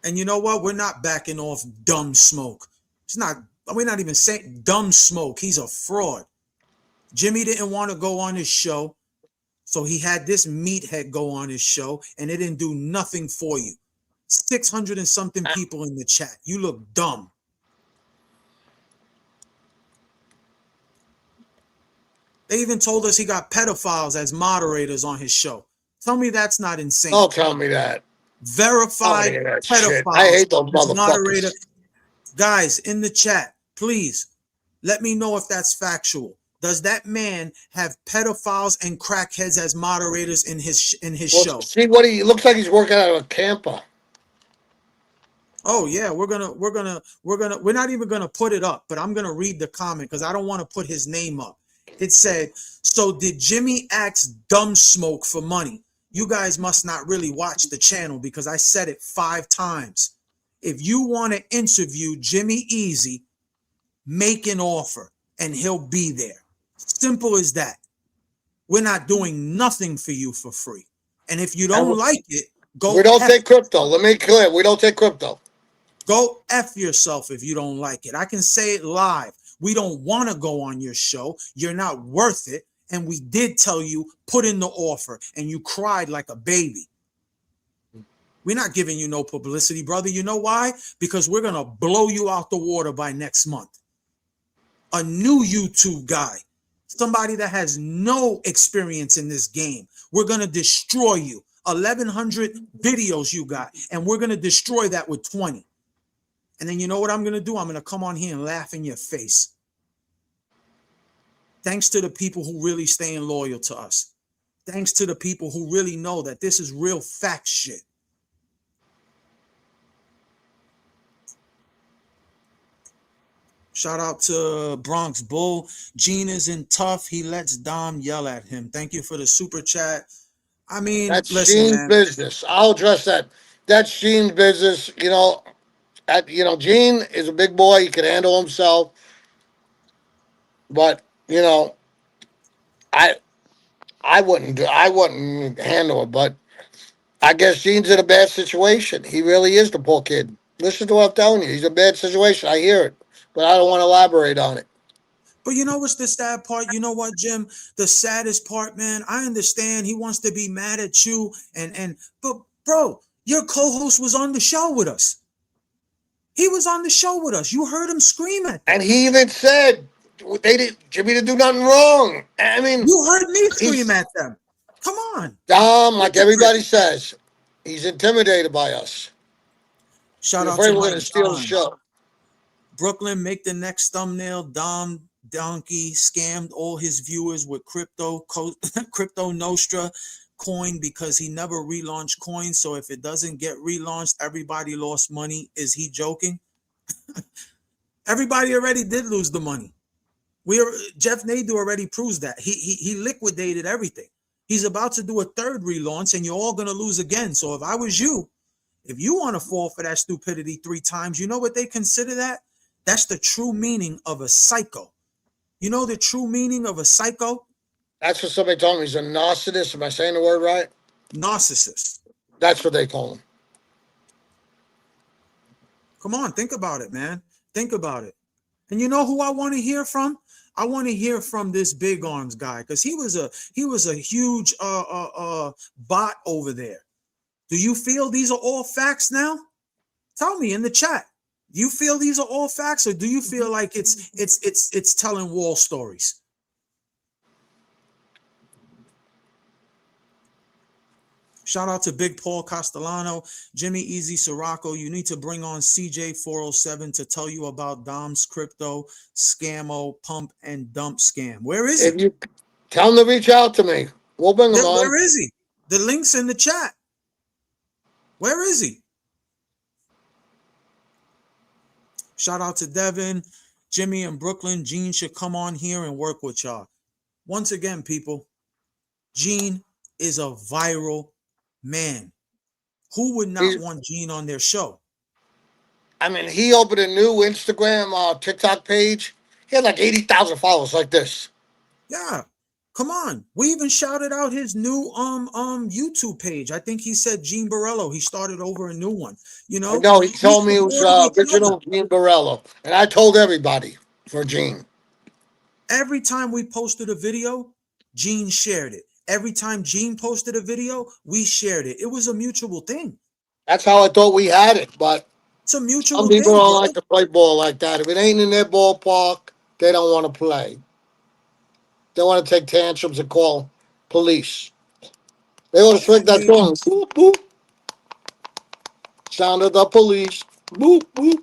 And you know what? We're not backing off dumb smoke. It's not, we're not even saying dumb smoke. He's a fraud. Jimmy didn't want to go on his show. So he had this meathead go on his show and it didn't do nothing for you. 600 and something people in the chat. You look dumb. They even told us he got pedophiles as moderators on his show. Tell me that's not insane. Don't tell me that. I don't Verified hear that shit. I pedophiles hate those as moderator. motherfuckers. Guys in the chat, please let me know if that's factual. Does that man have pedophiles and crackheads as moderators in his Well, show? see what he looks like. He's working out of a camper. Oh yeah, we're not even gonna put it up, but I'm gonna read the comment because I don't want to put his name up. It said, so did Jimmy ask Dumb Smoke for money? You guys must not really watch the channel because I said it 5 times. If you want to interview Jimmy Easy, make an offer and he'll be there. Simple as that. We're not doing nothing for you for free. And if you And don't like it, we go don't F take crypto. Let me be clear. We don't take crypto. Go F yourself if you don't like it. I can say it live. We don't want to go on your show. You're not worth it. And we did tell you, put in the offer, and you cried like a baby. We're not giving you no publicity, brother. You know why? Because we're going to blow you out the water by next month. A new YouTube guy, somebody that has no experience in this game. We're going to destroy you. 1,100 videos you got, and we're going to destroy that with 20. And then you know what I'm going to do? I'm going to come on here and laugh in your face. Thanks to the people who really staying loyal to us. Thanks to the people who really know that this is real fact shit. Shout out to Bronx Bull. Gene isn't tough. He lets Dom yell at him. Thank you for the super chat. I mean, That's listen, Gene's man. business. I'll address that. That's Gene's business. Gene is a big boy. He can handle himself. But I I wouldn't handle it, but I guess Gene's in a bad situation. He really is the poor kid. Listen to what I'm telling you. He's in a bad situation. I hear it, but I don't want to elaborate on it. But you know what's the sad part? You know what, Jim? The saddest part, man. I understand he wants to be mad at you, but bro, your co-host was on the show with us. He was on the show with us. You heard him scream at them. And he even said they did Jimmy didn't do nothing wrong. I mean, You heard me scream he's at them. Come on. dumb, like Hypocrite. everybody says. He's intimidated by us. Shout He's out to afraid we're Mike going to steal the John. show. Brooklyn, make the next thumbnail. Dom Donkey scammed all his viewers with crypto Nostra coin because he never relaunched coin. So if it doesn't get relaunched, everybody lost money. Is he joking? Everybody already did lose the money. Jeff Nadu already proves that. He liquidated everything. He's about to do a third relaunch, and you're all gonna lose again. So if I was you, if you want to fall for that stupidity 3 times, you know what they consider that? That's the true meaning of a psycho. You know the true meaning of a psycho? That's what somebody told me. He's a narcissist. Am I saying the word right? Narcissist. That's what they call him. Come on, think about it, man. Think about it. And you know who I want to hear from? I want to hear from this Big Arms guy because he was a huge bot over there. Do you feel these are all facts now? Tell me in the chat. Do you feel these are all facts, or do you feel like it's telling wall stories? Shout out to Big Paul Castellano, Jimmy Easy Sirocco. You need to bring on CJ407 to tell you about Dom's crypto scammo pump and dump scam. Where is he? If you tell him to reach out to me, we'll bring him on. Where is he? The link's in the chat. Where is he? Shout out to Devin, Jimmy, and Brooklyn. Gene should come on here and work with y'all. Once again, people, Gene is a viral man. Who would not want Gene on their show? I mean, he opened a new Instagram, TikTok page. He had like 80,000 followers like this. Yeah. Come on. We even shouted out his new YouTube page. I think he said Gene Borello. He started over a new one. You know? No, he told me it was original Gene Borello. And I told everybody for Gene. Every time we posted a video, Gene shared it. Every time Gene posted a video, we shared it. It was a mutual thing. That's how I thought we had it, but it's a mutual some people thing, don't like to play ball like that. If it ain't in their ballpark, they don't want to play. They want to take tantrums and call police. They want to swing that song. Boop, boop. Sound of the police. Boop, boop.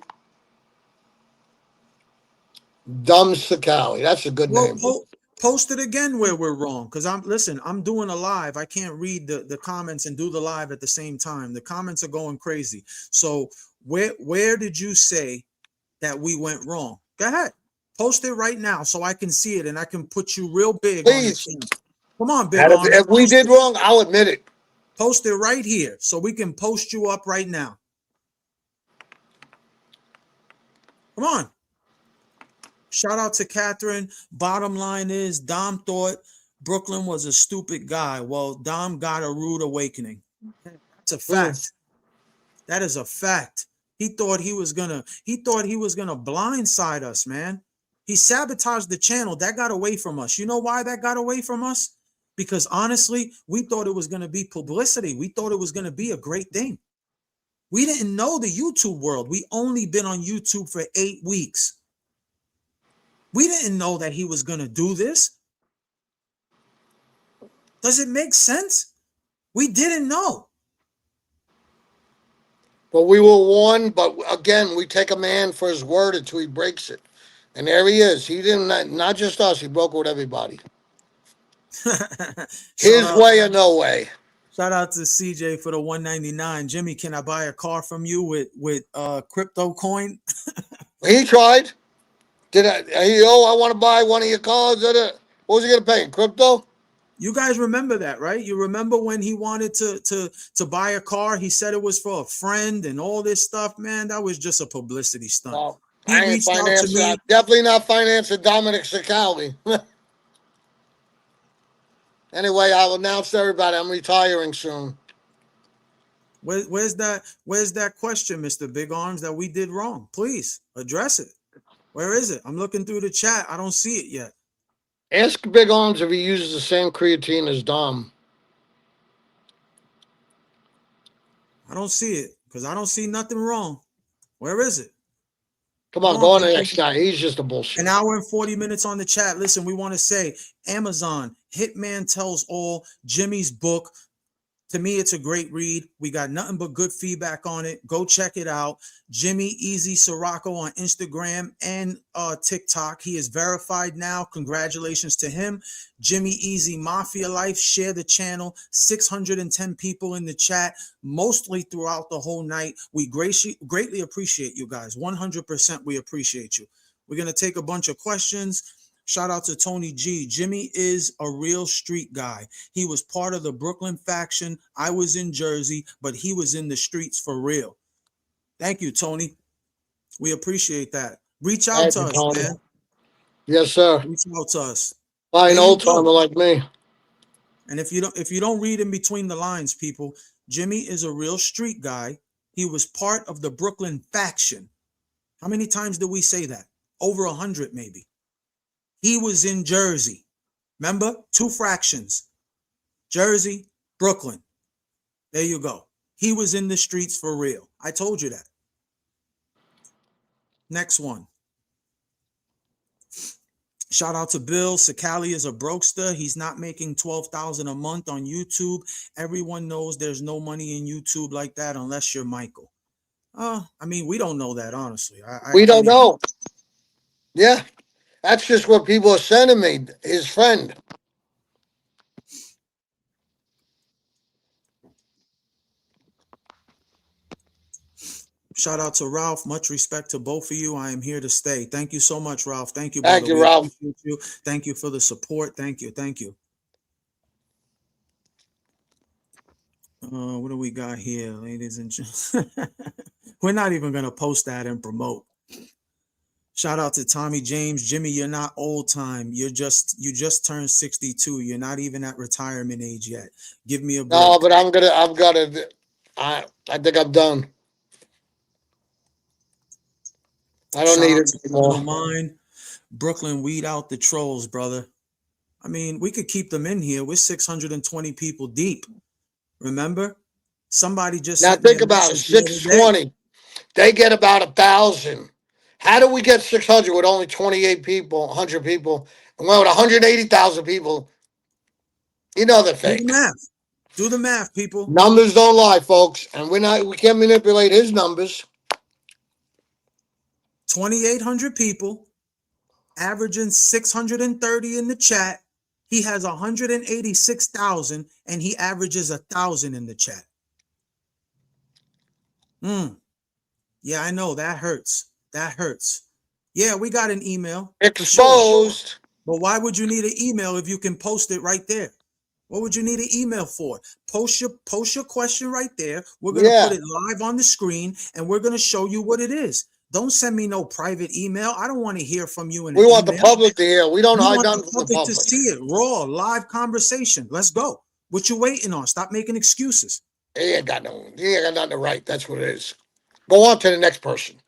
Dumb Cicale. That's a good name. Post it again where we're wrong. Because I'm doing a live. I can't read the comments and do the live at the same time. The comments are going crazy. So where did you say that we went wrong? Go ahead. Post it right now so I can see it and I can put you real big. Please. On the Come on, Big Arm. If we did wrong, I'll admit it. Post it right here so we can post you up right now. Come on. Shout out to Catherine. Bottom line is Dom thought Brooklyn was a stupid guy. Well, Dom got a rude awakening. That's a fact. That is a fact. He thought he was gonna blindside us, man. He sabotaged the channel. That got away from us. You know why that got away from us? Because honestly, we thought it was gonna be publicity. We thought it was gonna be a great thing. We didn't know the YouTube world. We only been on YouTube for 8 weeks. We didn't know that he was going to do this. Does it make sense? We didn't know. But we were warned. But again, we take a man for his word until he breaks it. And there he is. He didn't, not just us, he broke with everybody. His way or no way. Shout out to CJ for the $199. Jimmy, can I buy a car from you with crypto coin? He tried. I want to buy one of your cars. What was he going to pay in crypto? You guys remember that, right? You remember when he wanted to buy a car? He said it was for a friend and all this stuff, man. That was just a publicity stunt. No, He reached out to me. Definitely not financing Dominic Cicale. Anyway, I'll announce to everybody I'm retiring soon. Where's that question, Mr. Big Arms, that we did wrong? Please address it. Where is it? I'm looking through the chat. I don't see it yet. Ask Big Arms if he uses the same creatine as Dom. I don't see it because I don't see nothing wrong. Where is it? Come Come on, on, go on to the people. next guy. He's just a An bullshit. hour and 40 minutes on the chat. Listen, we want to say Amazon, Hitman Tells All, Jimmy's book. To me, it's a great read. We got nothing but good feedback on it. Go check it out. Jimmy Easy Sirocco on Instagram and TikTok. He is verified now. Congratulations to him. Jimmy Easy Mafia Life. Share the channel. 610 people in the chat, mostly throughout the whole night. We greatly appreciate you guys. 100% we appreciate you. We're going to take a bunch of questions. Shout out to Tony G. Jimmy is a real street guy. He was part of the Brooklyn faction. I was in Jersey, but he was in the streets for real. Thank you, Tony. We appreciate that. Reach out Thank to you, us, Tony. man. Yes, sir. Reach out to us. By an There you old timer go. like me. And if you don't read in between the lines, people, Jimmy is a real street guy. He was part of the Brooklyn faction. How many times did we say that? Over 100, maybe. He was in Jersey. Remember? 2 fractions. Jersey, Brooklyn. There you go. He was in the streets for real. I told you that. Next one. Shout out to Bill. Cicale is a brokester. He's not making $12,000 a month on YouTube. Everyone knows there's no money in YouTube like that unless you're Michael. I mean, we don't know that, honestly. We don't know. Yeah. That's just what people are sending me. His friend. Shout out to Ralph. Much respect to both of you. I am here to stay. Thank you so much, Ralph. Thank you, brother. Thank you, We Ralph. appreciate you. Thank you for the support. Thank you. Thank you. What do we got here, ladies and gentlemen? We're not even going to post that and promote. Shout out to Tommy James. Jimmy, you're not old time. You just turned 62. You're not even at retirement age yet. Give me a break. No, but I think I'm done. I don't Shout need out it to Criminal anymore. Mind. Brooklyn, weed out the trolls, brother. I mean, we could keep them in here. We're 620 people deep. Remember? Somebody just Now sent me a think about it. message the other day. 620. They get about 1,000. How do we get 600 with only 28 people, 100 people? And well, with 180,000 people, you know they're Do the fake. math. Do the math, people. Numbers don't lie, folks. And we can't manipulate his numbers. 2,800 people, averaging 630 in the chat. He has 186,000 and he averages 1,000 in the chat. Yeah, I know that hurts. That hurts. Yeah, we got an email for sure. Exposed. But why would you need an email if you can post it right there? What would you need an email for? Post your question right there. We're gonna Yeah. put it live on the screen and we're gonna show you what it is. Don't send me no private email. I don't want to hear from you in We an want the email. public to hear. We don't We hide want nothing the from the public to public. see it raw, live conversation. Let's go. What you waiting on? Stop making excuses. He ain't got nothing to write. That's what it is. Go on to the next person.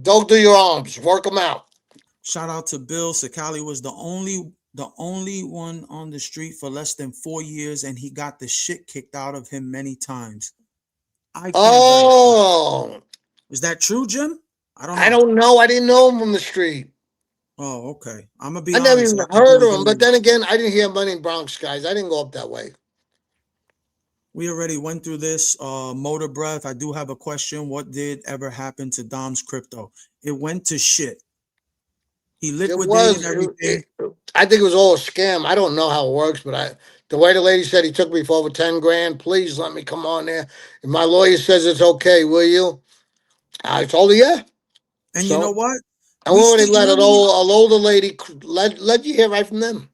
Don't do your arms. Work them out. Shout out to Bill. Cicale was the only one on the street for less than 4 years, and he got the shit kicked out of him many times. I can't Oh, Is that true, Jim? I don't know. I don't know. I didn't know him from the street. Oh, okay. I'm gonna be I never honest. even I heard really of him. don't But know. then again, I didn't hear many Bronx guys. I didn't go up that way. We already went through this. Motor Breath. I do have a question. What did ever happen to Dom's crypto? It went to shit. He liquidated everything. I think it was all a scam. I don't know how it works, but the way the lady said he took me for over 10 grand, please let me come on there. If my lawyer says it's okay, will you? I told her, yeah. And you know So what? I We already still, you let know an what, older lady let you hear right from them.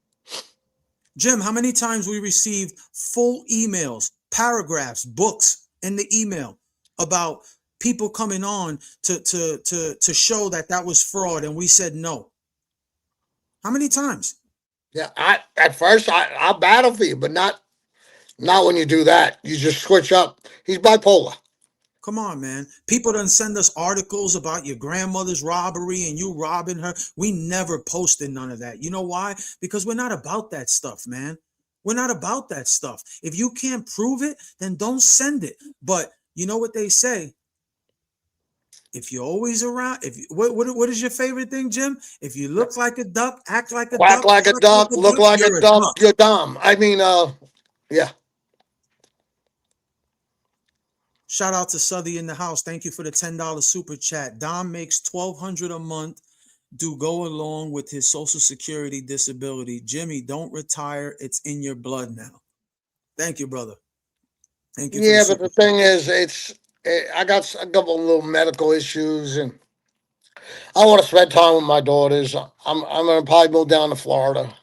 Jim? How many times we received full emails, paragraphs, books in the email about people coming on to show that was fraud, and we said no. How many times? Yeah, I at first I'll battle for you, but not when you do that. You just switch up. He's bipolar. Come on, man. People done send us articles about your grandmother's robbery and you robbing her. We never posted none of that. You know why? Because we're not about that stuff, man. We're not about that stuff. If you can't prove it, then don't send it. But you know what they say? If you're always around, if you, what is your favorite thing, Jim? If you look like a duck, act like a Quack duck, like a quack like duck, a look duck, like a you're a duck, duck. you're dumb. I mean, yeah. Shout out to Southey in the house. Thank you for the $10 super chat. Dom makes 1,200 a month. Do go along with his Social Security disability. Jimmy, don't retire. It's in your blood now. Thank you, brother. Thank you for the Yeah, but super the chat. thing is, I got a couple of little medical issues, and I want to spend time with my daughters. I'm gonna probably move down to Florida,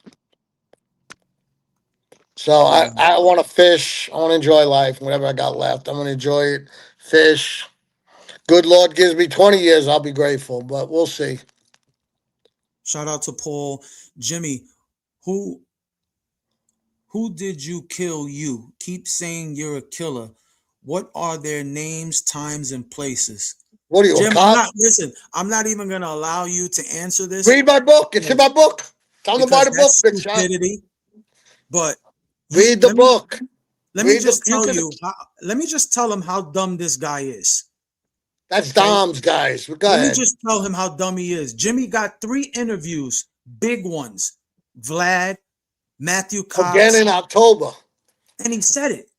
so I Yeah. I want to fish. I want to enjoy life. Whatever I got left, I'm gonna enjoy it. Fish. Good Lord gives me 20 years, I'll be grateful, but we'll see. Shout out to Paul. Jimmy, who who did you kill you? Keep saying you're a killer. What are their names, times, and places? What are you, a Jim, I'm cop? not listen, I'm not even gonna allow you to answer this Read my book. It's in because my book. Tell them to buy the book, that's big shot. stupidity. But you Read the book. let me Read the. just You tell can. you let me just tell him how dumb this guy is. That's Okay. Dom's guys. But go Let me ahead. just tell him how dumb he is. Jimmy got 3 interviews, big ones. Vlad, Matthew Again Cox, in October. and he said it.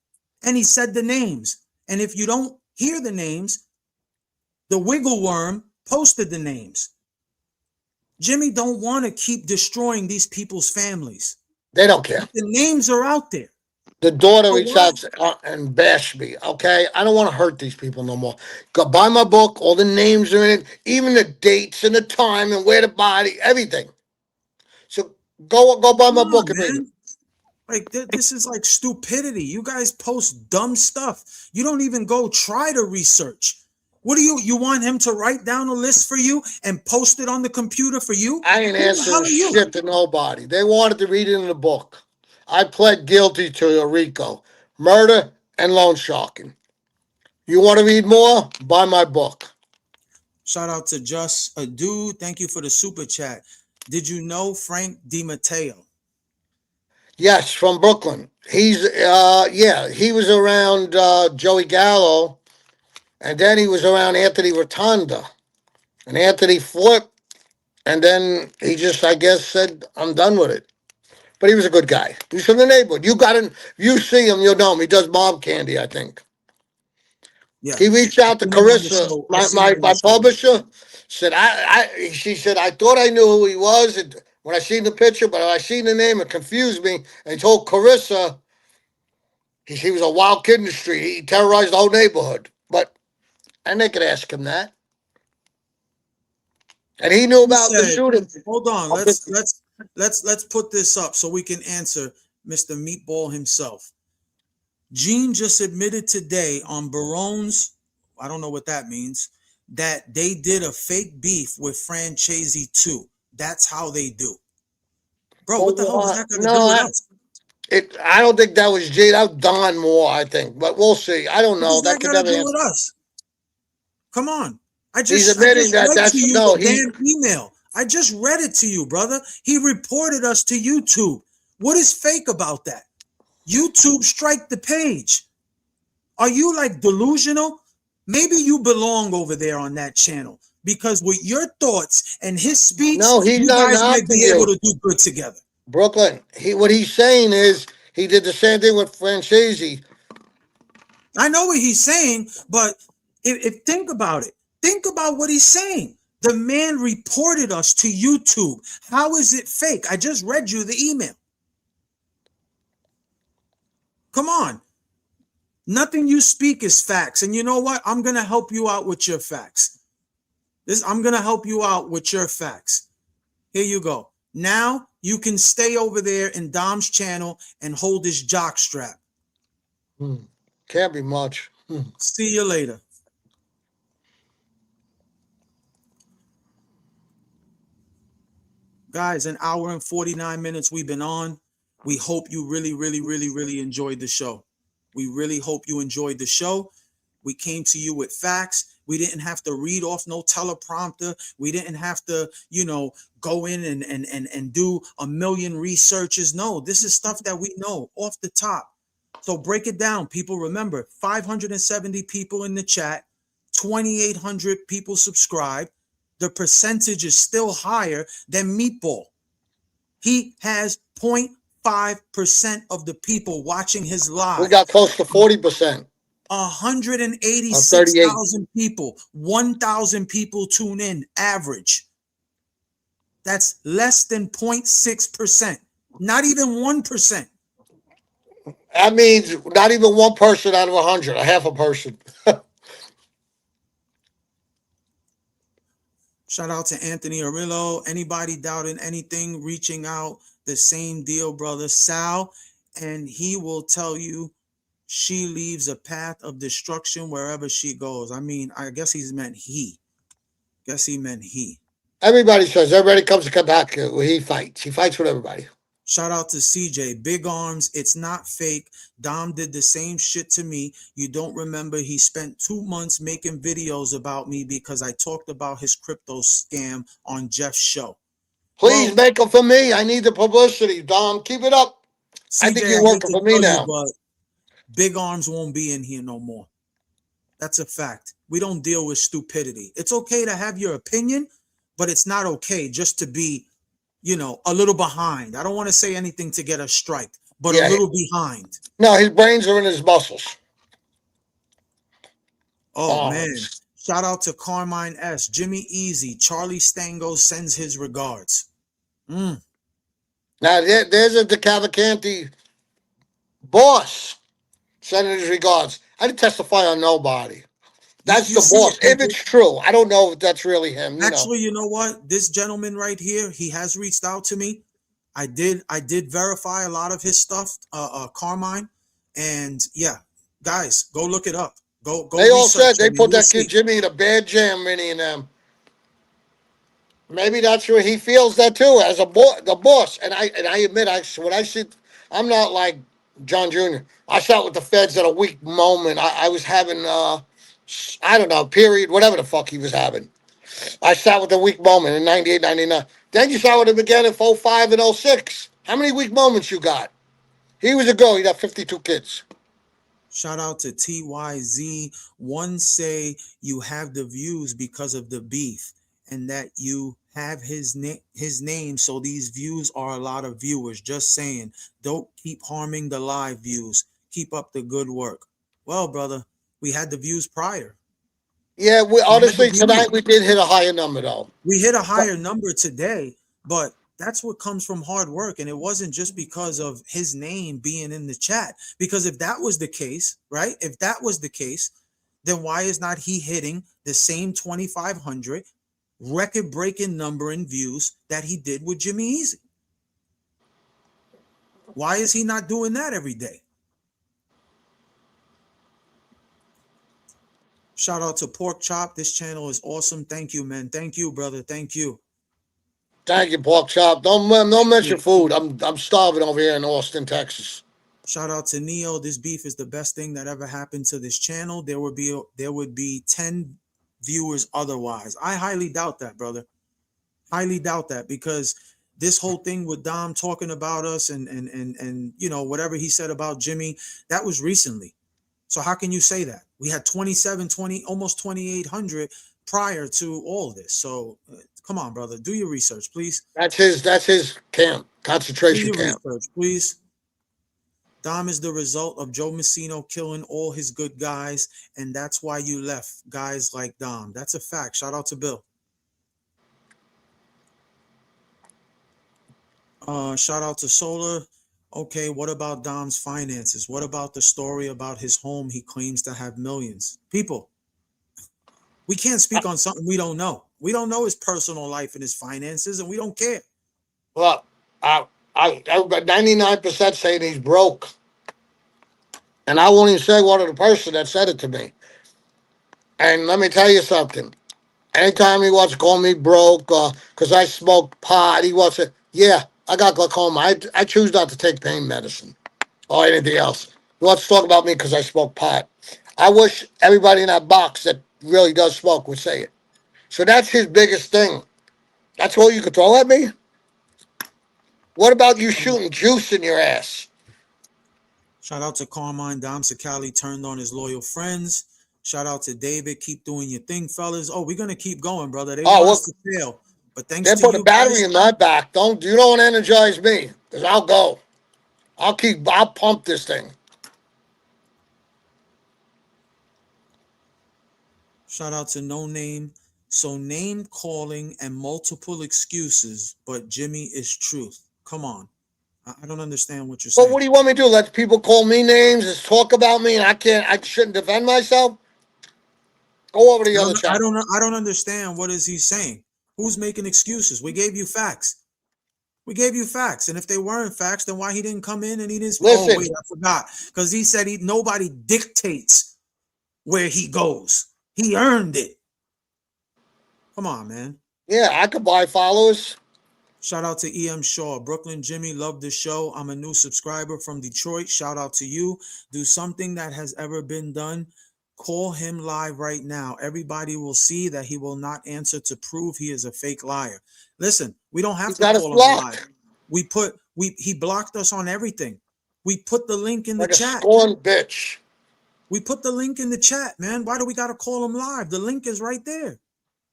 And he said the names. And if you don't hear the names, the wiggle worm posted the names. Jimmy don't want to keep destroying these people's families. They don't care. But the names are out there. The daughter So reached why? out and bashed me. Okay, I don't want to hurt these people no more. Go buy my book. All the names are in it, even the dates and the time and where the body, everything. So go buy Come my on, book and read it. man. Like this is like stupidity. You guys post dumb stuff. You don't even go try to research. What do you want him to write down a list for you and post it on the computer for you? I ain't Who the hell answering are you? shit to nobody. They wanted to read it in the book. I pled guilty to a RICO, murder and loan sharking. You want to read more? Buy my book. Shout out to Just a Dude. Thank you for the super chat. Did you know Frank DiMatteo? Yes, from Brooklyn. He's yeah, he was around Joey Gallo, and then he was around Anthony Rotunda, and Anthony flipped, and then he just, I guess, said, "I'm done with it." But he was a good guy. He's from the neighborhood. You got him. You see him, you'll know him. He does mob candy, I think. Yeah. He reached I've out to seen him on the Carissa, show. I've my, seen him my, on the my show. publisher. Said she said I thought I knew who he was when I seen the picture, but when I seen the name, it confused me. And he told Carissa he was a wild kid in the street. He terrorized the whole neighborhood. But and they could ask him that, and he knew He about the said, shooting. hold on, Of let's put this up so we can answer Mr. Meatball himself. Gene just admitted today on Barone's, I don't know what that means, that they did a fake beef with Franchese too. That's how they do. Bro, For what the hell does what? that got to No, do with us? I don't think that was Jay. That was Don Moore, I think. But we'll see. I don't What know. does That that could got to never do answer. with us? Come on. He's I admitting just that read to that's you no. the He damn email. I just read it to you, brother. He reported us to YouTube. What is fake about that? YouTube strike the page. Are you like delusional? Maybe you belong over there on that channel because with your thoughts and his no. speech, He's you not guys might knocking be able you. to do good together. Brooklyn. What he's saying is he did the same thing with Francesi. I know what he's saying, but if think about it, think about what he's saying. The man reported us to YouTube. How is it fake? I just read you the email. Come on. Nothing you speak is facts. And you know what? I'm going to help you out with your facts. I'm going to help you out with your facts. Here you go. Now you can stay over there in Dom's channel and hold his jock strap. Hmm. Can't be much. See you later. Guys, an hour and 49 minutes we've been on. We hope you really, really, really, really enjoyed the show. We really hope you enjoyed the show. We came to you with facts. We didn't have to read off no teleprompter. We didn't have to, go in and do a million researches. No, this is stuff that we know off the top. So break it down. People, remember, 570 people in the chat, 2,800 people subscribed. The percentage is still higher than Meatball. He has 0.5% of the people watching his We live. got close to 40% on 38. 186,000 people, 1,000 people tune in average. That's less than 0.6%, not even 1%. That means not even one person out of 100, a half a person. Shout out to Anthony Arillo. Anybody doubting anything, reaching out, the same deal, brother. Sal, and he will tell you she leaves a path of destruction wherever she goes. I mean, I guess he's meant he. Guess he meant he. Everybody says everybody comes to come back. He fights. He fights with everybody. Shout out to CJ. Big arms. It's not fake. Dom did the same shit to me. You don't remember he spent 2 months making videos about me because I talked about his crypto scam on Jeff's show. Please Well, make them for me. I need the publicity, Dom. Keep it up. I think CJ, I you're hate working to for me tell you, now. but big arms won't be in here no more. That's a fact. We don't deal with stupidity. It's okay to have your opinion, but it's not okay just to be, a little behind. I don't want to say anything to get a strike, but a Yeah. little behind. No, his brains are in his muscles. Oh man. Arms. Shout out to Carmine S. Jimmy Easy. Charlie Stango sends his regards. Mm. Now, there's a DeCavalcanti boss sending his regards. I didn't testify on nobody. That's You the see boss. it, If people. it's true, I don't know if that's really him. Actually, you know what? This gentleman right here, he has reached out to me. I did verify a lot of his stuff, Carmine. And yeah, guys, go look it up. Go They all said research they him and put you'll that kid see. Jimmy in a bad jam, Minnie and them. Maybe that's where he feels that too, as the boss. And I admit, when I sit, I'm not like John Jr. I sat with the feds at a weak moment. I was having, I don't know, period, whatever the fuck he was having. I sat with a weak moment in 98, 99. Then you sat with him again in '05 and '06. How many weak moments you got? He was a go. He got 52 kids. Shout out to TYZ. One say you have the views because of the beef and that you have his name, so these views are a lot of viewers. Just saying, don't keep harming the live views. Keep up the good work. Well, brother, we had the views prior. Yeah, We had the honestly, views. tonight we did hit a higher number, though. We hit a But higher number today, but that's what comes from hard work. And it wasn't just because of his name being in the chat. Because if that was the case, right? If that was the case, then why is not he hitting the same 2,500 record breaking number in views that he did with Jimmy Easy? Why is he not doing that every day? Shout out to Pork Chop. This channel is awesome. Thank you, man. Thank you, brother. Thank you. thank you, Pork Chop. Don't Thank mention you. food. I'm starving over here in Austin, Texas. Shout out to Neo. This beef is the best thing that ever happened to this channel. There would be 10 viewers otherwise. I highly doubt that, brother. Highly doubt that because this whole thing with Dom talking about us and whatever he said about Jimmy, that was recently. So how can you say that? We had 27, 20, almost 2,800 prior to all this. So come on, brother. Do your research, please. That's his camp, Do concentration your camp. research, please. Dom is the result of Joe Messino killing all his good guys, and that's why you left guys like Dom. That's a fact. Shout out to Bill. Shout out to Solar. Okay, what about Dom's finances? What about the story about his home? He claims to have millions. People, we can't speak on something we don't know. We don't know his personal life and his finances, and we don't care. Well, I, I 99% saying he's broke, and I won't even say one of the person that said it to me. And let me tell you something. Anytime he wants to call me broke because I smoke pot, he wants to, yeah, I got glaucoma. I choose not to take pain medicine or anything else. He wants to talk about me because I smoke pot. I wish everybody in that box that really does smoke would say it. So that's his biggest thing. That's all you could throw at me? What about you shooting juice in your ass? Shout out to Carmine. Dom Cicale turned on his loyal friends. Shout out to David. Keep doing your thing, fellas. Oh, we're gonna keep going, brother. They Oh, want us well, to fail, but thanks they to put a you battery guys. in my back. You don't energize me because I'll go. I'll pump this thing. Shout out to No Name. So name calling and multiple excuses, but Jimmy is truth. Come on. I don't understand what you're But what saying. do you want me to do? Let people call me names and talk about me and I shouldn't defend myself? Go over to the other channel. I don't understand what is he saying. Who's making excuses? We gave you facts. We gave you facts. And if they weren't facts, then why he didn't come in and he didn't oh Listen, wait, I forgot. Because he said nobody dictates where he goes. He earned it. Come on, man. yeah, I could buy followers. Shout out to EM Shaw. Brooklyn Jimmy, love the show. I'm a new subscriber from Detroit. Shout out to you. Do something that has ever been done. Call him live right now. Everybody will see that he will not answer to prove he is a fake liar. Listen, we don't He have to got us call him live. blocked He blocked us on everything. We put the link in the like a chat. scorned bitch. We put the link in the chat, man. Why do we got to call him live? The link is right there.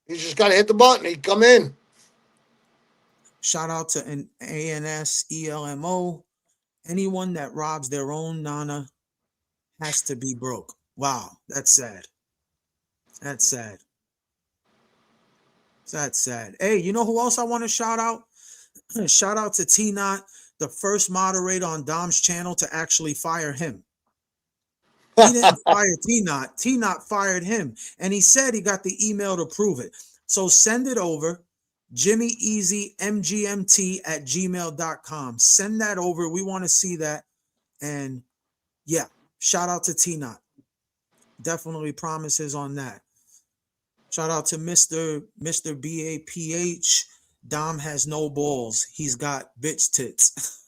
You just got to hit the button. He'd come in. Shout out to an ANSELMO. Anyone that robs their own nana has to be broke. Wow, that's sad. That's sad. That's sad. Hey, you know who else I want to shout out? Shout out to T Not, the first moderator on Dom's channel to actually fire him. He didn't fire T Not. T Not fired him. And he said he got the email to prove it. So send it over. JimmyEasyMGMT@gmail.com. Send that over. We want to see that. And yeah, shout out to T Not. Definitely promises on that. Shout out to Mr. BAPH. Dom has no balls. He's got bitch tits.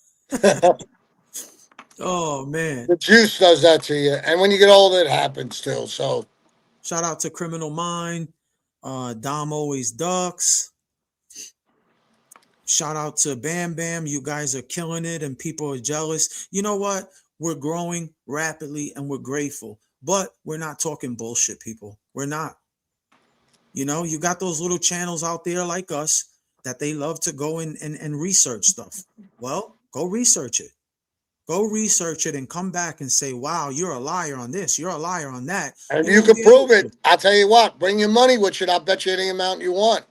Oh man. The juice does that to you. And when you get older, it happens still. So Shout out to Criminal Mind. Dom always ducks. Shout out to Bam Bam. You guys are killing it and people are jealous. You know what? We're growing rapidly and we're grateful. But we're not talking bullshit, people. We're not. You know, you got those little channels out there like us that they love to go and research stuff. Well, go research it. Go research it and come back and say, wow, you're a liar on this. You're a liar on that. and You you won't can be able prove to. it. I'll tell you what, bring your money with you. I'll bet you any amount you want.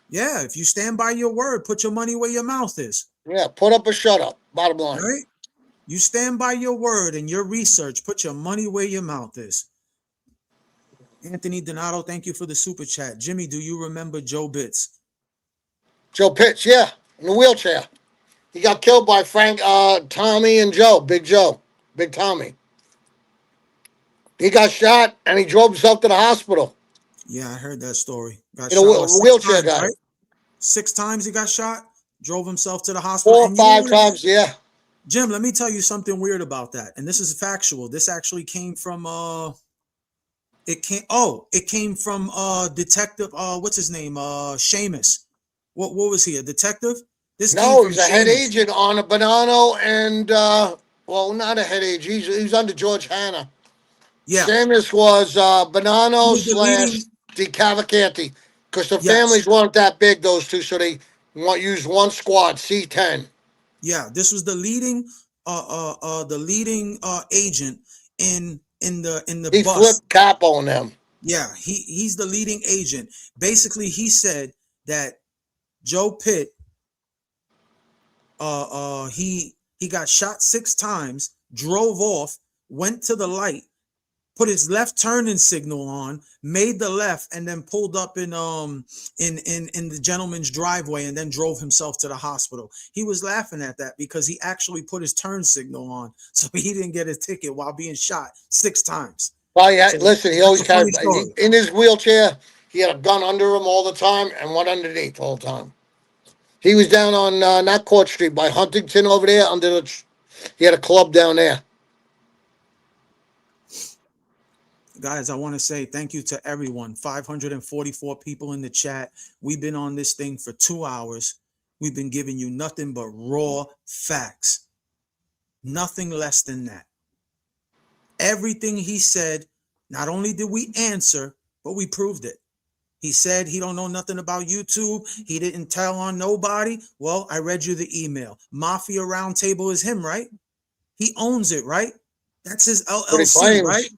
Yeah, if you stand by your word, put your money where your mouth is. Yeah, put up or shut up. Bottom All line. right? You stand by your word and your research. Put your money where your mouth is. Anthony Donato, thank you for the super chat. Jimmy, do you remember Joe Bits? Joe Pitts, yeah, in the wheelchair. He got killed by Frank, Tommy, and Joe. Big Tommy. He got shot and he drove himself to the hospital. Yeah, I heard that story. Got You know, shot, what, six wheelchair times, guy. right? 6 times he got shot, drove himself to the hospital. 4 or And you know 5 what? times, yeah. Jim, let me tell you something weird about that. And this is factual. This actually came from it came from Detective what's his name? Seamus. What was he? A detective? This came No, from he's a head Seamus. agent on a Bonanno and, well, not a head agent. He's under George Hanna. Yeah. Seamus was He Bonanno was the slash leading, DeCavalcanti because the yes. families weren't that big, those two, so they use one squad, C10. Yeah, this was the leading agent in the He bus. flipped capo on them. Yeah, he's the leading agent. Basically, he said that Joe Pitt he got shot 6 times, drove off, went to the light, put his left turning signal on, made the left, and then pulled up in the gentleman's driveway and then drove himself to the hospital. He was laughing at that because he actually put his turn signal on, so he didn't get his ticket while being shot 6 times. Well, yeah, So listen, he that's always a funny carried story. in his wheelchair. He had a gun under him all the time and one underneath all the time. He was down on not Court Street by Huntington over there under the. He had a club down there. Guys, I want to say thank you to everyone. 544 people in the chat. We've been on this thing for 2 hours. We've been giving you nothing but raw facts. Nothing less than that. Everything he said, not only did we answer, but we proved it. He said he don't know nothing about YouTube. He didn't tell on nobody. Well, I read you the email. Mafia Roundtable is him, right? He owns it, right? That's his LLC, right?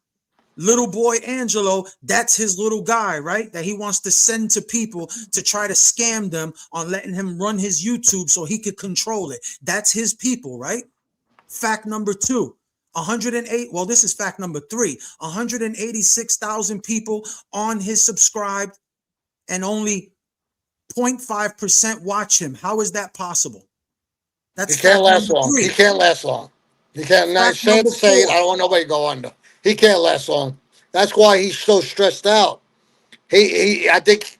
Little boy Angelo, that's his little guy, right? That he wants to send to people to try to scam them on letting him run his YouTube so he could control it. That's his people, right? Fact number 2, 108. Well, this is fact number 3. 186,000 people on his subscribed and only 0.5% watch him. How is that possible? That's he can't last long. 3. He can't last long. He can't. Not say it. I don't want nobody to go under. He can't last long. That's why he's so stressed out. I think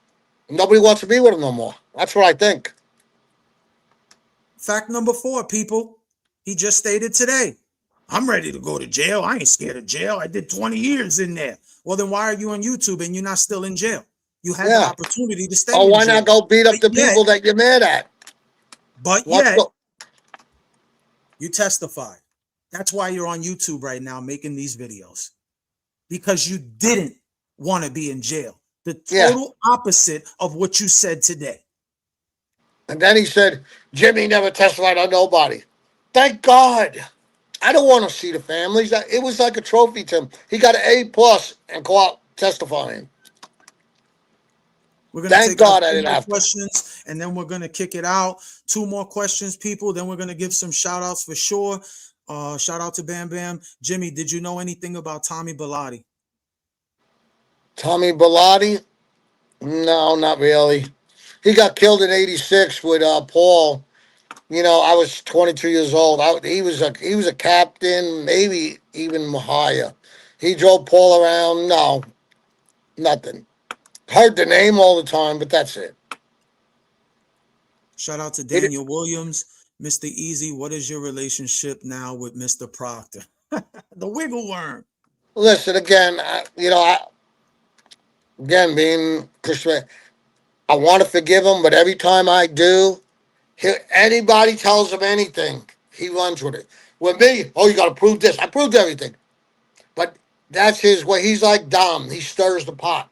nobody wants to be with him no more. That's what I think. Fact number 4, people. He just stated today, I'm ready to go to jail. I ain't scared of jail. I did 20 years in there. Well, then why are you on YouTube and you're not still in jail? You had the opportunity to stay in jail. Why not go beat up the people that you're mad at? But yet, you testified. That's why you're on YouTube right now making these videos. Because you didn't want to be in jail. The total opposite of what you said today. And then he said, Jimmy never testified on nobody. Thank God. I don't want to see the families. It was like a trophy to him. He got an A+ and go out testifying. We're going to take God I didn't have questions, and then we're going to kick it out. 2 more questions, people. Then we're going to give some shout-outs for sure. Shout out to Bam Bam. Jimmy, did you know anything about Tommy Bilotti? Tommy Bilotti? No, not really. He got killed in '86 with Paul. You know, I was 22 years old. He was a captain, maybe even higher. He drove Paul around. No, nothing. Heard the name all the time, but that's it. Shout out to Daniel Williams. Mr. Easy, what is your relationship now with Mr. Proctor? The wiggle worm. Listen, again, being Christian, I want to forgive him, but every time I do, anybody tells him anything, he runs with it. With me, you got to prove this. I proved everything. But that's his way. He's like Dom. He stirs the pot.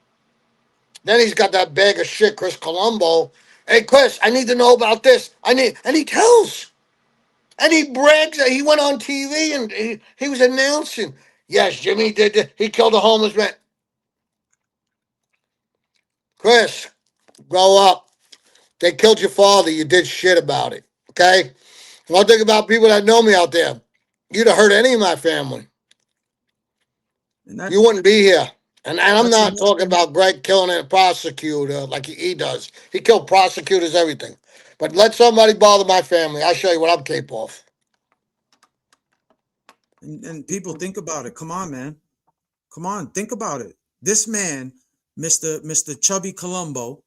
Then he's got that bag of shit, Chris Colombo. Hey, Chris, I need to know about this. And he tells. And he brags that he went on TV and he was announcing, yes, Jimmy did this. He killed a homeless man. Chris, grow up. They killed your father. You did shit about it. Okay? One thing about people that know me out there, you'd have hurt any of my family. You wouldn't be here. And I'm not talking about Greg killing a prosecutor like he does. He killed prosecutors, everything. But let somebody bother my family. I'll show you what I'm capable of. And people, think about it. Come on, man. Come on, think about it. This man, Mr. Chubby Colombo,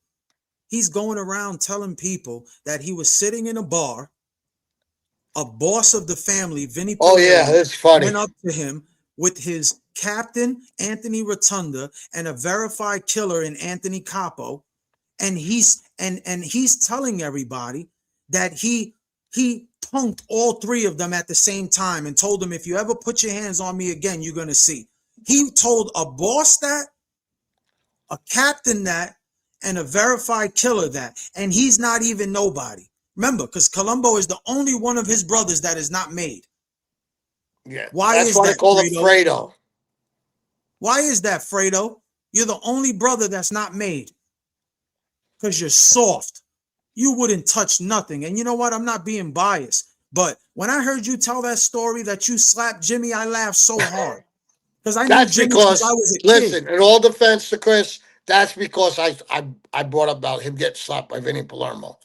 he's going around telling people that he was sitting in a bar. A boss of the family, Vinny Palermo, that's funny. Went up to him with his captain, Anthony Rotunda, and a verified killer in Anthony Capo. And he's telling everybody that he punked all 3 of them at the same time and told them, if you ever put your hands on me again, you're going to see. He told a boss that, a captain that, and a verified killer that. And he's not even nobody. Remember, because Colombo is the only one of his brothers that is not made. Yeah, that's why they call him Fredo. Why is that, Fredo? You're the only brother that's not made. Because you're soft. You wouldn't touch nothing. And you know what? I'm not being biased. But when I heard you tell that story that you slapped Jimmy, I laughed so hard. Because I knew Jimmy since I was a kid. Listen, in all defense to Chris, that's because I brought up about him getting slapped by Vinny Palermo.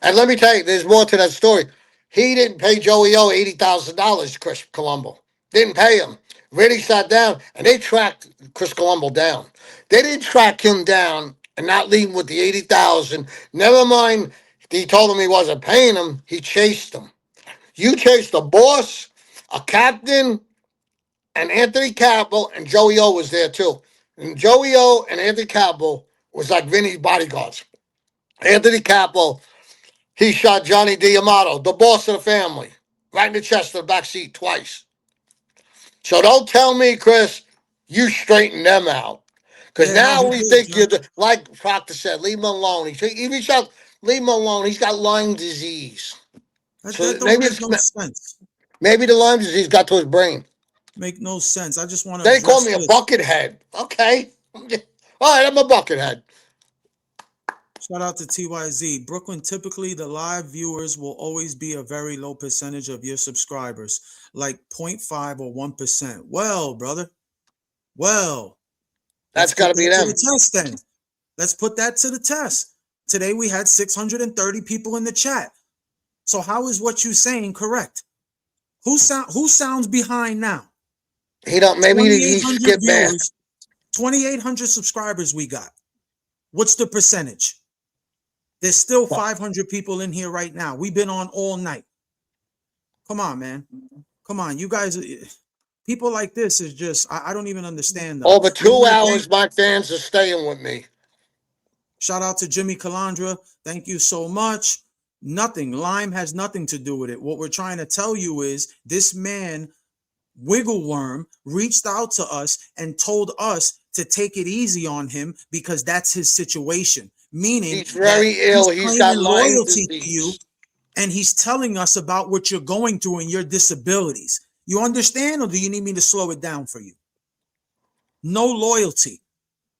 And let me tell you, there's more to that story. He didn't pay Joey O $80,000, Chris Colombo. Didn't pay him. Vinny sat down and they tracked Chris Colombo down. They didn't track him down and not leave him with the 80,000. Never mind, he told him he wasn't paying him. He chased him. You chased a boss, a captain, and Anthony Campbell, and Joey O was there too. And Joey O and Anthony Campbell was like Vinny's bodyguards. Anthony Campbell, he shot Johnny D'Amato, the boss of the family, right in the chest of the back seat twice. So don't tell me, Chris, you straighten them out. Because Yeah, no, now he we did, think John. like Proctor said, leave him alone. He reached out, leave him alone. He's got Lyme disease. So That don't make no sense. maybe the Lyme disease got to his brain. Make no sense. I just want to They call address me a this. bucket head. Okay. All right, I'm a bucket head. Shout out to TYZ. Brooklyn, typically the live viewers will always be a very low percentage of your subscribers, like 0.5 or 1%. Well, brother, well, let's That's got put to be that to them. the test then. Let's put that to the test. Today we had 630 people in the chat. So how is what you saying correct? Who sounds behind now? He don't. Maybe he 2,800 skipped math. viewers, 2,800 subscribers we got. What's the percentage? There's still 500 people in here right now. We've been on all night. Come on, man. Come on. You guys, people like this is just, I don't even understand them. Over 2 hours, my fans are staying with me. Shout out to Jimmy Calandra. Thank you so much. Nothing. Lyme has nothing to do with it. What we're trying to tell you is this man, Wiggleworm, reached out to us and told us to take it easy on him because that's his situation. Meaning he's very ill. He's got loyalty to you, and he's telling us about what you're going through and your disabilities. You understand, or do you need me to slow it down for you? No loyalty.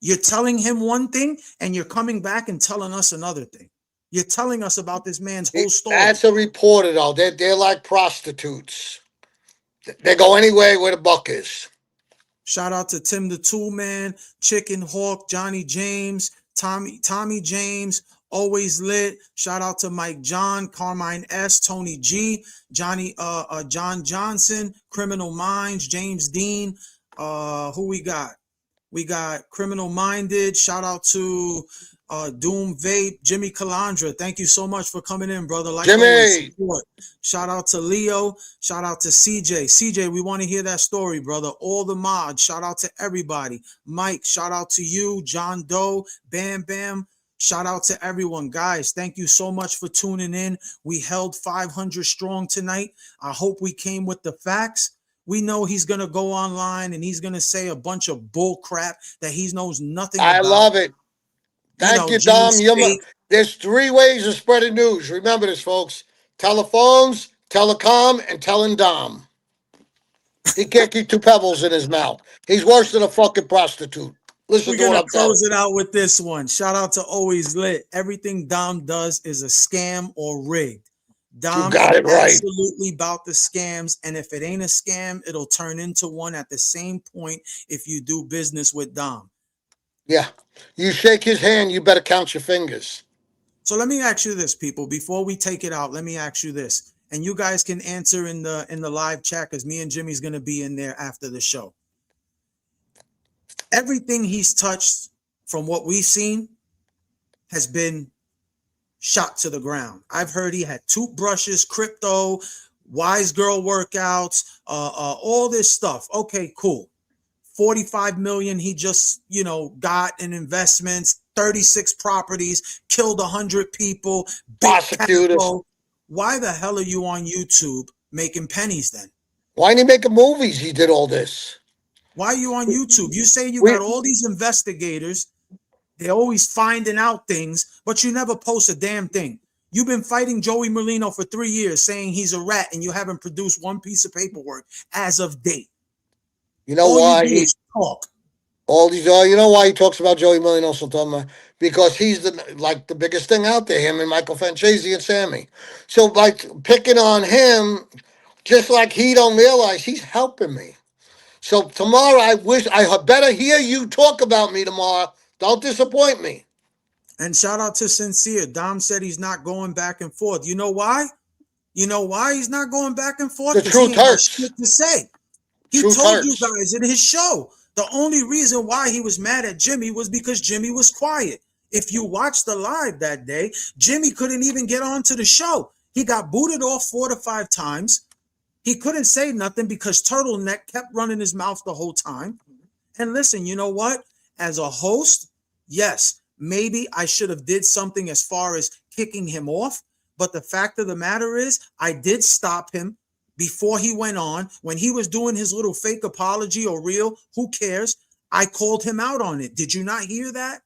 You're telling him one thing, and you're coming back and telling us another thing. You're telling us about this man's whole story. That's a reporter, though. They're like prostitutes. They go anywhere where the buck is. Shout out to Tim the Tool Man, Chicken Hawk, Johnny James, Tommy James, always lit. Shout out to Mike John, Carmine S, Tony G, John Johnson, Criminal Minds, James Dean. Who we got? We got Criminal Minded. Shout out to Doom Vape, Jimmy Calandra. Thank you so much for coming in, brother. Like Jimmy. always, support. Shout out to Leo. Shout out to CJ. CJ, we want to hear that story, brother. All the mods. Shout out to everybody. Mike, shout out to you. John Doe, Bam Bam. Shout out to everyone. Guys, thank you so much for tuning in. We held 500 strong tonight. I hope we came with the facts. We know he's going to go online and he's going to say a bunch of bull crap that he knows nothing about. I love it. Thank you, Dom. There's 3 ways of spreading news. Remember this, folks. Telephones, telecom, and telling Dom. He can't keep 2 pebbles in his mouth. He's worse than a fucking prostitute. Listen to what I'm telling you. We're going to close it out with this one. Shout out to Always Lit. Everything Dom does is a scam or rigged. Dom is absolutely about the scams, and if it ain't a scam, it'll turn into one at the same point if you do business with Dom. Yeah. You shake his hand, you better count your fingers. So let me ask you this, people. Before we take it out, let me ask you this. And you guys can answer in the live chat because me and Jimmy's going to be in there after the show. Everything he's touched from what we've seen has been shot to the ground. I've heard he had toothbrushes, crypto, wise girl workouts, all this stuff. Okay, cool. 45 million he just, got in investments, 36 properties, killed 100 people, big capital. Why the hell are you on YouTube making pennies then? Why didn't he make movies? He did all this. Why are you on YouTube? You say you got all these investigators. They're always finding out things, but you never post a damn thing. You've been fighting Joey Merlino for 3 years saying he's a rat and you haven't produced one piece of paperwork as of date. You know why he talk? You know why he talks about Joey Merlino so much? Because he's the biggest thing out there, him and Michael Fanchesi and Sammy. So like picking on him, just like he don't realize he's helping me. So tomorrow I better hear you talk about me tomorrow. Don't disappoint me. And shout out to Sincere. Dom said he's not going back and forth. You know why? You know why he's not going back and forth? The truth hurts. Shit to say. He Truth told you hurts. guys in his show the only reason why he was mad at Jimmy was because Jimmy was quiet. If you watched the live that day, Jimmy couldn't even get onto the show. He got booted off 4 to 5 times. He couldn't say nothing because Turtleneck kept running his mouth the whole time. And listen, you know what? As a host, yes, maybe I should have did something as far as kicking him off. But the fact of the matter is, I did stop him before he went on. When he was doing his little fake apology or real, who cares? I called him out on it. Did you not hear that?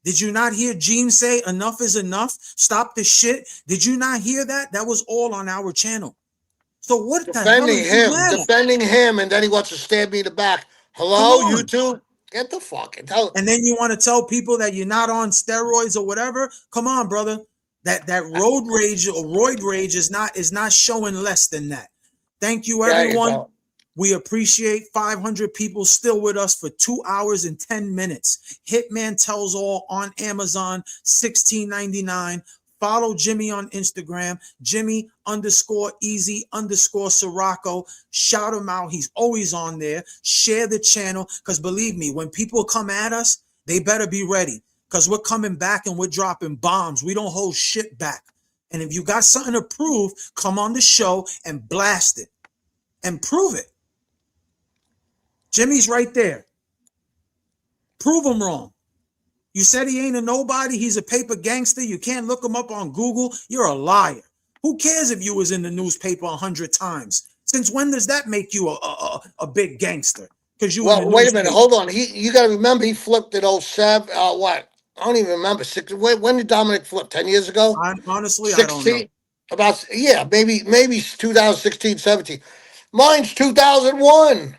Did you not hear Gene say enough is enough? Stop the shit. Did you not hear that? That was all on our channel. So what the hell are you mad at? Defending him, and then he wants to stab me in the back. Come Hello, you on. two? Get the fuck out. And then you want to tell people that you're not on steroids or whatever? Come on, brother. That road rage or roid rage is not showing less than that. Thank you, There you everyone. go. We appreciate 500 people still with us for 2 hours and 10 minutes. Hitman Tells All on Amazon, $16.99. Follow Jimmy on Instagram, Jimmy_easy_Sirocco. Shout him out. He's always on there. Share the channel because believe me, when people come at us, they better be ready because we're coming back and we're dropping bombs. We don't hold shit back. And if you got something to prove, come on the show and blast it and prove it. Jimmy's right there. Prove him wrong. You said he ain't a nobody. He's a paper gangster. You can't look him up on Google. You're a liar. Who cares if you was in the newspaper 100 times? Since when does that make you a big gangster? Because you in the Well, wait a minute. newspaper. Hold on. You got to remember, he flipped at 07. What? I don't even remember. When did Dominic flip? 10 years ago? Honestly, I don't know. 16? Yeah, maybe 2016, 17. Mine's 2001.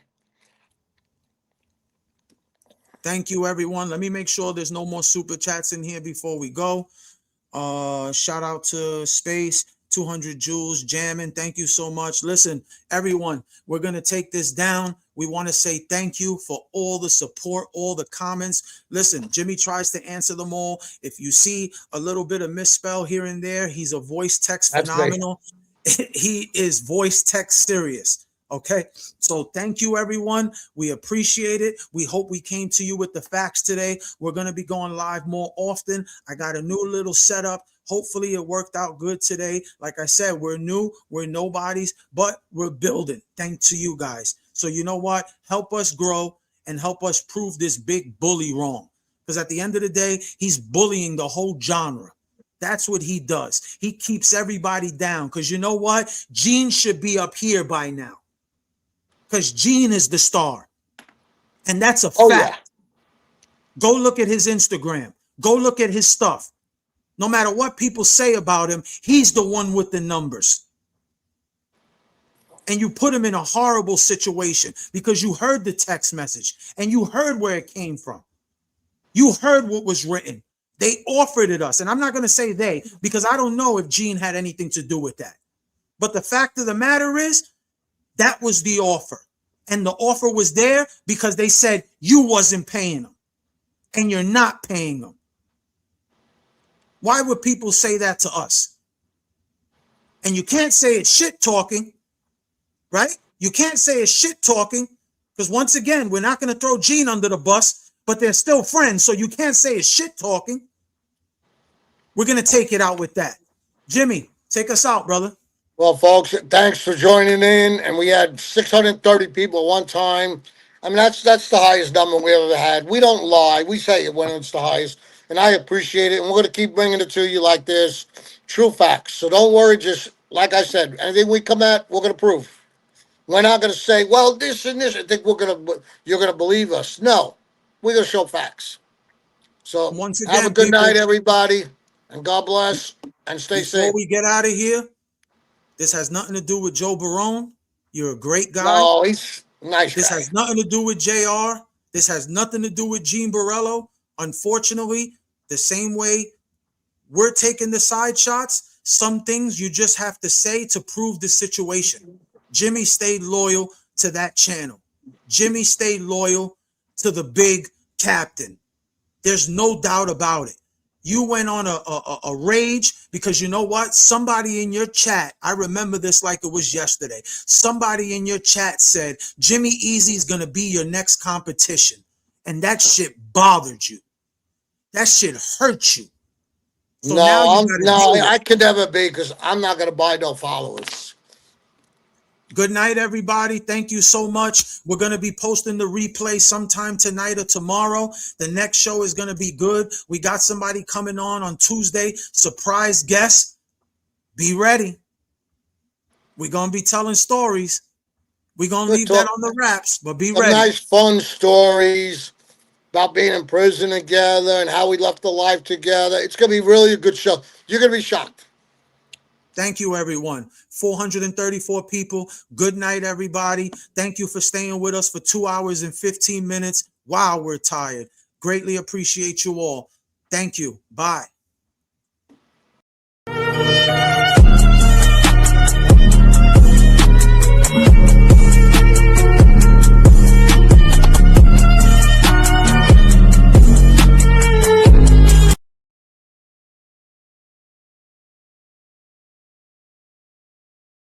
Thank you, everyone. Let me make sure there's no more super chats in here before we go. Shout out to Space 200 Joules jamming. Thank you so much. Listen, everyone, we're gonna take this down. We want to say thank you for all the support, all the comments. Listen, Jimmy tries to answer them all. If you see a little bit of misspell here and there, he's a voice text That's me. phenomenal. He is voice text serious. Okay, so thank you, everyone. We appreciate it. We hope we came to you with the facts today. We're going to be going live more often. I got a new little setup. Hopefully it worked out good today. Like I said, we're new, we're nobodies, but we're building. Thanks to you guys. So you know what? Help us grow and help us prove this big bully wrong. Because at the end of the day, he's bullying the whole genre. That's what he does. He keeps everybody down. Because you know what? Gene should be up here by now. Because Gene is the star. And that's a Oh, fact. yeah. Go look at his Instagram. Go look at his stuff. No matter what people say about him, he's the one with the numbers. And you put him in a horrible situation because you heard the text message and you heard where it came from. You heard what was written. They offered it us. And I'm not going to say they because I don't know if Gene had anything to do with that. But the fact of the matter is, that was the offer. And the offer was there because they said you wasn't paying them. And you're not paying them. Why would people say that to us? And you can't say it's shit talking, right? You can't say it's shit talking because once again, we're not going to throw Gene under the bus, but they're still friends. So you can't say it's shit talking. We're going to take it out with that. Jimmy, take us out, brother. Well, folks, thanks for joining in. And we had 630 people at one time. I mean, that's the highest number we ever had. We don't lie. We say it when it's the highest. And I appreciate it. And we're going to keep bringing it to you like this. True facts. So don't worry. Just like I said, anything we come at, we're going to prove. We're not going to say, well, this and this. I think you're going to believe us. No, we're going to show facts. So Once have a again, good night, people, everybody. And God bless. And stay before safe. we get out of here, this has nothing to do with Joe Barone. You're a great guy. No, he's a nice This guy. has nothing to do with JR. This has nothing to do with Gene Borello. Unfortunately, the same way we're taking the side shots, some things you just have to say to prove the situation. Jimmy stayed loyal to that channel. Jimmy stayed loyal to the big captain. There's no doubt about it. You went on a rage because you know what? Somebody in your chat, I remember this like it was yesterday. Somebody in your chat said, Jimmy Easy's going to be your next competition. And that shit bothered you. That shit hurt you. So now you got to deal with it. I could never be because I'm not going to buy no followers. Good night, everybody. Thank you so much. We're going to be posting the replay sometime tonight or tomorrow. The next show is going to be good. We got somebody coming on Tuesday. Surprise guest. Be ready. We're going to be telling stories. We're going to leave that on the wraps, but be Some ready. nice, fun stories about being in prison together and how we left the life together. It's going to be really a good show. You're going to be shocked. Thank you, everyone. 434 people. Good night, everybody. Thank you for staying with us for 2 hours and 15 minutes. Wow, we're tired. Greatly appreciate you all. Thank you. Bye.